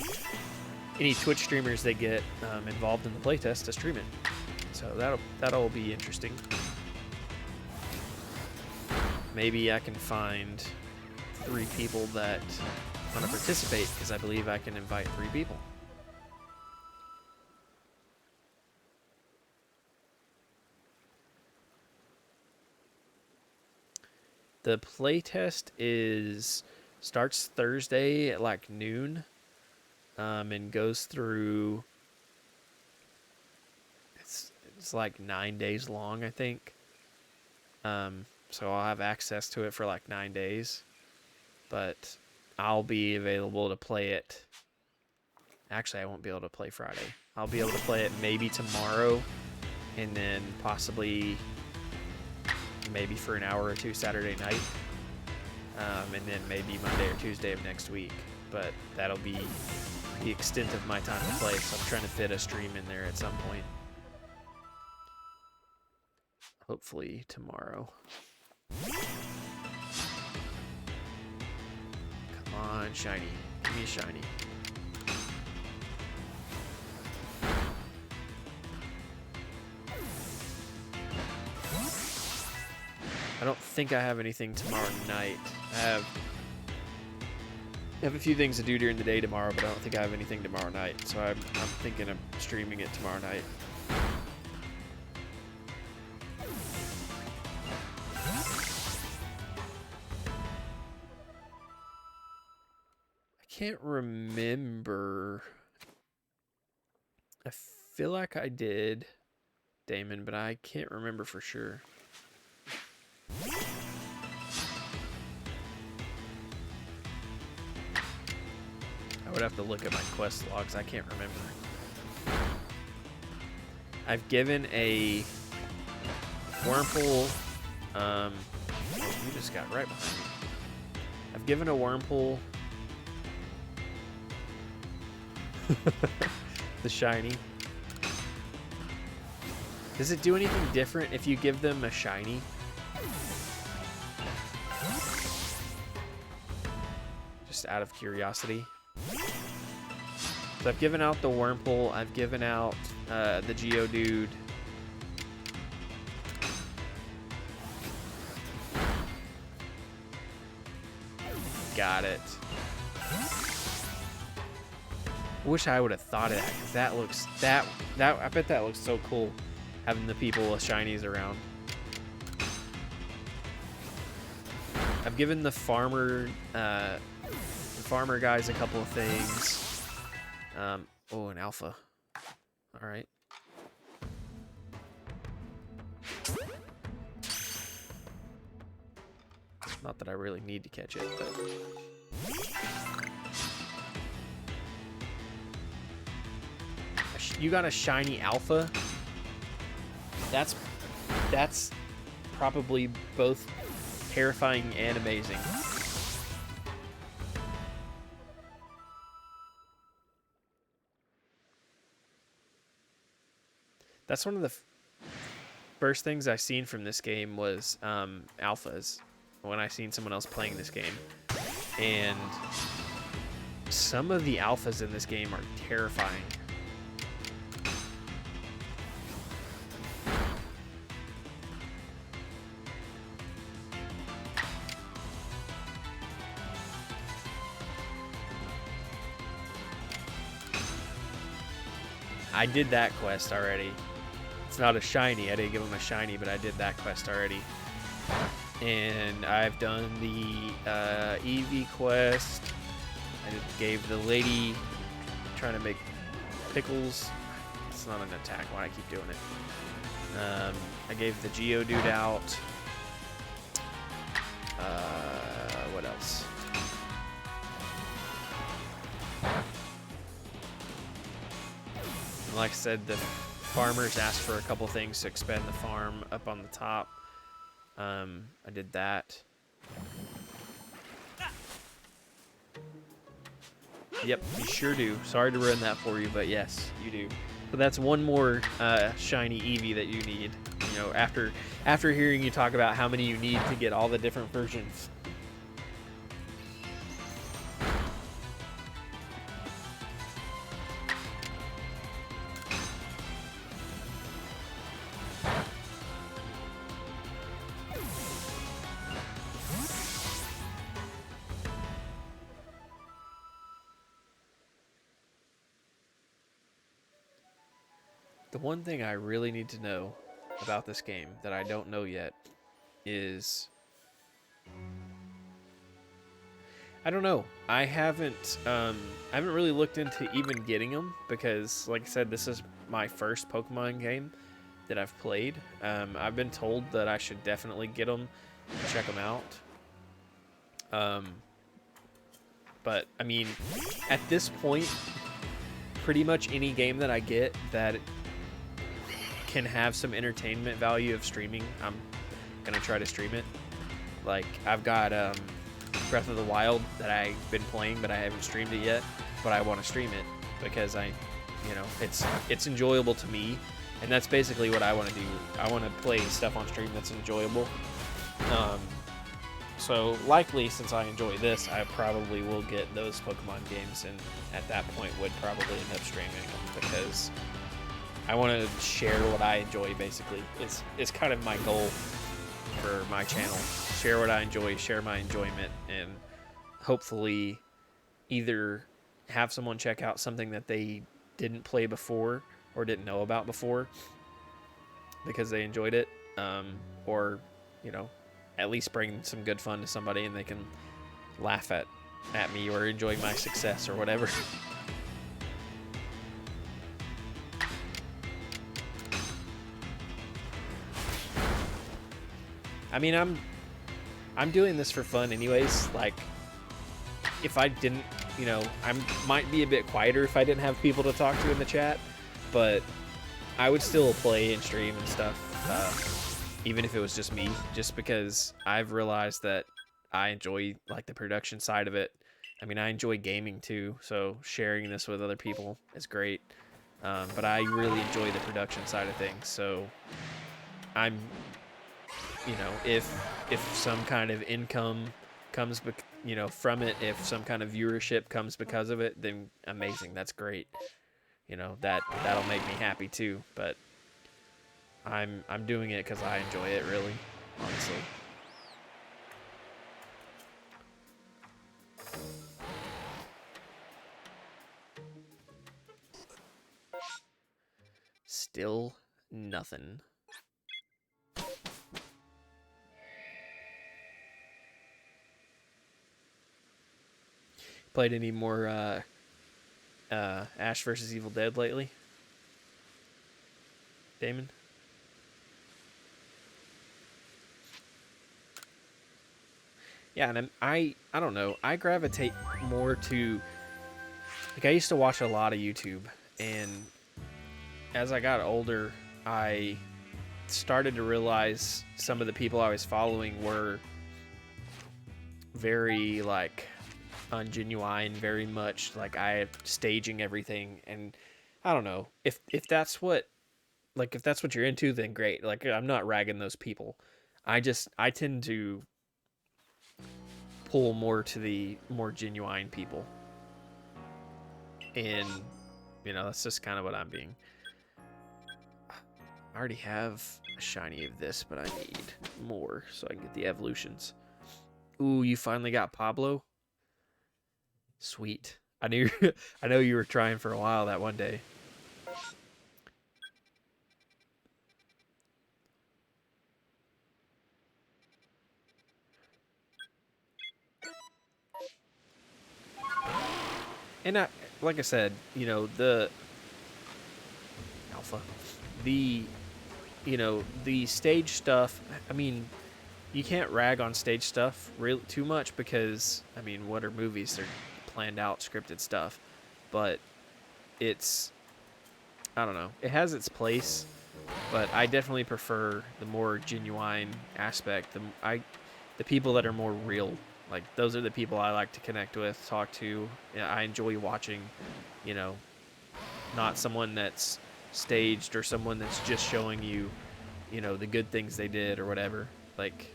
any Twitch streamers they get involved in the playtest to stream it. So that'll be interesting. Maybe I can find 3 people that want to participate, because I believe I can invite 3 people. The playtest starts Thursday at like noon, and goes through. It's like 9 days long, I think. So I'll have access to it for like 9 days, but I'll be available to play it. Actually, I won't be able to play Friday. I'll be able to play it maybe tomorrow, and then possibly maybe for an hour or two Saturday night, and then maybe Monday or Tuesday of next week. But that'll be the extent of my time to play, so I'm trying to fit a stream in there at some point. Hopefully tomorrow. Come on, shiny. Give me a shiny. I don't think I have anything tomorrow night. I have a few things to do during the day tomorrow, but I don't think I have anything tomorrow night. So I'm thinking of streaming it tomorrow night. I can't remember. I feel like I did, Damon, but I can't remember for sure. I would have to look at my quest logs. I can't remember. I've given a Wurmple. Oh, you just got right behind me. I've given a Wurmple the shiny. Does it do anything different if you give them a shiny? Just out of curiosity. So I've given out the Wurmple. I've given out the Geodude. Got it. I wish I would have thought of that, because that looks I bet that looks so cool, having the people with shinies around. I've given the farmer guys a couple of things. Oh, an alpha. All right. Not that I really need to catch it, but you got a shiny alpha. That's probably both terrifying and amazing. That's one of the first things I seen from this game was alphas. When I seen someone else playing this game, and some of the alphas in this game are terrifying. I did that quest already. It's not a shiny. I didn't give him a shiny, but I did that quest already. And I've done the Eevee quest. I gave the lady trying to make pickles. It's not an attack. Why I keep doing it? I gave the Geodude out. What else? And like I said, the farmers asked for a couple things to expand the farm up on the top. I did that. Yep, you sure do. Sorry to ruin that for you, but yes, you do. So that's one more shiny Eevee that you need. You know, after hearing you talk about how many you need to get all the different versions. The one thing I really need to know about this game that I don't know yet is I don't know. I haven't really looked into even getting them because, like I said, this is my first Pokemon game that I've played. I've been told that I should definitely get them, check them out. But I mean, at this point, pretty much any game that I get that can have some entertainment value of streaming, I'm gonna try to stream it. Like I've got Breath of the Wild that I've been playing, but I haven't streamed it yet. But I want to stream it because it's enjoyable to me, and that's basically what I want to do. I want to play stuff on stream that's enjoyable. So likely, since I enjoy this, I probably will get those Pokemon games, and at that point would probably end up streaming them because I want to share what I enjoy. Basically, it's kind of my goal for my channel. Share what I enjoy, share my enjoyment, and hopefully either have someone check out something that they didn't play before or didn't know about before because they enjoyed it, or at least bring some good fun to somebody and they can laugh at me or enjoy my success or whatever. I mean, I'm doing this for fun anyways. Like, if I didn't, I might be a bit quieter if I didn't have people to talk to in the chat, but I would still play and stream and stuff, even if it was just me, just because I've realized that I enjoy, like, the production side of it. I mean, I enjoy gaming too, so sharing this with other people is great, but I really enjoy the production side of things, so I'm, if some kind of income comes, from it, if some kind of viewership comes because of it, then amazing, that's great. That'll make me happy too. But I'm doing it because I enjoy it, really, honestly. Still nothing. Played any more Ash vs. Evil Dead lately, Damon? Yeah, and I don't know. I gravitate more to, like, I used to watch a lot of YouTube, and as I got older, I started to realize some of the people I was following were very, like, ungenuine, very much like I staging everything, and I don't know if that's what you're into, then great. Like, I'm not ragging those people. I tend to pull more to the more genuine people, and that's just kind of what I'm being. I already have a shiny of this, but I need more so I can get the evolutions. Ooh, you finally got Pablo? Sweet. I know you were trying for a while that one day. And like I said, the alpha, the stage stuff. I mean, you can't rag on stage stuff really too much because, I mean, what are movies? They're planned out, scripted stuff. But it's, I don't know, it has its place, but I definitely prefer the more genuine aspect. The people that are more real. Like, those are the people I like to connect with, talk to. Yeah, I enjoy watching, not someone that's staged or someone that's just showing you, the good things they did or whatever. Like,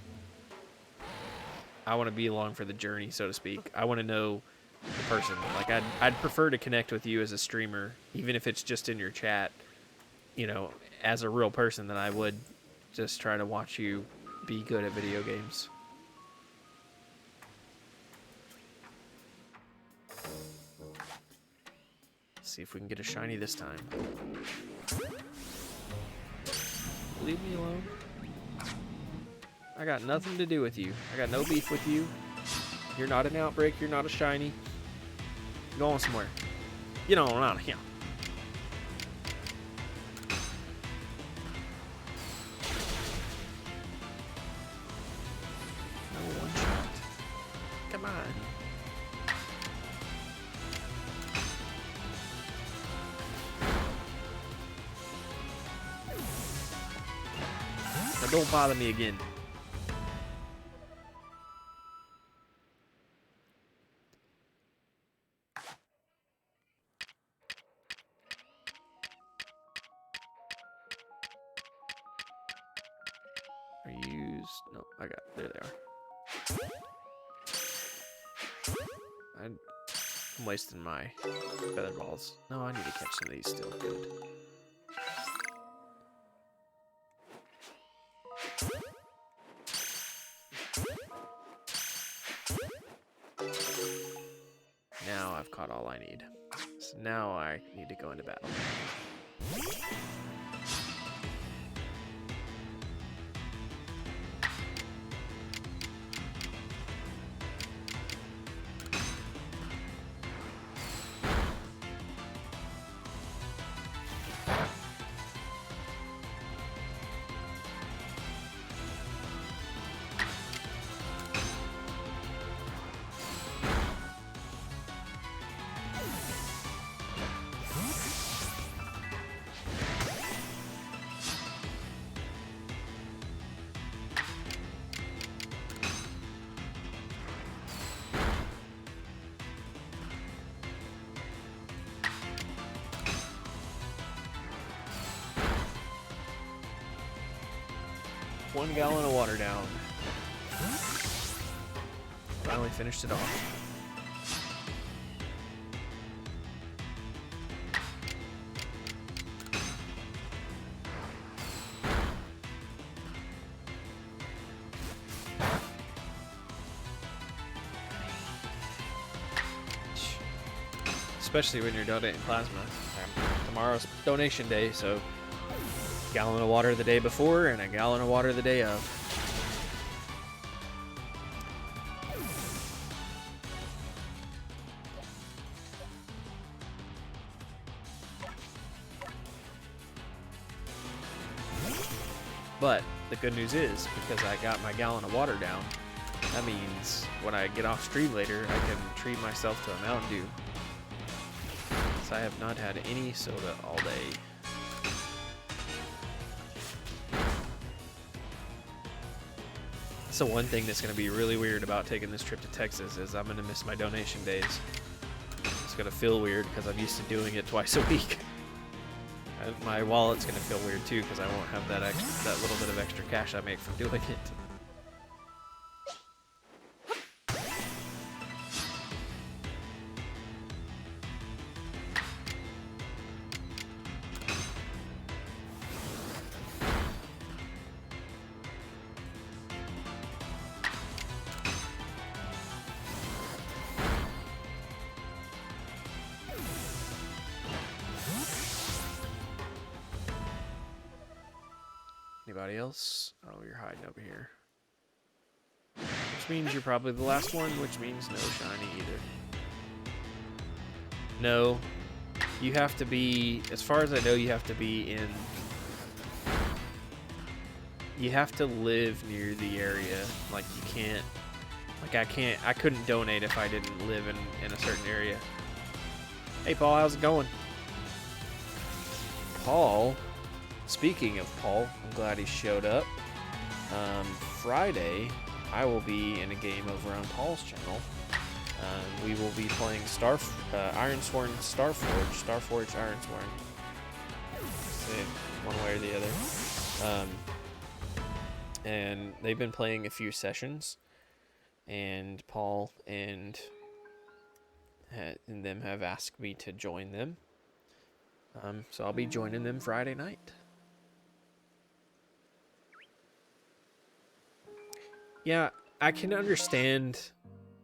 I want to be along for the journey, so to speak. I want to know the person. Like, I'd prefer to connect with you as a streamer, even if it's just in your chat, as a real person, than I would just try to watch you be good at video games. See if we can get a shiny this time. Leave me alone. I got nothing to do with you. I got no beef with you. You're not an outbreak. You're not a shiny. Go on somewhere. Get on out of here. No one shot. Come on. Now don't bother me again. No, I got, there they are. I'm wasting my feather balls. No, I need to catch some of these still. Good. Now I've caught all I need. So now I need to go into battle. One gallon of water down. Finally finished it off. Especially when you're donating plasma. Tomorrow's donation day, so gallon of water the day before and a gallon of water the day of. But the good news is, because I got my gallon of water down, that means when I get off stream later, I can treat myself to a Mountain Dew. So I have not had any soda all day. So one thing that's going to be really weird about taking this trip to Texas is I'm going to miss my donation days. It's going to feel weird because I'm used to doing it twice a week. And my wallet's going to feel weird too because I won't have that little bit of extra cash I make from doing it. Anybody else? Oh, you're hiding over here. Which means you're probably the last one, which means no shiny either. No. You have to be, as far as I know, you have to be in... You have to live near the area. Like, you can't... Like, I couldn't donate if I didn't live in a certain area. Hey, Paul, how's it going? Paul... Speaking of Paul, I'm glad he showed up. Friday, I will be in a game over on Paul's channel. We will be playing Ironsworn Starforge, Ironsworn. Say one way or the other. And they've been playing a few sessions, and Paul and them have asked me to join them. So I'll be joining them Friday night. Yeah, I can understand,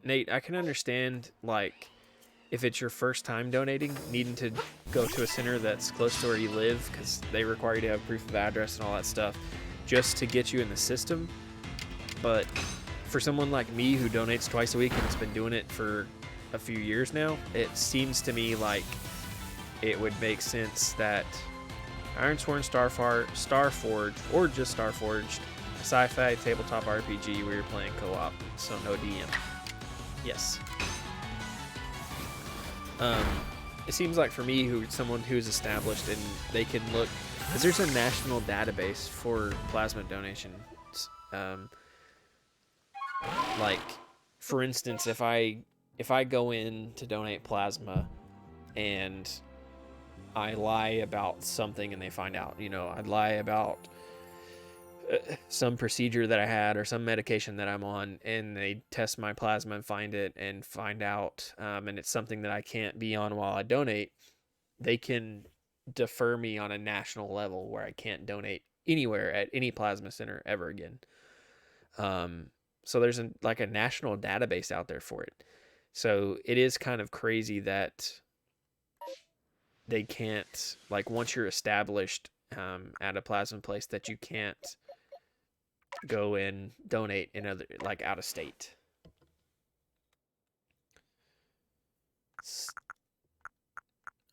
Nate, I can understand, like, if it's your first time donating, needing to go to a center that's close to where you live, because they require you to have proof of address and all that stuff, just to get you in the system. but for someone like me who donates twice a week and has been doing it for a few years now, it seems to me like it would make sense that Ironsworn, Starforged, or just Starforged, a sci-fi tabletop RPG where you're playing co-op, so no DM. Yes. It seems like for me, someone who's established and they can look, because there's a national database for plasma donations. Like, for instance, if I go in to donate plasma and I lie about something and they find out, you know, I lie about some procedure that I had or some medication that I'm on, and they test my plasma and find out, and it's something that I can't be on while I donate, they can defer me on a national level where I can't donate anywhere at any plasma center ever again. So there's a national database out there for it. So it is kind of crazy that they can't, like, once you're established at a plasma place, that you can't go and donate in other, like, out of state.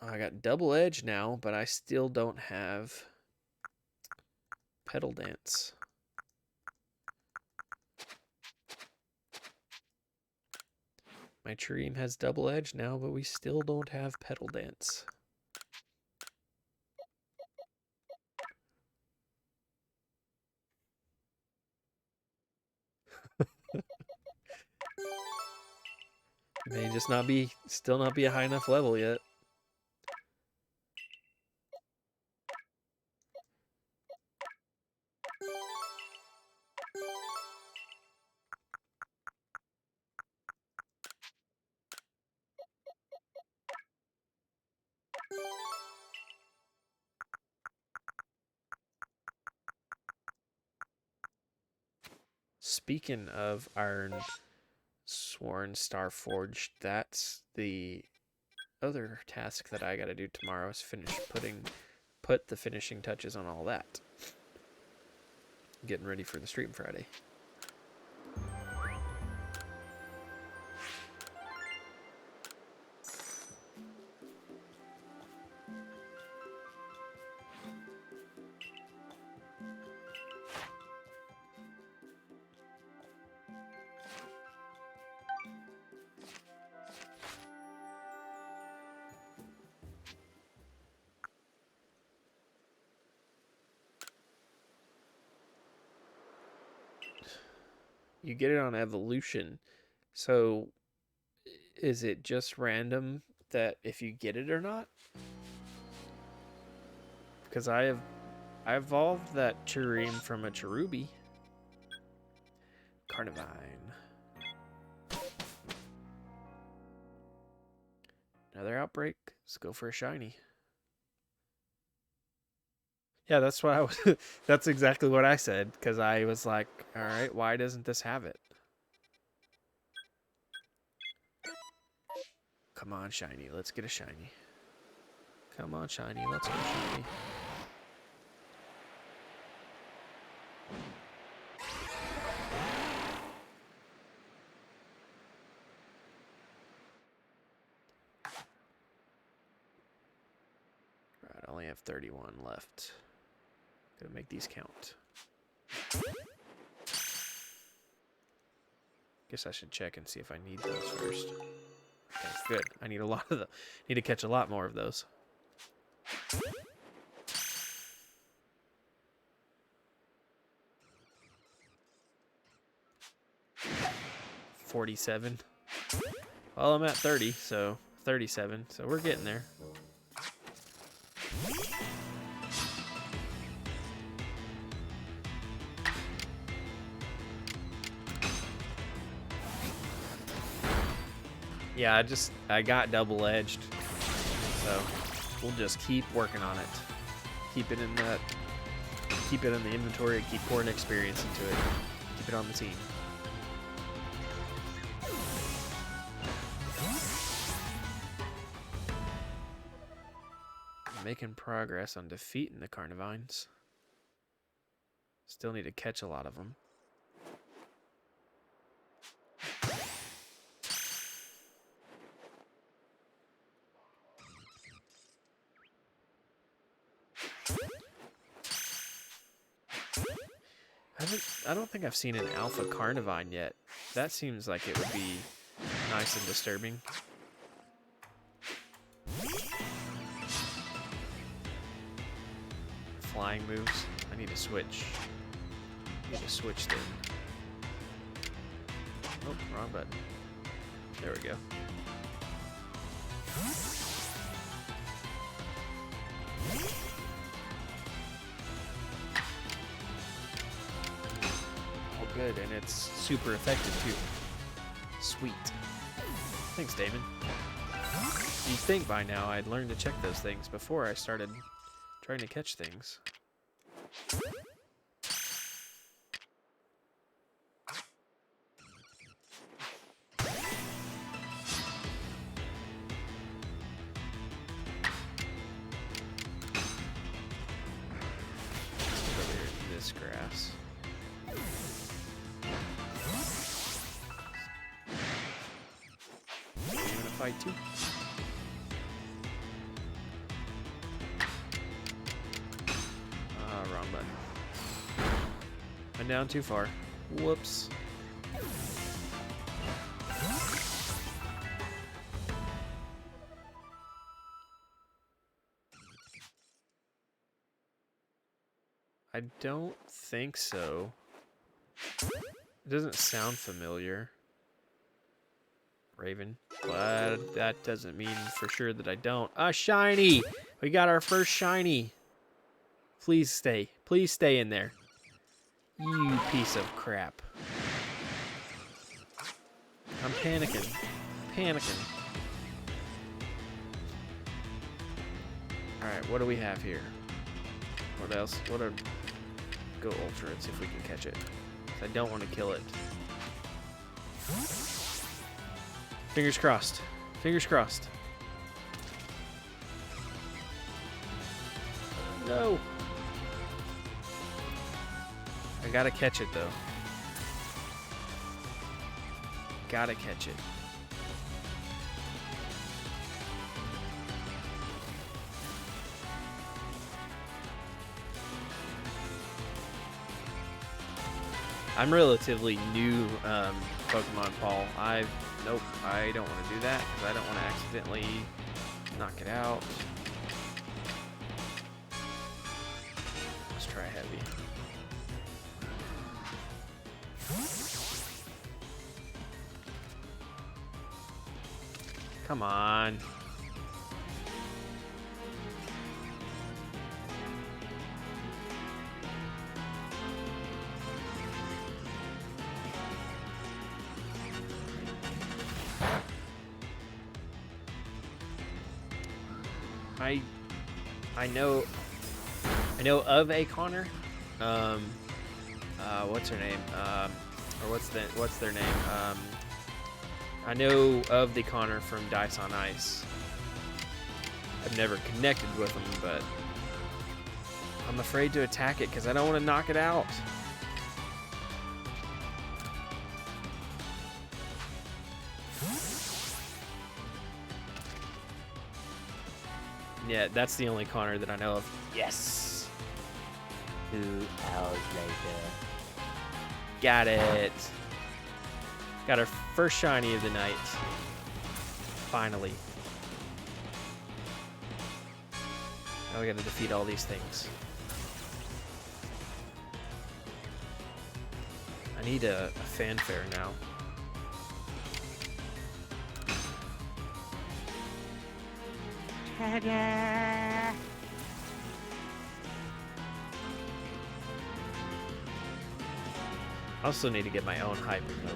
I got double edge now, but I still don't have pedal dance. My Treem has double edge now, but we still don't have pedal dance. May just still not be a high enough level yet. Speaking of Ironsworn Starforged, that's the other task that I gotta do tomorrow, is put the finishing touches on all that. Getting ready for the stream Friday. You get it on evolution. So is it just random that if you get it or not? Because I evolved that Chirim from a Cherubi. Carnivine. Another outbreak. Let's go for a shiny. Yeah, that's what I was. That's exactly what I said, because I was like, all right, why doesn't this have it? Come on, shiny. Let's get a shiny. Come on, shiny. Let's go shiny. Right, I only have 31 left. Gotta make these count. Guess I should check and see if I need those first. Okay, good. I need need to catch a lot more of those. $47. Well, I'm at 30, so 37. So we're getting there. Yeah, I got double edged, so we'll just keep working on it. Keep it in the inventory, and keep pouring experience into it. Keep it on the team. I'm making progress on defeating the Carnivines. Still need to catch a lot of them. don't think I've seen an alpha Carnivine yet. That seems like it would be nice and disturbing. Flying moves. I need to switch. Them. Oh, wrong button. There we go. Oh, good, and it's super effective too. Sweet. Thanks, Damon. You'd think by now I'd learned to check those things before I started trying to catch things. Grass. You wanna fight too? Wrong button. Went down too far. Whoops. I don't think so. It doesn't sound familiar. Raven. But that doesn't mean for sure that I don't. A shiny! We got our first shiny. Please stay. Please stay in there. You piece of crap. I'm panicking. Alright, what do we have here? What else? Go Ultra and see if we can catch it. I don't want to kill it. Fingers crossed. Fingers crossed. No! I gotta catch it though. Gotta catch it. I'm relatively new Pokemon, Paul. Nope, I don't want to do that because I don't want to accidentally knock it out. Let's try heavy. Come on. I know of a Connor. What's her name? Or what's their name? I know of the Connor from Dice on Ice. I've never connected with him, but I'm afraid to attack it because I don't want to knock it out. Yeah, that's the only Connor that I know of. Yes!
2 hours later.
Got it. Got our first shiny of the night. Finally. Now we gotta defeat all these things. I need a fanfare now.
Ta-da!
I also need to get my own hyper note.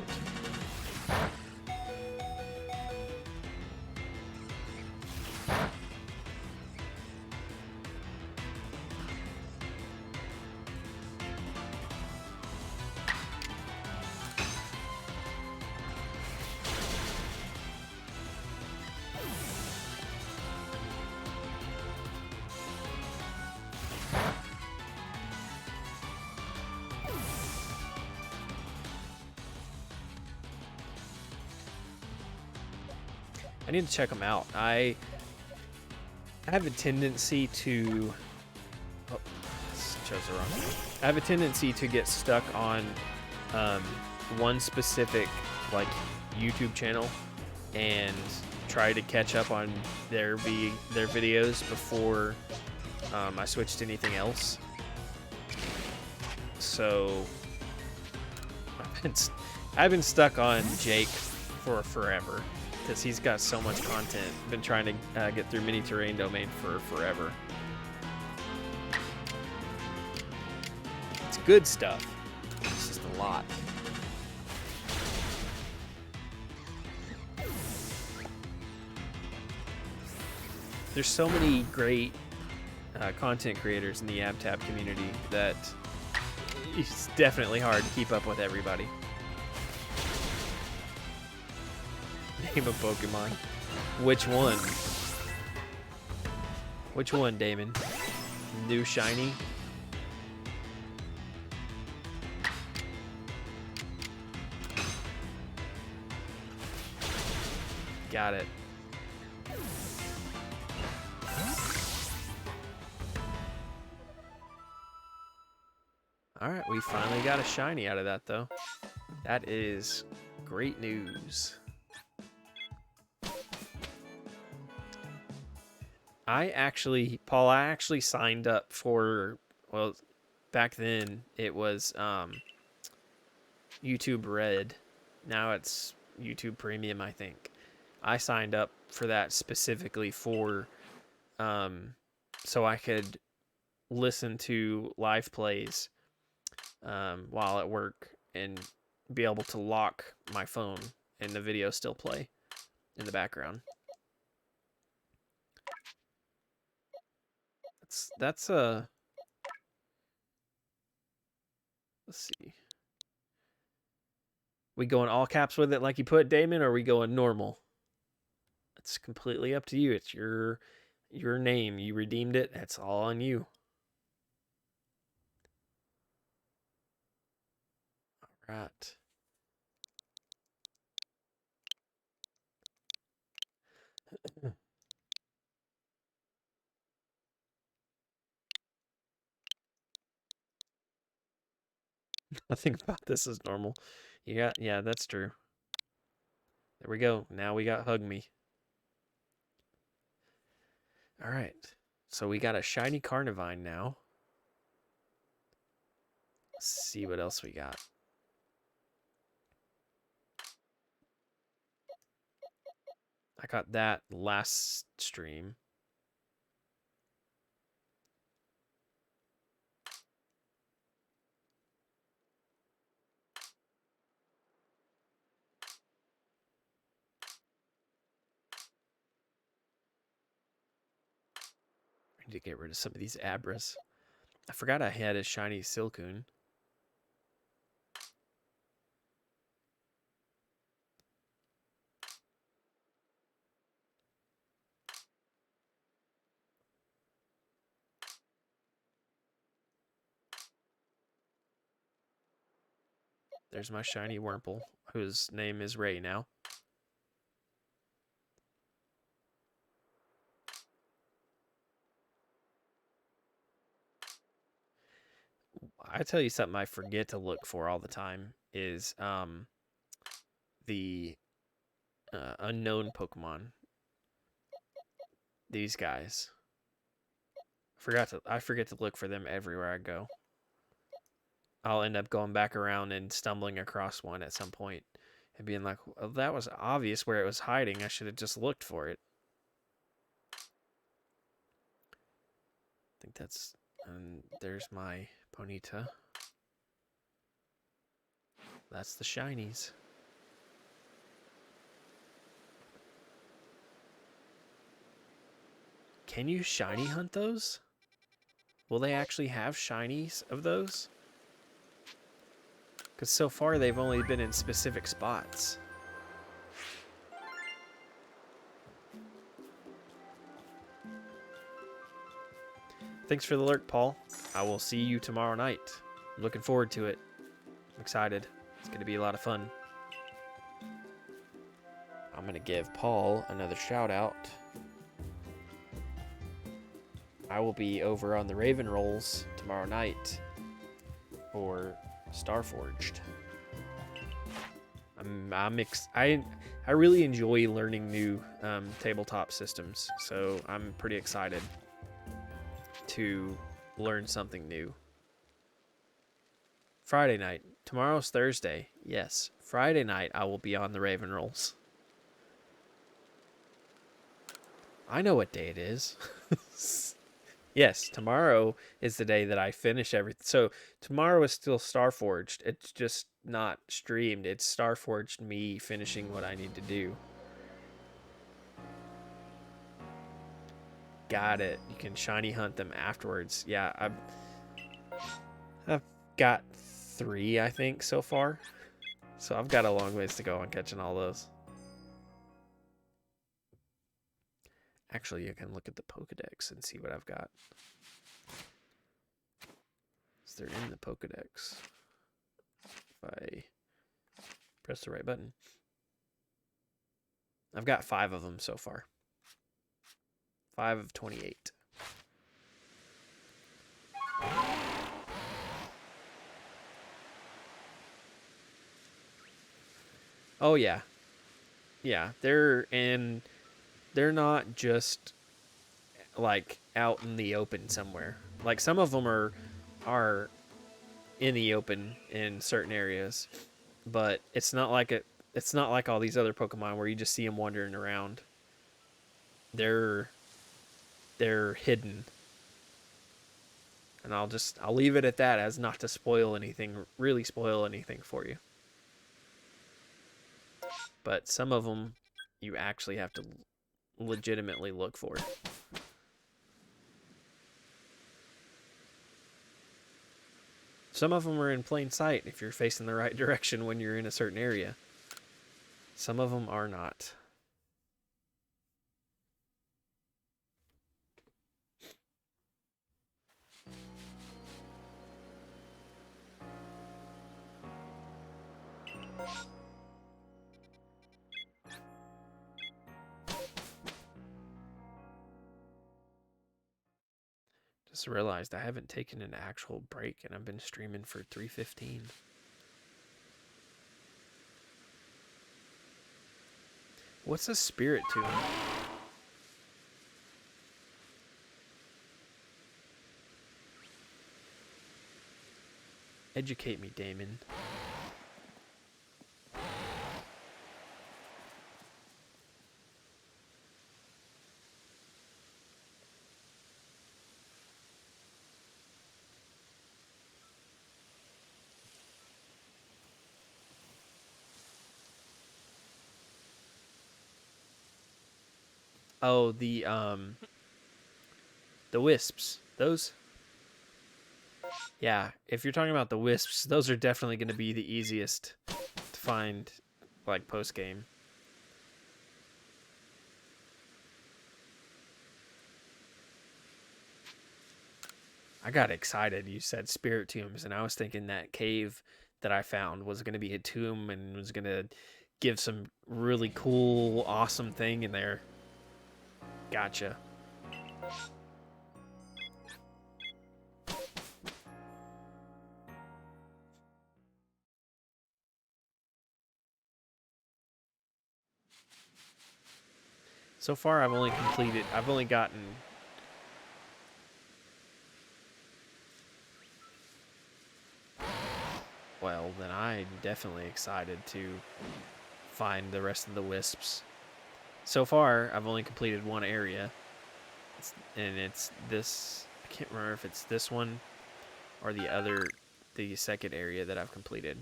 I need to check them out. I have a tendency to chose the wrong thing. I have a tendency to get stuck on one specific like YouTube channel and try to catch up on their videos before I switch to anything else. So I've been stuck on Jake for forever because he's got so much content. Been trying to get through Mini Terrain Domain for forever. It's good stuff. It's just a lot. There's so many great content creators in the AbTab community that it's definitely hard to keep up with everybody. Name a Pokemon. Which one? Which one, Damon? New shiny? Got it. Alright, we finally got a shiny out of that, though. That is great news. Paul, I actually signed up for, well, back then it was YouTube Red. Now it's YouTube Premium, I think. I signed up for that specifically for, so I could listen to live plays while at work and be able to lock my phone and the video still play in the background. That's let's see. We going all caps with it like you put, Damon, or are we going normal? It's completely up to you. It's your name. You redeemed it. That's all on you. All right. Nothing about this is normal. Yeah, that's true. There we go. Now we got Hug Me. All right. So we got a shiny Carnivine now. Let's see what else we got. I got that last stream. I need to get rid of some of these Abras. I forgot I had a shiny Silcoon. There's my shiny Wurmple, whose name is Ray now. I tell you something I forget to look for all the time is the unknown Pokemon. These guys. I forget to look for them everywhere I go. I'll end up going back around and stumbling across one at some point and being like, well, that was obvious where it was hiding. I should have just looked for it. I think that's... And there's my Ponyta. That's the shinies. Can you shiny hunt those? Will they actually have shinies of those? Because so far they've only been in specific spots. Thanks for the lurk, Paul. I will see you tomorrow night. I'm looking forward to it. I'm excited. It's going to be a lot of fun. I'm going to give Paul another shout out. I will be over on the Raven Rolls tomorrow night for Starforged. I really enjoy learning new tabletop systems, so I'm pretty excited to learn something new. Friday night. Tomorrow's Thursday. Yes, Friday night I will be on the Raven Rolls. I know what day it is. Yes, tomorrow is the day that I finish everything. So tomorrow is still Starforged. It's just not streamed. It's Starforged me finishing what I need to do. Got it. You can shiny hunt them afterwards. Yeah, I've got 3, I think, so far. So I've got a long ways to go on catching all those. Actually, you can look at the Pokedex and see what I've got. They're in the Pokedex. If I press the right button. I've got 5 of them so far. 5 of 28. Oh yeah. Yeah, they're not just like out in the open somewhere. Like some of them are in the open in certain areas, but it's not like all these other Pokemon where you just see them wandering around. They're hidden. And I'll leave it at that, as not to really spoil anything for you. But some of them you actually have to legitimately look for. Some of them are in plain sight if you're facing the right direction when you're in a certain area. Some of them are not. Just realized I haven't taken an actual break and I've been streaming for 3:15. What's a spirit tune? Educate me, Damon. Oh, the wisps. Those? Yeah, if you're talking about the wisps, those are definitely going to be the easiest to find, like, post-game. I got excited. You said spirit tombs, and I was thinking that cave that I found was going to be a tomb and was going to give some really cool, awesome thing in there. Gotcha. So far, I've only gotten... Well, then I'm definitely excited to find the rest of the wisps. So far, I've only completed one area. It's this... I can't remember if it's this one or the second area that I've completed.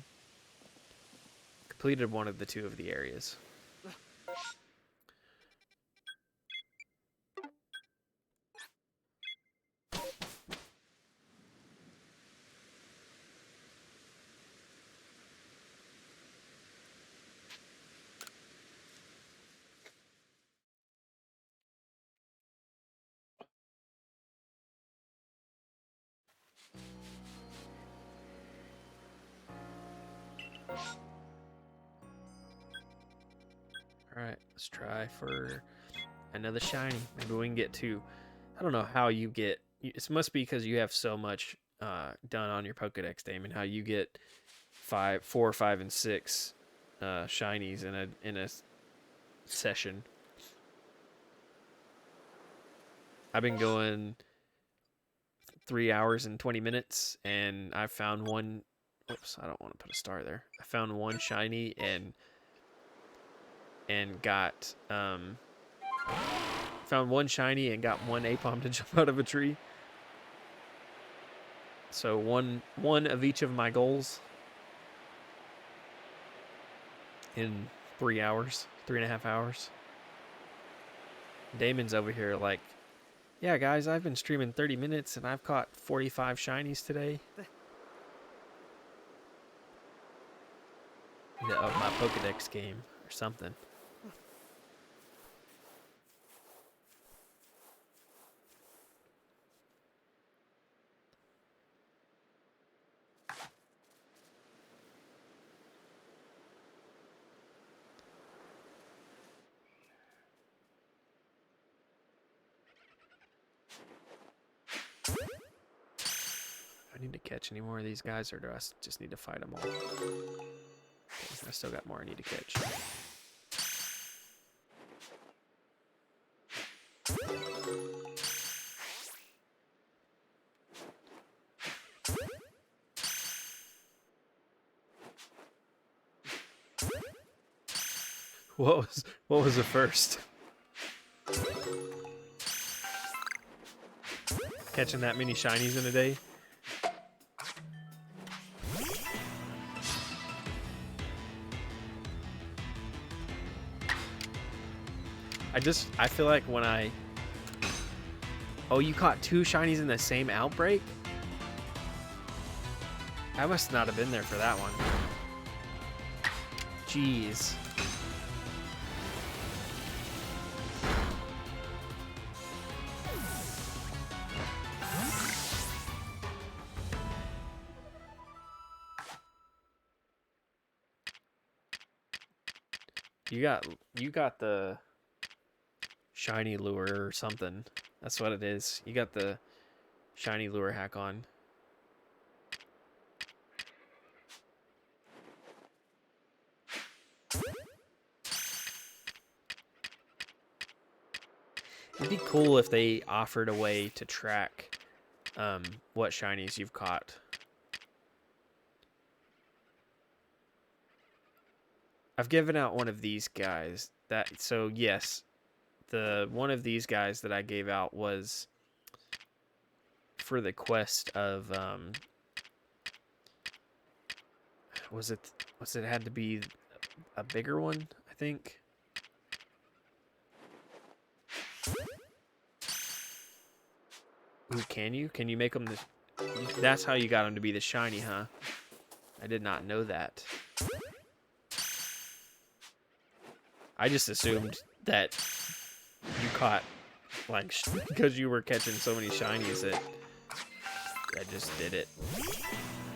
Completed one of the 2 of the areas. Alright, let's try for another shiny. Maybe we can get 2. I don't know how you get. It must be because you have so much done on your Pokedex, Damon. How you get 4, 5, and 6 shinies in a session. I've been going 3 hours and 20 minutes, and I found one. Oops, I don't want to put a star there. I found one shiny and got found one shiny and got one Apom to jump out of a tree. So one of each of my goals in 3 hours, 3.5 hours. Damon's over here like, yeah, guys, I've been streaming 30 minutes and I've caught 45 shinies today. Need to up my Pokedex game or something. Do I need to catch any more of these guys, or do I just need to fight them all? Okay, I still got more I need to catch. What was the first? Catching that many shinies in a day? I feel like when oh, you caught 2 shinies in the same outbreak? I must not have been there for that one. Jeez. You got the shiny lure or something. That's what it is. You got the shiny lure hack on. It'd be cool if they offered a way to track what shinies you've caught. I've given out one of these guys. So yes, the one of these guys that I gave out was for the quest of was it had to be a bigger one, I think. Ooh, can you make them that's how you got them to be the shiny, huh? I did not know that. I just assumed that you caught, like, because you were catching so many shinies that I just did it.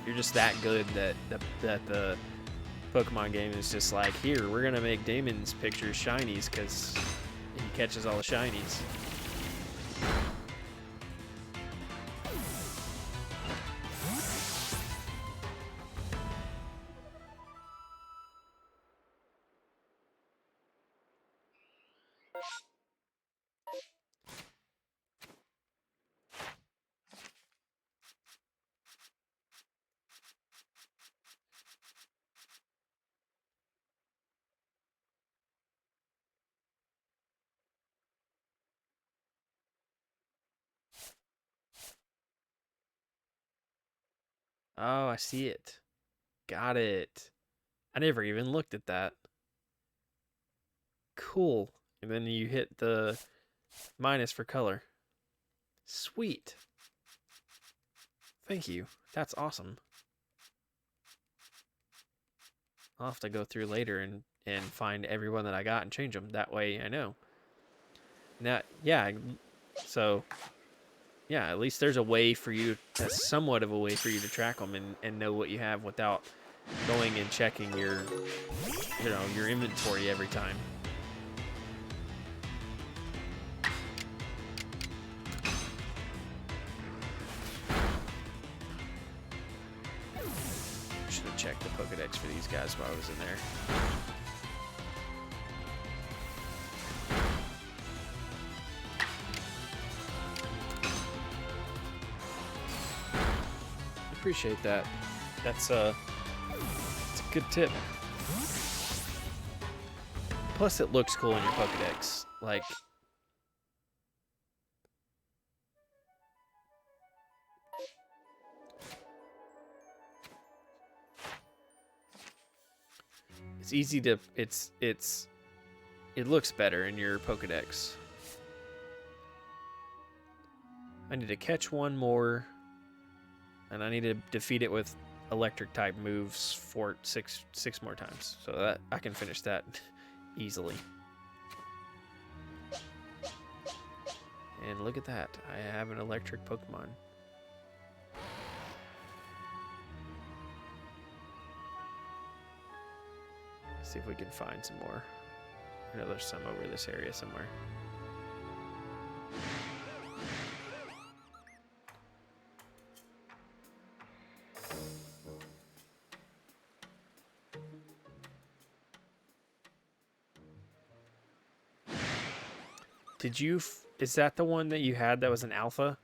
You're just that good that the Pokemon game is just like, here, we're gonna make Damon's pictures shinies because he catches all the shinies. Oh, I see it. Got it. I never even looked at that. Cool. And then you hit the minus for color. Sweet. Thank you. That's awesome. I'll have to go through later and find everyone that I got and change them. That way I know. Now, yeah, so... yeah, at least there's a way for you, somewhat of a way for you to track them and know what you have without going and checking your inventory every time. for these guys while I was in there. Appreciate that. That's a good tip. Plus, it looks cool in your Pokedex. Like, it's easy to it looks better in your Pokedex. I need to catch one more, and I need to defeat it with electric type moves for six more times, so that I can finish that easily. And look at that, I have an electric Pokemon. See if we can find some more. I know there's some over this area somewhere. Is that the one that you had that was an alpha?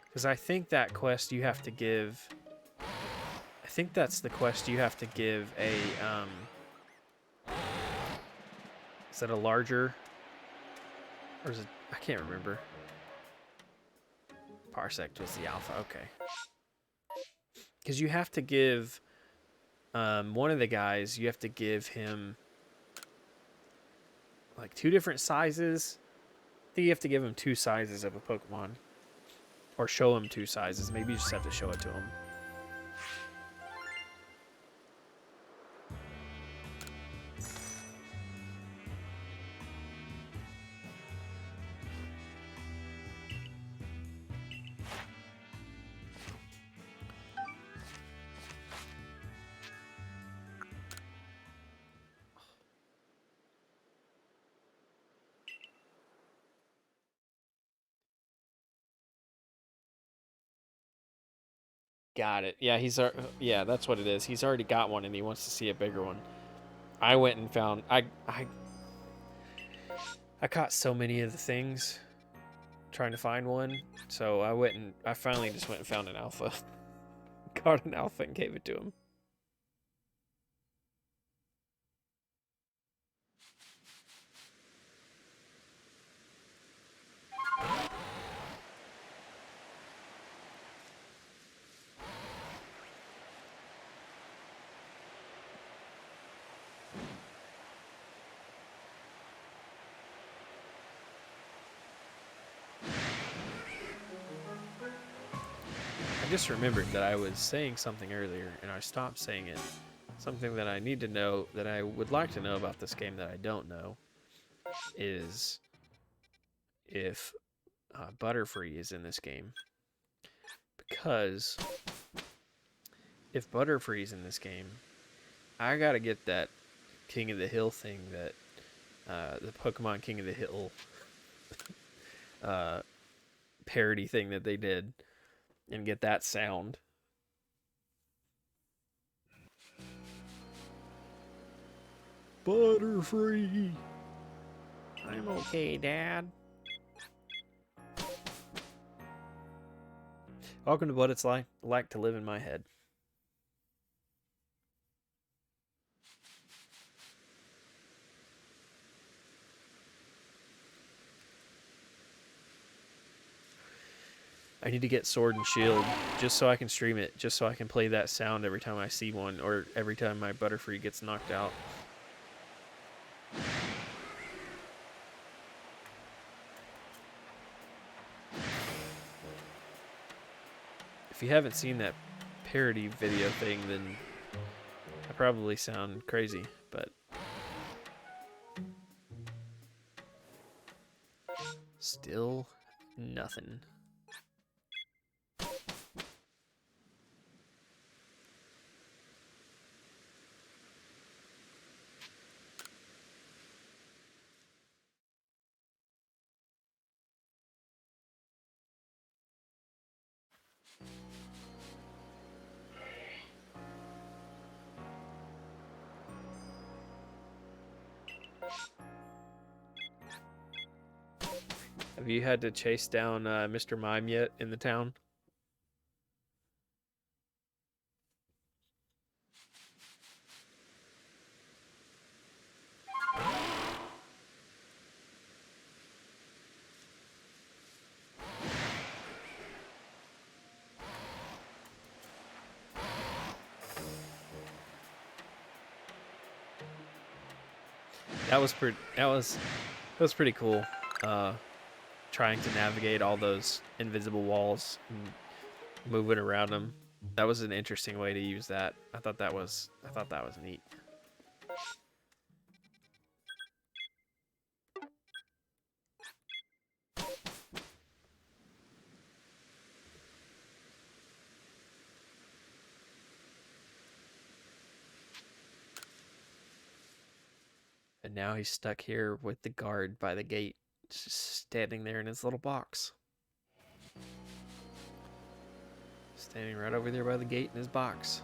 Because I think that quest you have to give... I think that's the quest you have to give a, is that a larger... Or is it... I can't remember. Parsec was the alpha, okay. Because you have to give... one of the guys, you have to give him... like 2 different sizes. I think you have to give him 2 sizes of a Pokemon. Or show him 2 sizes. Maybe you just have to show it to him. Got it. Yeah, yeah, that's what it is. He's already got one and he wants to see a bigger one. I went and found I caught so many of the things trying to find one. So I finally just went and found an alpha. Caught an alpha and gave it to him. I just remembered that I was saying something earlier and I stopped saying it. Something that I need to know, that I would like to know about this game that I don't know, is if Butterfree is in this game. Because if Butterfree is in this game, I gotta get that King of the Hill thing that the Pokemon King of the Hill parody thing that they did, and get that sound. Butterfree. I'm okay, Dad. Welcome to What It's Like to Live in My Head. I need to get Sword and Shield just so I can stream it, just so I can play that sound every time I see one, or every time my Butterfree gets knocked out. If you haven't seen that parody video thing, then I probably sound crazy, but still nothing. Have you had to chase down Mr. Mime yet in the town? That was pretty cool. Trying to navigate all those invisible walls and moving around them. That was an interesting way to use that. I thought that was neat. And now he's stuck here with the guard by the gate, just standing there in his little box. Standing right over there by the gate in his box.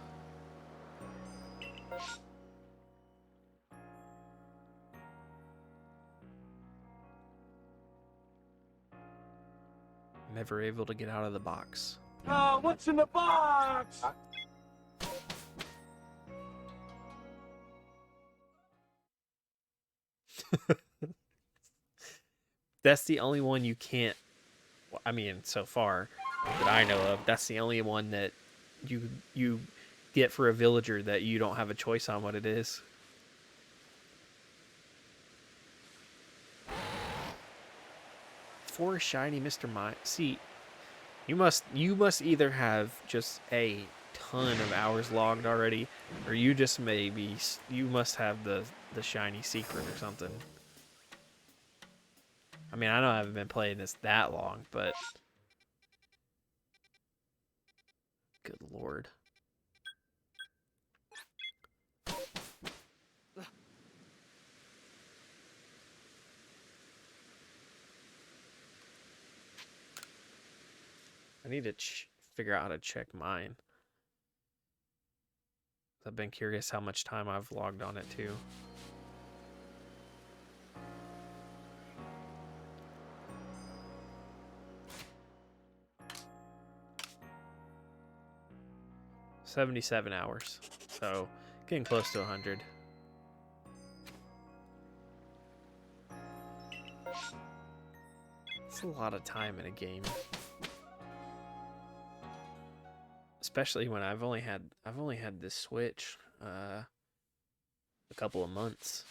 Never able to get out of the box.
Oh, what's in the box?
That's the only one you can't. I mean, so far that I know of, that's the only one that you get for a villager that you don't have a choice on what it is. For a shiny Mr. Mime. See, you must either have just a ton of hours logged already, or you just you must have the shiny secret or something. I mean, I know I haven't been playing this that long, but good lord. I need to figure out how to check mine. I've been curious how much time I've logged on it too. $77 hours, so getting close to 100. It's a lot of time in a game, especially when I've only had this Switch a couple of months.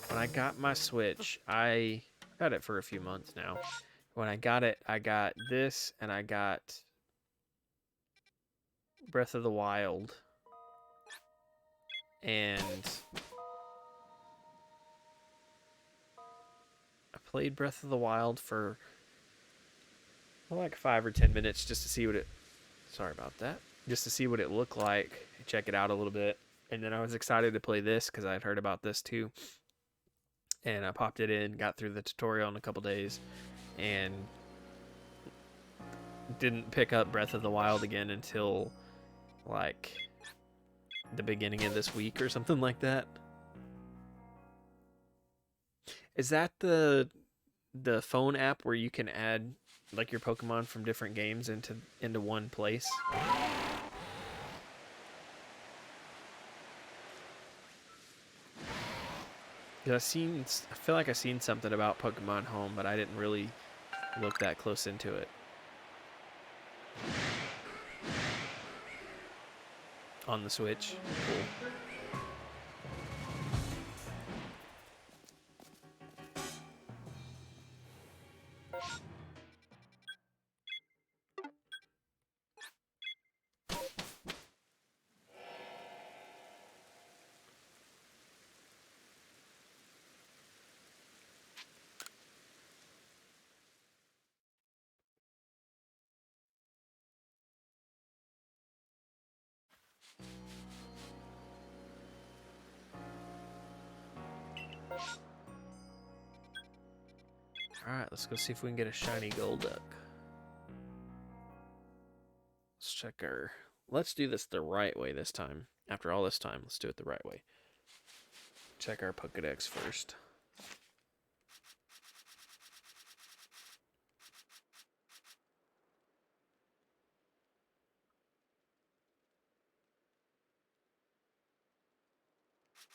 When I got my Switch, I had it for a few months now. When I got it, I got this, and I got Breath of the Wild, and I played Breath of the Wild for like 5 or 10 minutes just to see what it. Sorry about that. Just to see what it looked like, check it out a little bit, and then I was excited to play this because I had heard about this too. And I popped it in, got through the tutorial in a couple days, and didn't pick up Breath of the Wild again until like the beginning of this week or something like that. Is that the phone app where you can add like your Pokemon from different games into one place? I feel like I seen something about Pokemon Home, but I didn't really look that close into it. On the Switch. Cool. Alright, let's go see if we can get a shiny gold duck. Let's check our... Let's do this the right way this time. After all this time, let's do it the right way. Check our Pokédex first.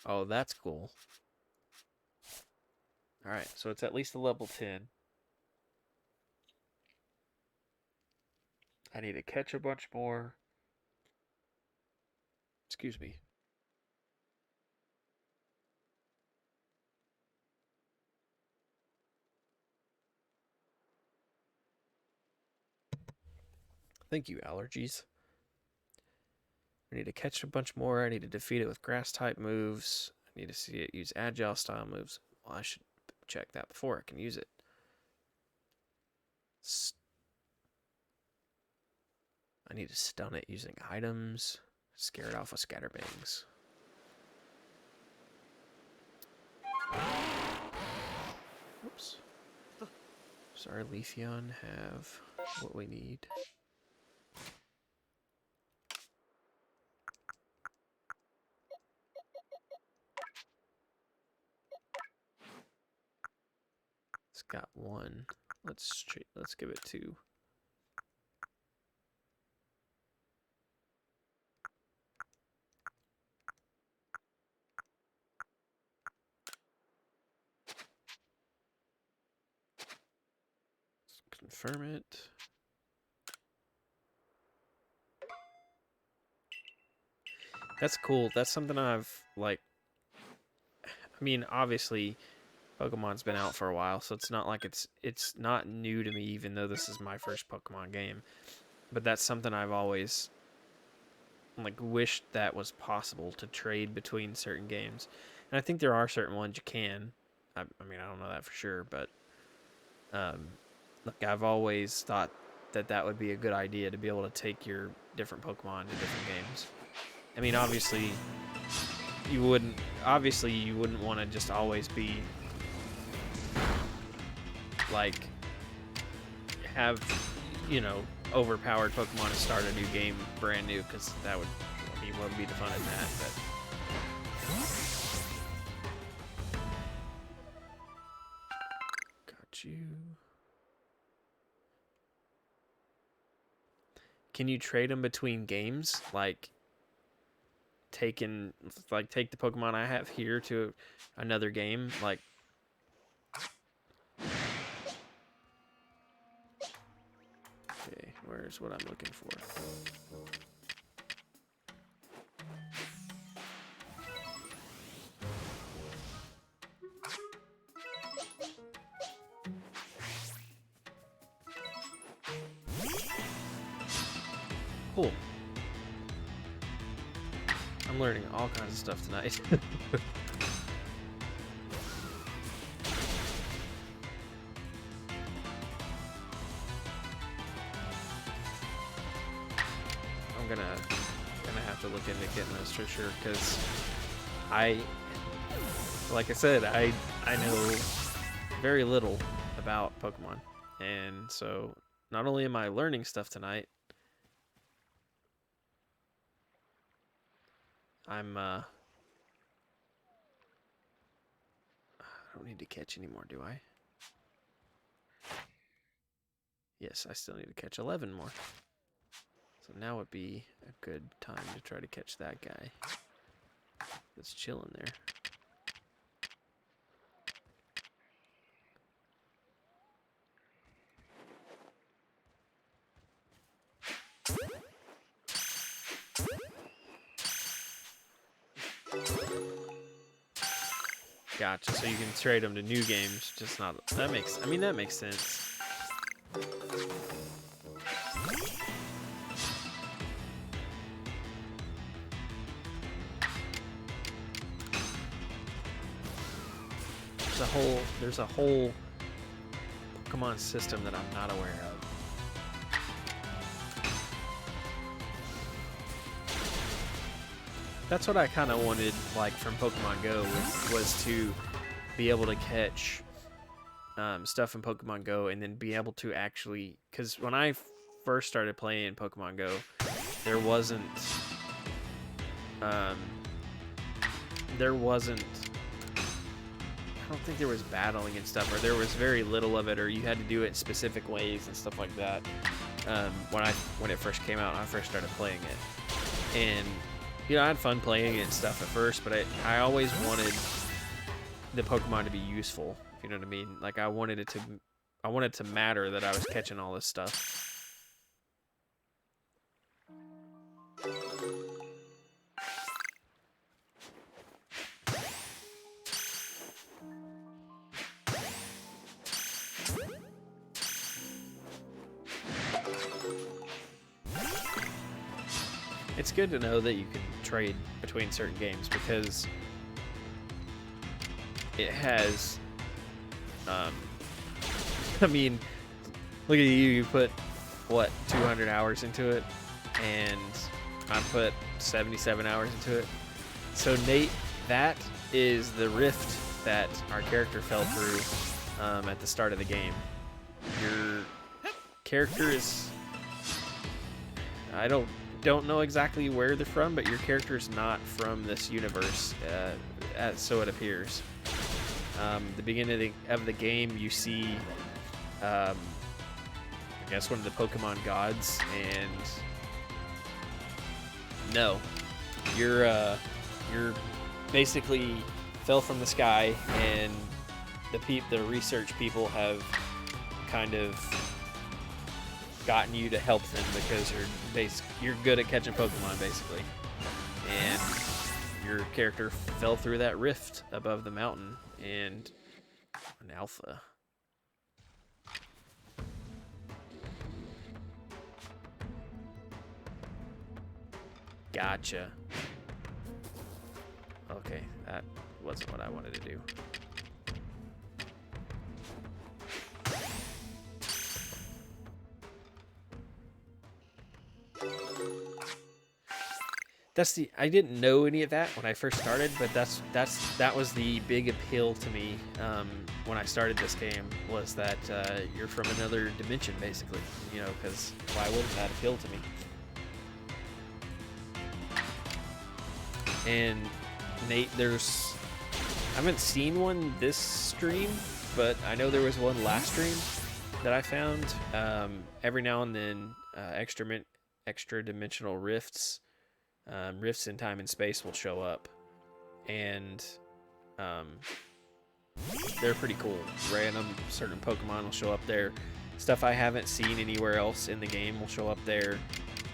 Oh, that's cool. Alright, so it's at least a level 10. I need to catch a bunch more. Excuse me. Thank you, allergies. I need to catch a bunch more. I need to defeat it with grass type moves. I need to see it use agile style moves. Well, I should check that before I can use it. I need to stun it using items. Scare it off with scatterbangs. Oops. Does our Leafeon have what we need? It's got one. Let's give it two. Confirm it. That's cool. That's something I've, like... I mean, obviously, Pokemon's been out for a while, so it's not like it's not new to me, even though this is my first Pokemon game. But that's something I've always, like, wished that was possible, to trade between certain games. And I think there are certain ones you can. I mean, I don't know that for sure, but... Look, I've always thought that that would be a good idea, to be able to take your different Pokemon to different games. I mean, obviously you wouldn't want to just always be like have, you know, overpowered Pokemon to start a new game brand new, because that would, I mean, what would be the fun in that? But got you. Can you trade them between games? Like take the Pokemon I have here to another game? Like, okay, where's what I'm looking for? Cool. I'm learning all kinds of stuff tonight. I'm gonna have to look into getting this for sure, because like I said, I know very little about Pokemon, and so not only am I learning stuff tonight, I don't need to catch anymore, do I? Yes, I still need to catch 11 more. So now would be a good time to try to catch that guy that's chilling there. Gotcha, so you can trade them to new games, just not... That makes sense. There's a whole Pokemon system that I'm not aware of. That's what I kind of wanted, like, from Pokemon Go, was to be able to catch stuff in Pokemon Go and then be able to actually... Because when I first started playing Pokemon Go, there wasn't... there wasn't... I don't think there was battling and stuff, or there was very little of it, or you had to do it specific ways and stuff like that. When it first came out, and I first started playing it, and you know, I had fun playing it and stuff at first, but I always wanted the Pokemon to be useful. If you know what I mean? Like I wanted it to matter that I was catching all this stuff. It's good to know that you can trade between certain games because it has, I mean, look at you, you put, what, 200 hours into it, and I put 77 hours into it. So Nate, that is the rift that our character fell through at the start of the game. Your character is, I don't know exactly where they're from, but your character is not from this universe, so it appears. The beginning of the game, you see, I guess one of the Pokemon gods, and no, you're basically fell from the sky, and the research people have kind of gotten you to help them because you're good at catching Pokemon, basically. And your character fell through that rift above the mountain, and an alpha. Gotcha. Okay, that wasn't what I wanted to do. I didn't know any of that when I first started, but that was the big appeal to me when I started this game, was that you're from another dimension, basically, you know, because why wouldn't that appeal to me? And Nate, I haven't seen one this stream, but I know there was one last stream that I found. Every now and then, extra dimensional rifts. Rifts in time and space will show up, and they're pretty cool. Random certain Pokemon will show up there. Stuff I haven't seen anywhere else in the game will show up there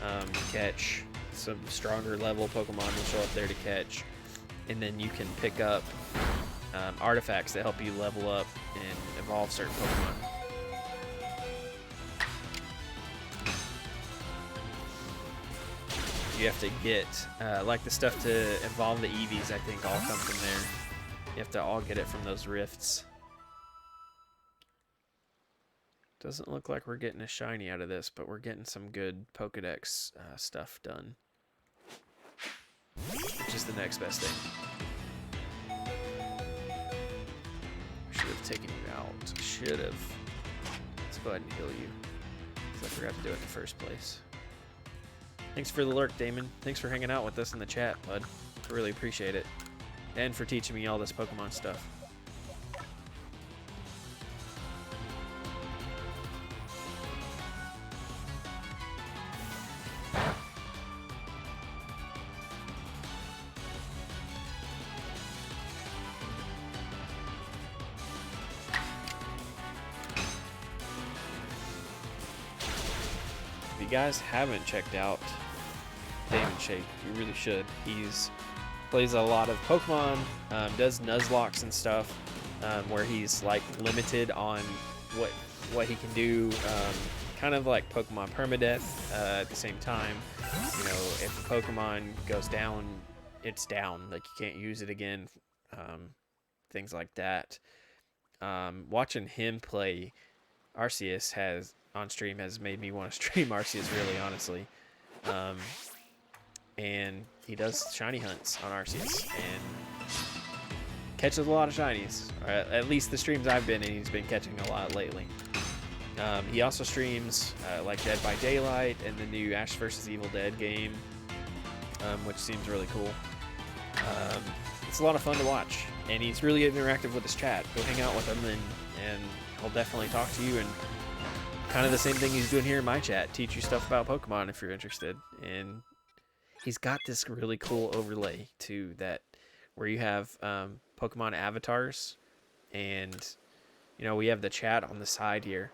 to catch. Some stronger level Pokemon will show up there to catch, and then you can pick up artifacts that help you level up and evolve certain Pokemon. You have to get, like the stuff to evolve the Eevees, I think all come from there. You have to all get it from those rifts. Doesn't look like we're getting a shiny out of this, but we're getting some good Pokedex stuff done. Which is the next best thing. Should have taken you out. Should have. Let's go ahead and heal you, because I forgot to do it in the first place. Thanks for the lurk, Damon. Thanks for hanging out with us in the chat, bud. I really appreciate it. And for teaching me all this Pokemon stuff. If you guys haven't checked out Damon Shake, you really should. He's plays a lot of Pokemon, does Nuzlockes and stuff, where he's like limited on what he can do, kind of like Pokemon permadeath. At the same time, you know, if a Pokemon goes down, it's down. Like you can't use it again. Things like that. Watching him play Arceus on stream has made me want to stream Arceus, really, honestly. and he does shiny hunts on Arceus and catches a lot of shinies. Or at least the streams I've been in, he's been catching a lot lately. He also streams like Dead by Daylight and the new Ash vs. Evil Dead game, which seems really cool. It's a lot of fun to watch, and he's really interactive with his chat. Go hang out with him, and he'll definitely talk to you, and kind of the same thing he's doing here in my chat, teach you stuff about Pokemon if you're interested. And he's got this really cool overlay too, that where you have Pokemon avatars, and you know, we have the chat on the side here.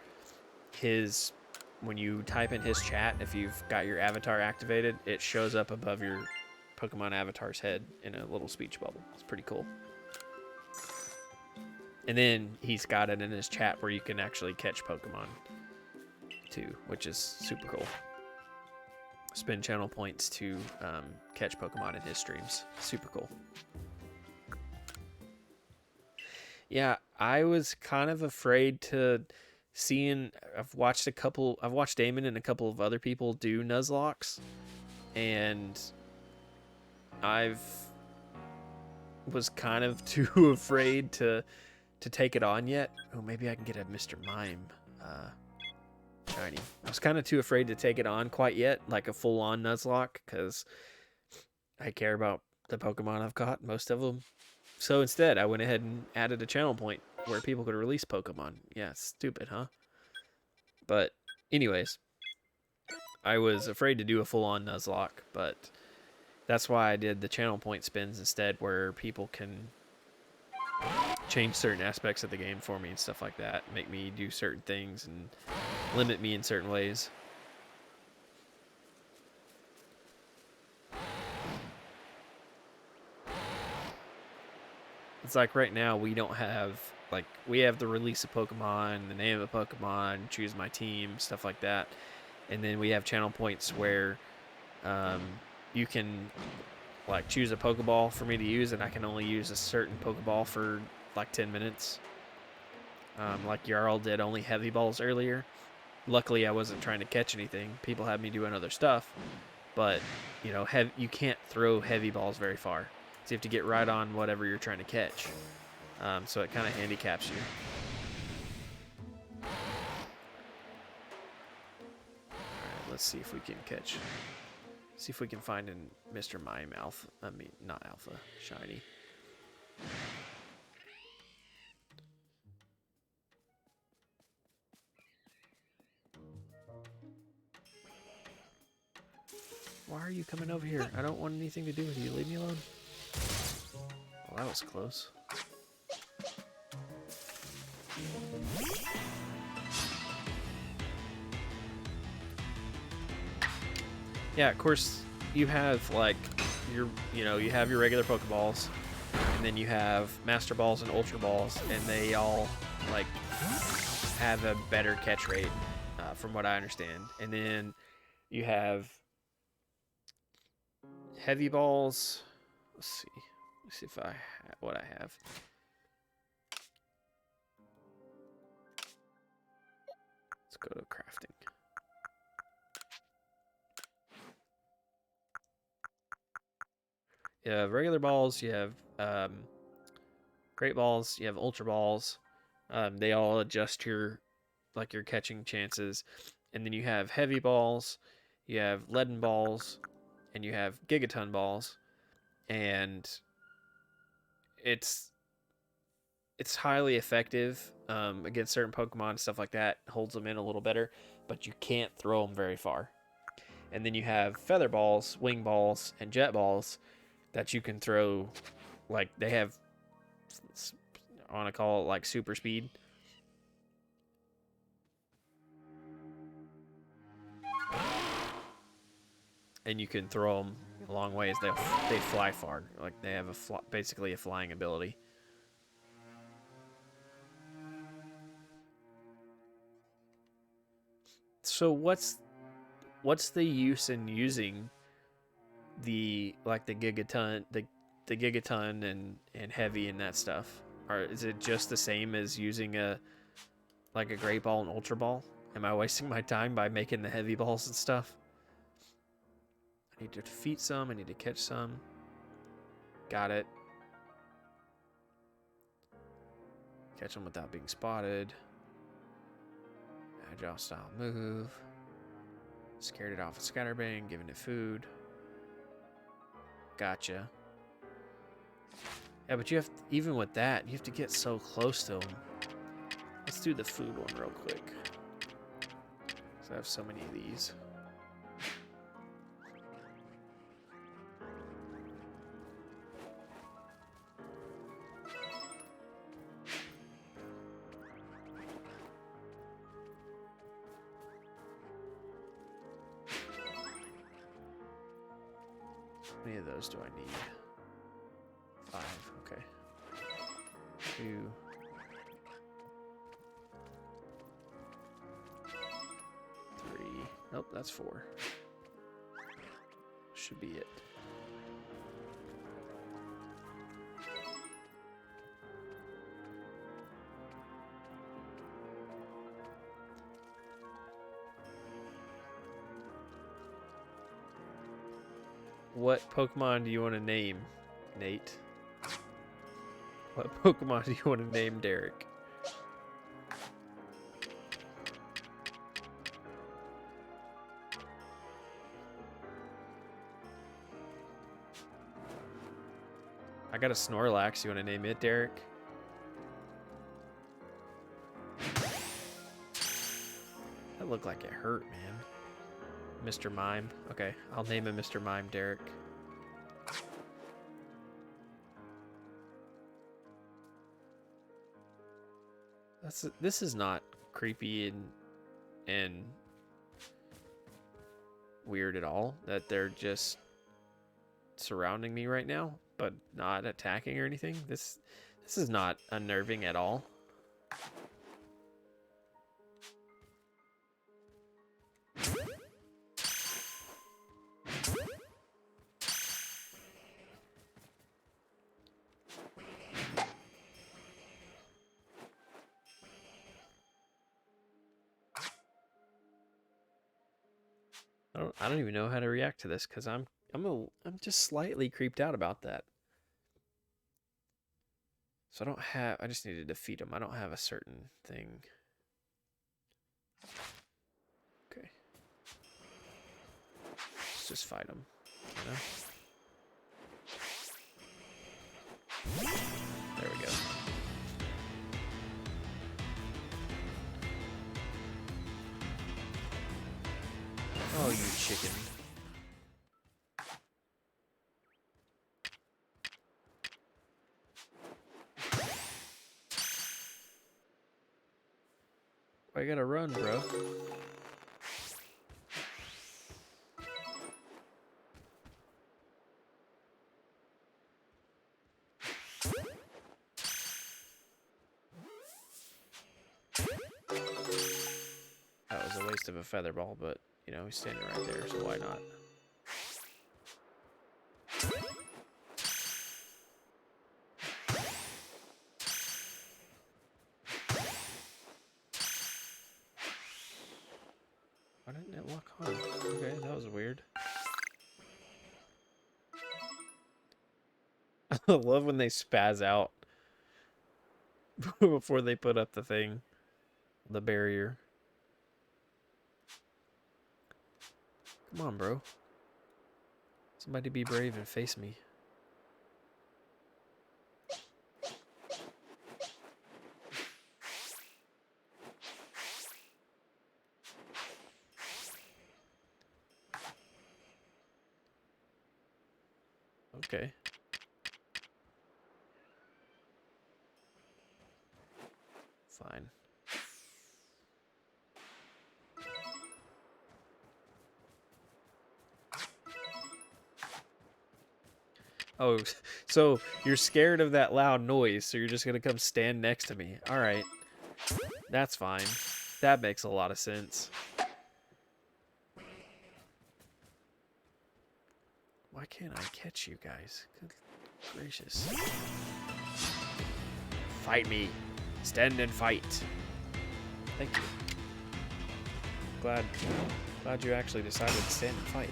When you type in his chat, if you've got your avatar activated, it shows up above your Pokemon avatar's head in a little speech bubble. It's pretty cool. And then he's got it in his chat where you can actually catch Pokemon too, which is super cool. Spend channel points to catch Pokemon in his streams. Super cool. Yeah, I was kind of afraid to I've watched Damon and a couple of other people do Nuzlocks, and was kind of too afraid to take it on yet. Oh, maybe I can get a Mr. Mime shiny. I was kind of too afraid to take it on quite yet, like a full-on Nuzlocke, because I care about the Pokemon I've caught, most of them. So instead, I went ahead and added a channel point where people could release Pokemon. Yeah, stupid, huh? But anyways, I was afraid to do a full-on Nuzlocke, but that's why I did the channel point spins instead, where people can change certain aspects of the game for me and stuff like that, make me do certain things and limit me in certain ways. It's like right now we don't have, like, we have the release of Pokemon, the name of a Pokemon, choose my team, stuff like that. And then we have channel points where you can, like, choose a Pokeball for me to use, and I can only use a certain Pokeball for like 10 minutes. Like Jarl did only heavy balls earlier. Luckily, I wasn't trying to catch anything. People had me doing other stuff. But, you know, you can't throw heavy balls very far. So you have to get right on whatever you're trying to catch. So it kind of handicaps you. Alright, let's see if we can catch. See if we can find a Mr. Mime Alpha. I mean, not Alpha. Shiny. Why are you coming over here? I don't want anything to do with you. Leave me alone. Well, that was close. Yeah, of course, you have, like, you have your regular Pokeballs, and then you have Master Balls and Ultra Balls, and they all, like, have a better catch rate, from what I understand. And then you have Heavy Balls. Let's see if what I have. Let's go to crafting. You have regular balls, you have great balls, you have ultra balls. They all adjust your catching chances. And then you have heavy balls, you have leaden balls, and you have gigaton balls. And it's highly effective against certain Pokemon and stuff like that. Holds them in a little better, but you can't throw them very far. And then you have feather balls, wing balls, and jet balls that you can throw, like, they have, I want to call it, like, super speed. And you can throw them a long ways. They fly far. Like, they have basically a flying ability. So what's the use in using the gigaton, the gigaton and heavy and that stuff? Or is it just the same as using a great ball and ultra ball? Am I wasting my time by making the heavy balls and stuff? I Need to defeat some. I need to catch some. Got it. Catch them without being spotted. Agile style move. Scared it off a scatterbang, giving it food. Gotcha. Yeah, but you have to, even with that, you have to get so close to them. Let's do the food one real quick. Because I have so many of these. How many of those do I need? 5, okay. 2. 3. Nope, that's 4. Should be it. What Pokemon do you want to name, Nate? What Pokemon do you want to name Derek? I got a Snorlax. You want to name it Derek? That looked like it hurt, man. Mr. Mime. Okay, I'll name him Mr. Mime Derek. This is not creepy and weird at all that they're just surrounding me right now, but not attacking or anything. This is not unnerving at all. I don't even know how to react to this because I'm just slightly creeped out about that. So I just need to defeat him. I don't have a certain thing. Okay. Let's just fight him, you know? There we go. Oh, you chicken. I gotta run, bro. That was a waste of a feather ball, but you know, he's standing right there, so why not? Why didn't it lock on? Okay, that was weird. I love when they spaz out before they put up the thing, the barrier. Come on, bro. Somebody be brave and face me. Okay. Fine. Oh, so you're scared of that loud noise, so you're just gonna come stand next to me. All right. That's fine. That makes a lot of sense. Why can't I catch you guys? Good gracious. Fight me. Stand and fight. Thank you. Glad you actually decided to stand and fight.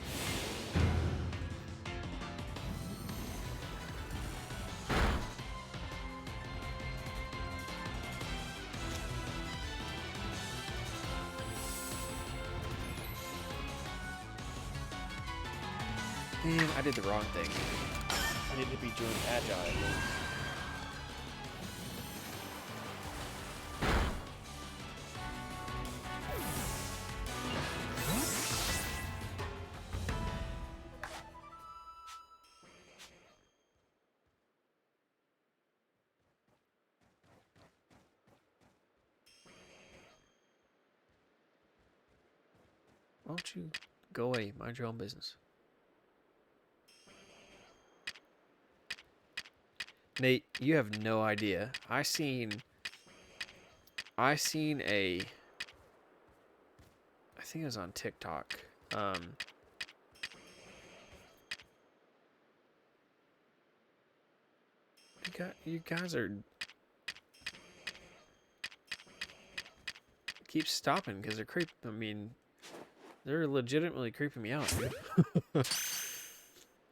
Man, I did the wrong thing. I needed to be doing agile. Why don't you go away, mind your own business? Nate, you have no idea. I seen I think it was on TikTok. You guys are keep stopping because they're creeping. I mean, they're legitimately creeping me out.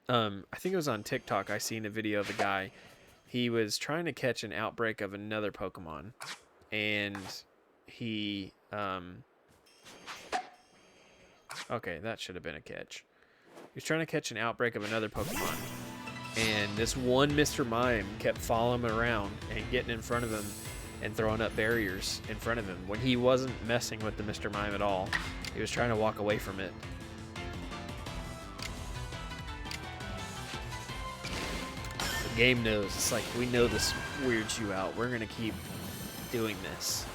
I think it was on TikTok. I seen a video of a guy. He was trying to catch an outbreak of another Pokemon, and he okay, that should have been a catch. He was trying to catch an outbreak of another Pokemon, and this one Mr. Mime kept following him around and getting in front of him and throwing up barriers in front of him when he wasn't messing with the Mr. Mime at all. He was trying to walk away from it. The game knows. It's like, we know this weirds you out. We're going to keep doing this.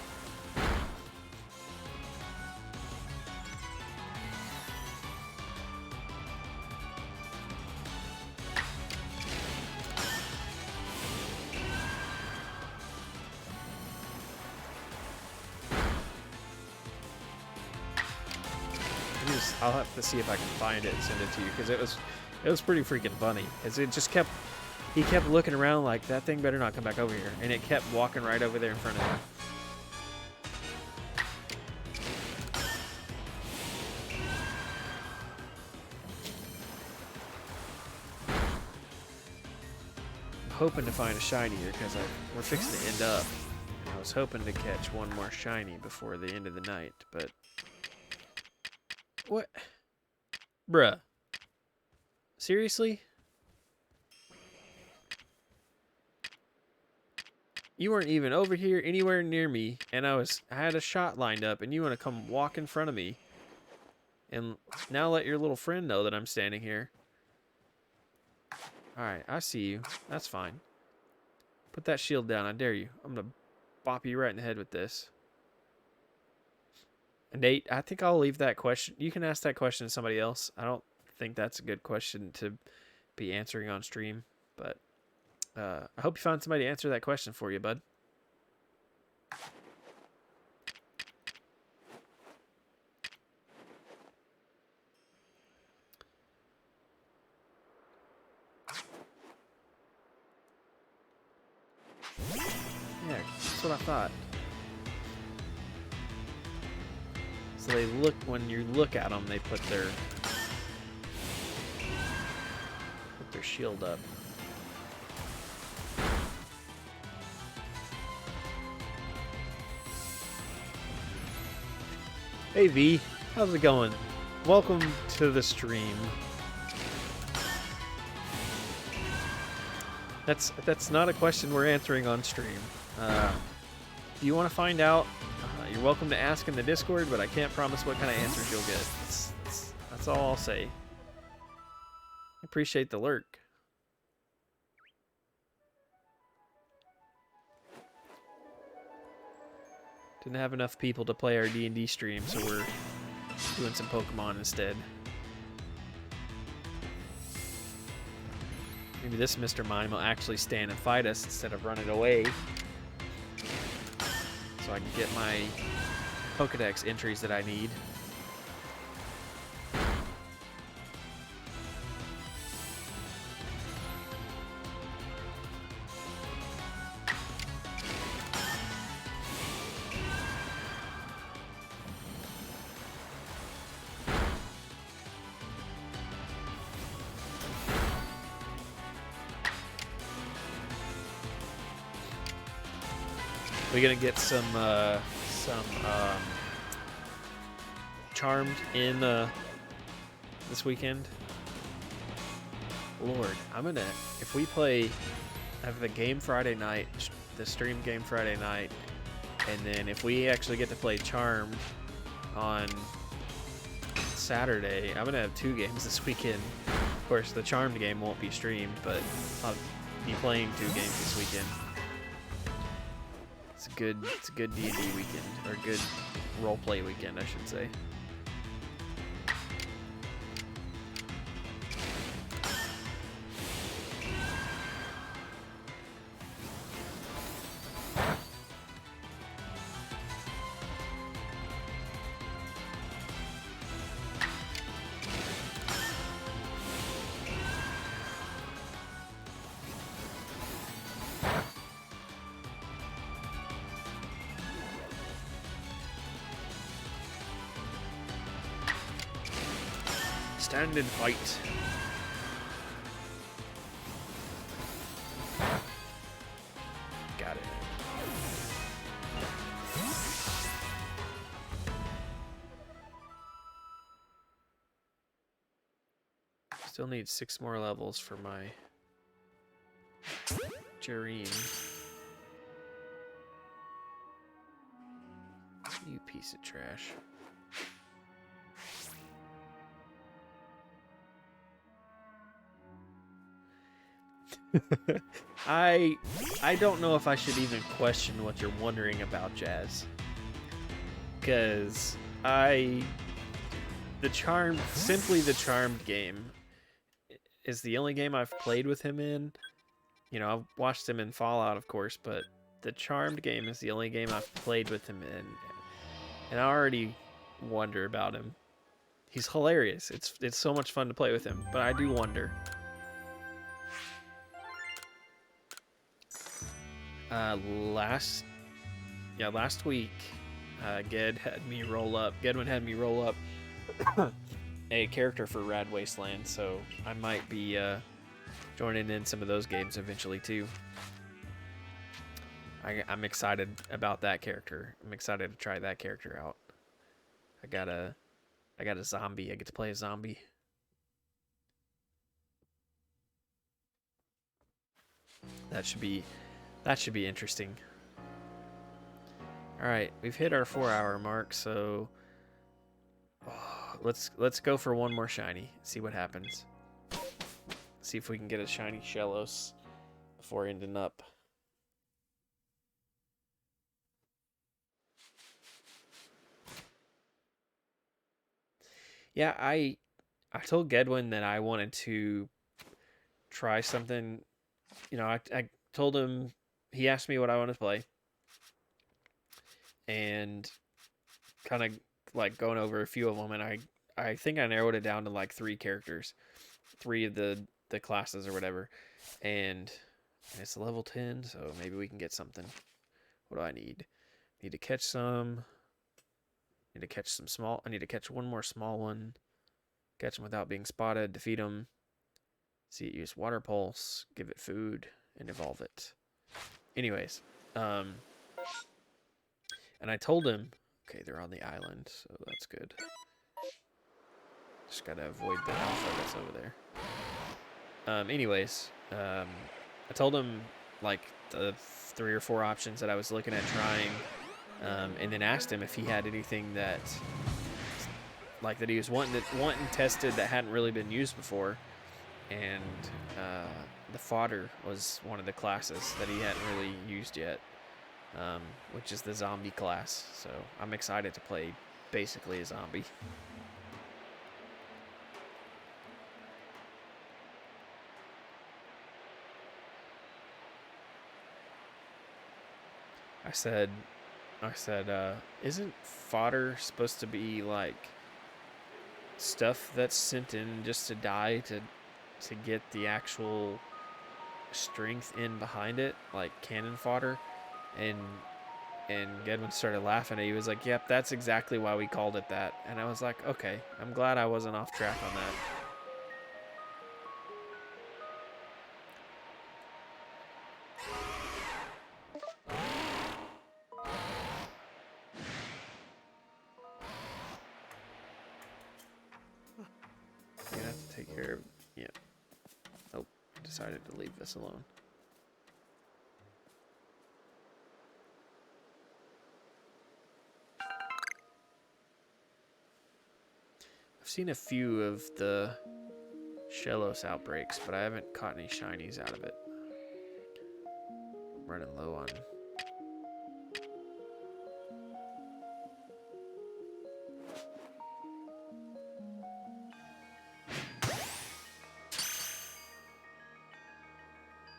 I'll have to see if I can find it and send it to you, because it was pretty freaking funny. As it just he kept looking around like, that thing better not come back over here, and it kept walking right over there in front of him. I'm hoping to find a shiny here because we're fixing to end up. And I was hoping to catch one more shiny before the end of the night, but. What? Bruh. Seriously? You weren't even over here anywhere near me, and I had a shot lined up, and you want to come walk in front of me and now let your little friend know that I'm standing here. Alright, I see you. That's fine. Put that shield down, I dare you. I'm gonna bop you right in the head with this. Nate, I think I'll leave that question. You can ask that question to somebody else. I don't think that's a good question to be answering on stream, but I hope you find somebody to answer that question for you, bud. Yeah, that's what I thought. So they look, when you look at them, they put their shield up. Hey V, how's it going? Welcome to the stream. That's not a question we're answering on stream. If you want to find out, you're welcome to ask in the Discord, but I can't promise what kind of answers you'll get. That's all I'll say. Appreciate the lurk. Didn't have enough people to play our D&D stream, so we're doing some Pokemon instead. Maybe this Mr. Mime will actually stand and fight us instead of running away. So I can get my Pokedex entries that I need. We're gonna get some Charmed in this weekend. Lord, if we play, have the game Friday night, the stream game Friday night, and then if we actually get to play Charmed on Saturday, I'm gonna have 2 games this weekend. Of course, the Charmed game won't be streamed, but I'll be playing 2 games this weekend. It's a good D&D weekend, or good roleplay weekend, I should say. Stand and fight. Got it. Still need 6 more levels for my Jareen. You piece of trash. I don't know if I should even question what you're wondering about, Jazz. Because the Charmed game is the only game I've played with him in. You know, I've watched him in Fallout, of course, but the Charmed game is the only game I've played with him in. And I already wonder about him. He's hilarious. It's so much fun to play with him, but I do wonder. Last week, Gedwin had me roll up a character for Rad Wasteland, so I might be joining in some of those games eventually too. I'm excited about that character. I'm excited to try that character out. I got a zombie. I get to play a zombie. That should be interesting. All right, we've hit our 4-hour mark, so let's go for one more shiny. See what happens. See if we can get a shiny Shellos before ending up. Yeah, I told Gedwin that I wanted to try something. You know, I told him, he asked me what I wanted to play, and kind of like going over a few of them, and I think I narrowed it down to like 3 characters, 3 of the classes or whatever, and it's level 10, so maybe we can get something. What do I need? Need to catch some. Need to catch some small. I need to catch one more small one. Catch them without being spotted. Defeat them. See it use water pulse. Give it food and evolve it. Anyways, and I told him, okay, they're on the island, so that's good. Just gotta avoid the alpha that's over there. Anyways, I told him like the 3 or 4 options that I was looking at trying, and then asked him if he had anything that like that he was wanting tested that hadn't really been used before, and the fodder was one of the classes that he hadn't really used yet, which is the zombie class. So I'm excited to play basically a zombie. I said, isn't fodder supposed to be like stuff that's sent in just to die to get the actual strength in behind it, like cannon fodder? And Gedwin started laughing. He was like, "Yep, that's exactly why we called it that." And I was like, "Okay, I'm glad I wasn't off track on that." You're gonna have to take care of, yeah. Oh, decided to leave this alone. I've seen a few of the Shellos outbreaks, but I haven't caught any shinies out of it. I'm running low on.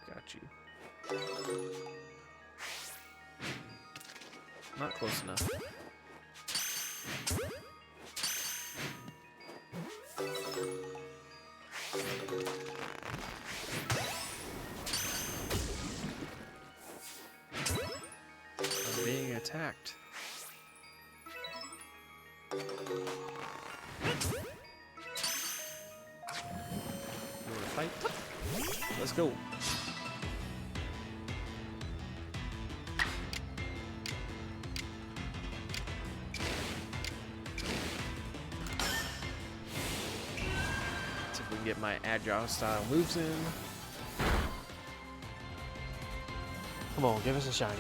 Got you. Not close enough. I'm being attacked. You wanna fight? Let's go. See if we can get my agile style moves in. Come on, give us a shiny.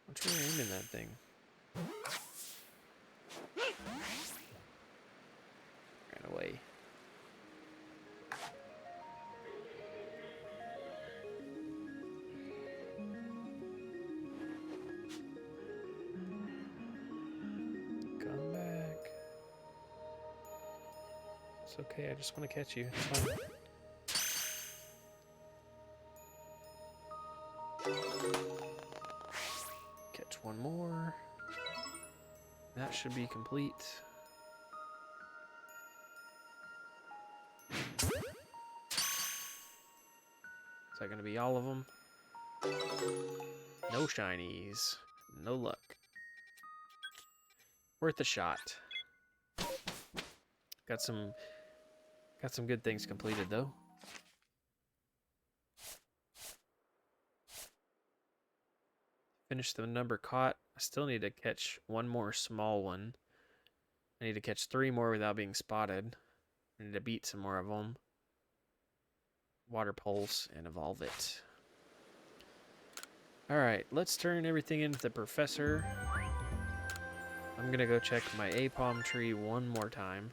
What's really aiming that thing? Ran away. Come back. It's okay, I just want to catch you. It's fine. Catch one more. That should be complete. Is that going to be all of them? No shinies. No luck. Worth a shot. Got some good things completed though. Finished the number caught. I still need to catch one more small one. I need to catch 3 more without being spotted. I need to beat some more of them. Water pulse and evolve it. Alright, let's turn everything into the professor. I'm gonna go check my Apom tree one more time.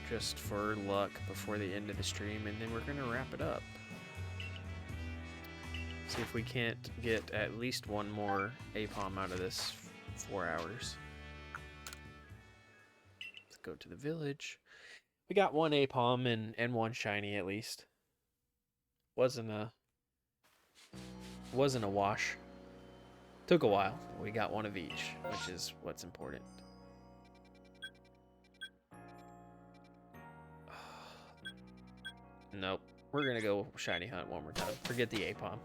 Just for luck before the end of the stream, and then we're gonna wrap it up. See if we can't get at least one more Apom out of this 4 hours. Let's go to the village. We got one Apom and one shiny at least. Wasn't a wash. Took a while. We got one of each, which is what's important. Nope. We're gonna go shiny hunt one more time. Forget the Apom.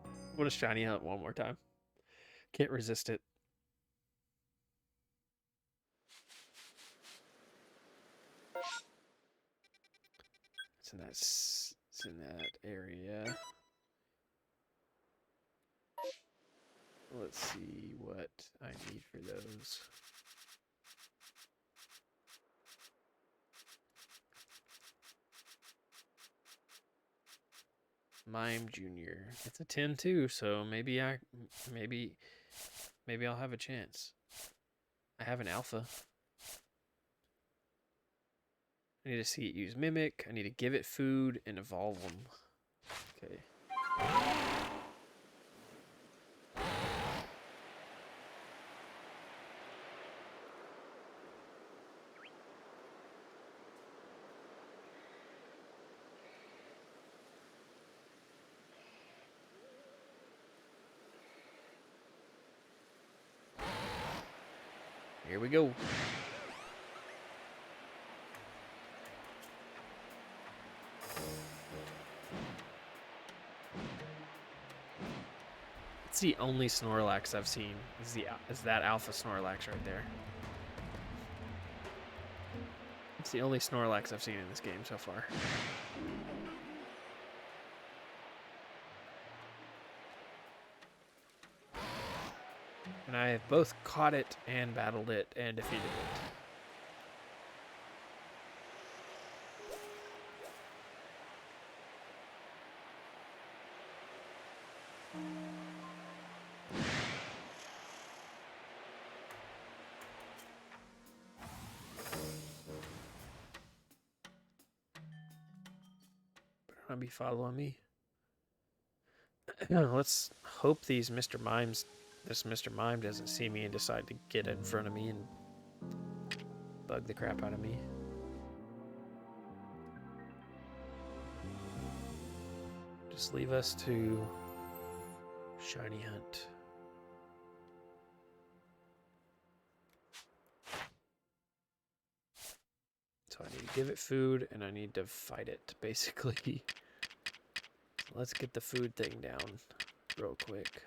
I'm gonna shiny hunt one more time. Can't resist it. It's in that area. Let's see what I need for those. Mime Junior. It's a 10 too, so maybe I'll have a chance. I have an alpha. I need to see it use Mimic. I need to give it food and evolve them. Okay. Here we go. That's the only Snorlax I've seen. Is that Alpha Snorlax right there? It's the only Snorlax I've seen in this game so far. And I have both caught it and battled it and defeated it. Better not be following me. Let's hope this Mr. Mime doesn't see me and decide to get in front of me and bug the crap out of me. Just leave us to shiny hunt. So I need to give it food and I need to fight it, basically. Let's get the food thing down real quick.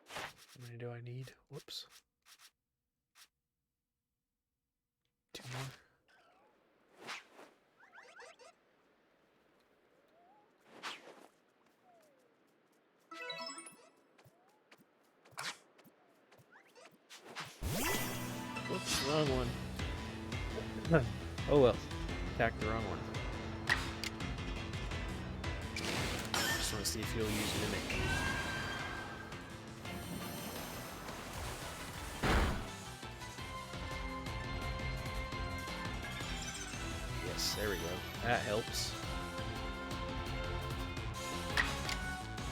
How many do I need? Whoops. 2 more. Whoops, wrong one. Oh well. Attacked the wrong one. Just want to see if he'll use Mimic. Yes, there we go. That helps.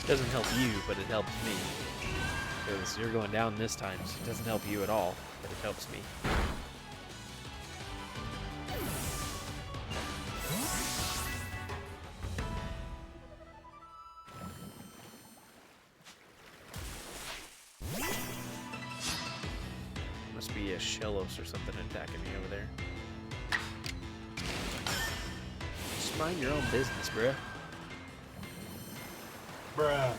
Doesn't help you, but it helps me. Because you're going down this time, so it doesn't help you at all, but it helps me. Must be a Shellos or something attacking me over there. Just mind your own business, bruh.
Bruh.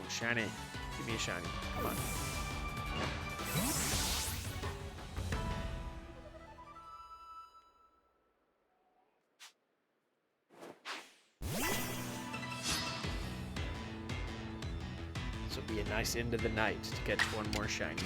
Shiny. Give me a shiny. Come on. This will be a nice end of the night to catch one more shiny.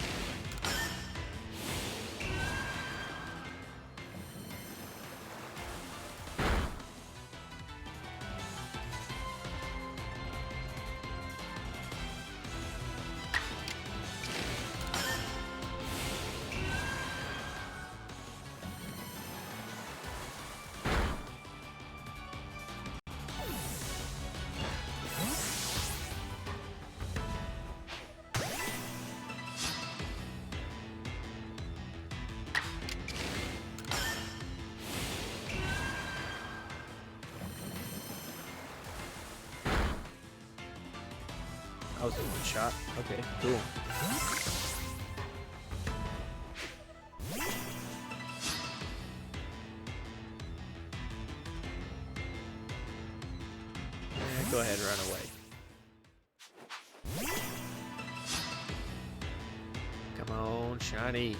That was a one shot. Okay, cool. Yeah, go ahead, run away. Come on, shiny.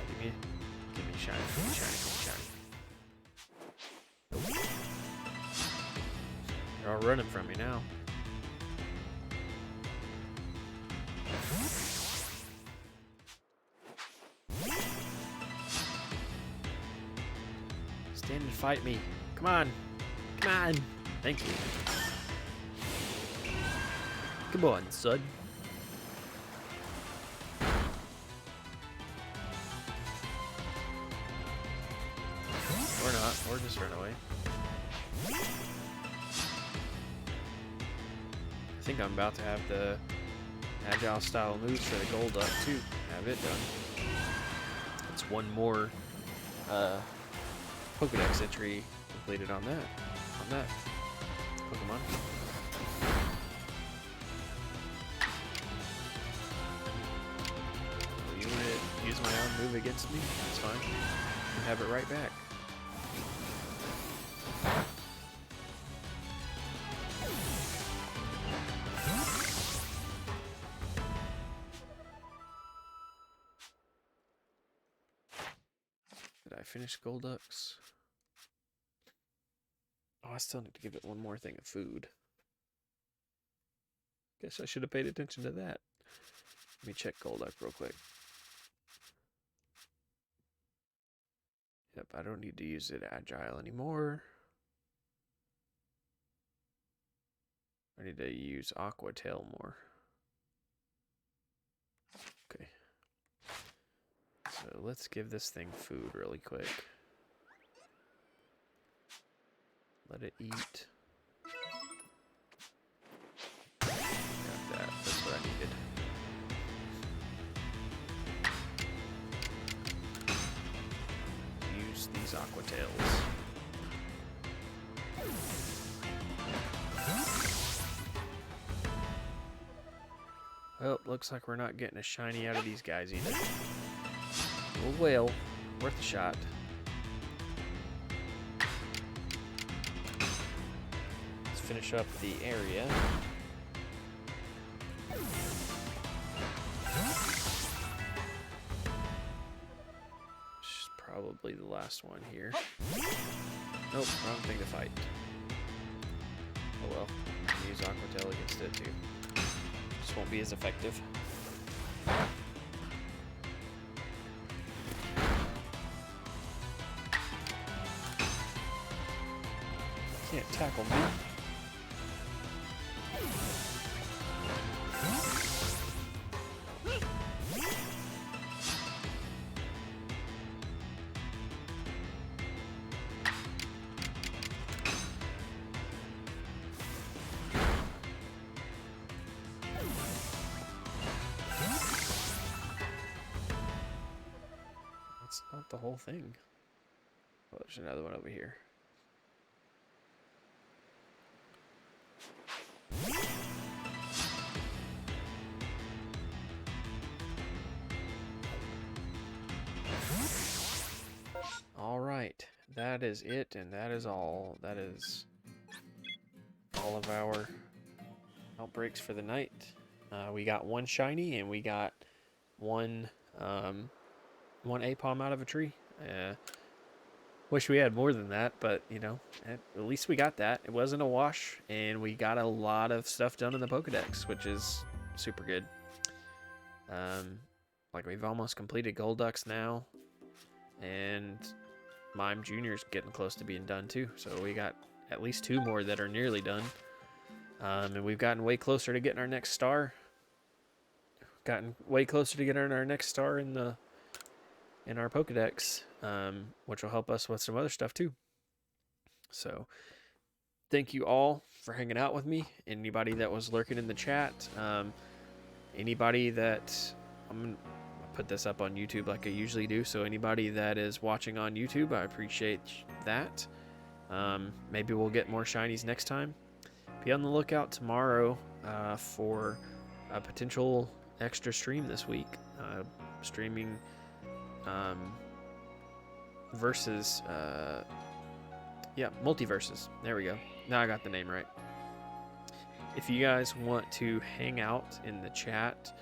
Give me shiny, give me shiny, give me shiny. Nope. They're all running from me now. fight me. Come on. Come on. Thank you. Come on, son. Or not. Or just run away. I think I'm about to have the agile style moves for the gold up too. Have it done. It's one more Pokedex entry completed on that Pokemon. Oh, you want to use my own move against me? That's fine. And have it right back. Did I finish Golducks? Oh, I still need to give it one more thing of food. Guess I should have paid attention to that. Let me check Golduck real quick. Yep, I don't need to use it agile anymore. I need to use Aqua Tail more. Okay. So let's give this thing food really quick. Let it eat. Got that. That's what I needed. Use these Aqua Tails. Well, looks like we're not getting a shiny out of these guys either. Oh well, worth a shot. Let's finish up the area. This is probably the last one here. Nope, wrong thing to fight. Oh well, I can use Aqua Tail against it too. Just won't be as effective. Can't tackle me. That's not the whole thing. Oh, there's another one over here. All right, that is it, and that is all. That is all of our outbreaks for the night. We got one shiny, and we got one Apom out of a tree. Wish we had more than that, but you know, at least we got that. It wasn't a wash, and we got a lot of stuff done in the Pokedex, which is super good. Like we've almost completed Golducks now, and Mime Jr.'s getting close to being done too. So we got at least 2 more that are nearly done. And we've gotten way closer to getting our next star. Gotten way closer to getting our next star in our Pokedex, which will help us with some other stuff too. So thank you all for hanging out with me. Anybody that was lurking in the chat, anybody that I'm gonna put this up on YouTube like I usually do, so anybody that is watching on YouTube, I appreciate that. Maybe we'll get more shinies next time. Be on the lookout tomorrow for a potential extra stream this week. Streaming versus multiverses. There we go. Now I got the name right. If you guys want to hang out in the chat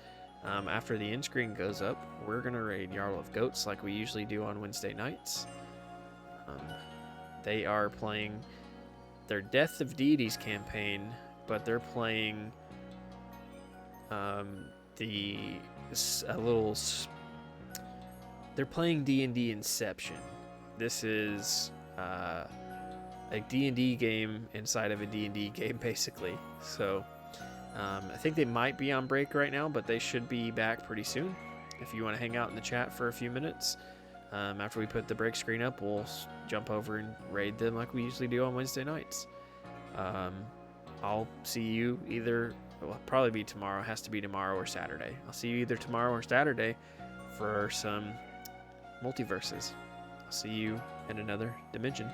after the end screen goes up, we're gonna raid Jarl of Goats like we usually do on Wednesday nights. They are playing their Death of Deities campaign, but they're playing they're playing D&D Inception. This is a D&D game inside of a D&D game, basically. So I think they might be on break right now, but they should be back pretty soon. If you want to hang out in the chat for a few minutes, after we put the break screen up, we'll jump over and raid them like we usually do on Wednesday nights. I'll see you either, well, probably be tomorrow. It has to be tomorrow or Saturday. I'll see you either tomorrow or Saturday for some multiverses. I'll see you in another dimension.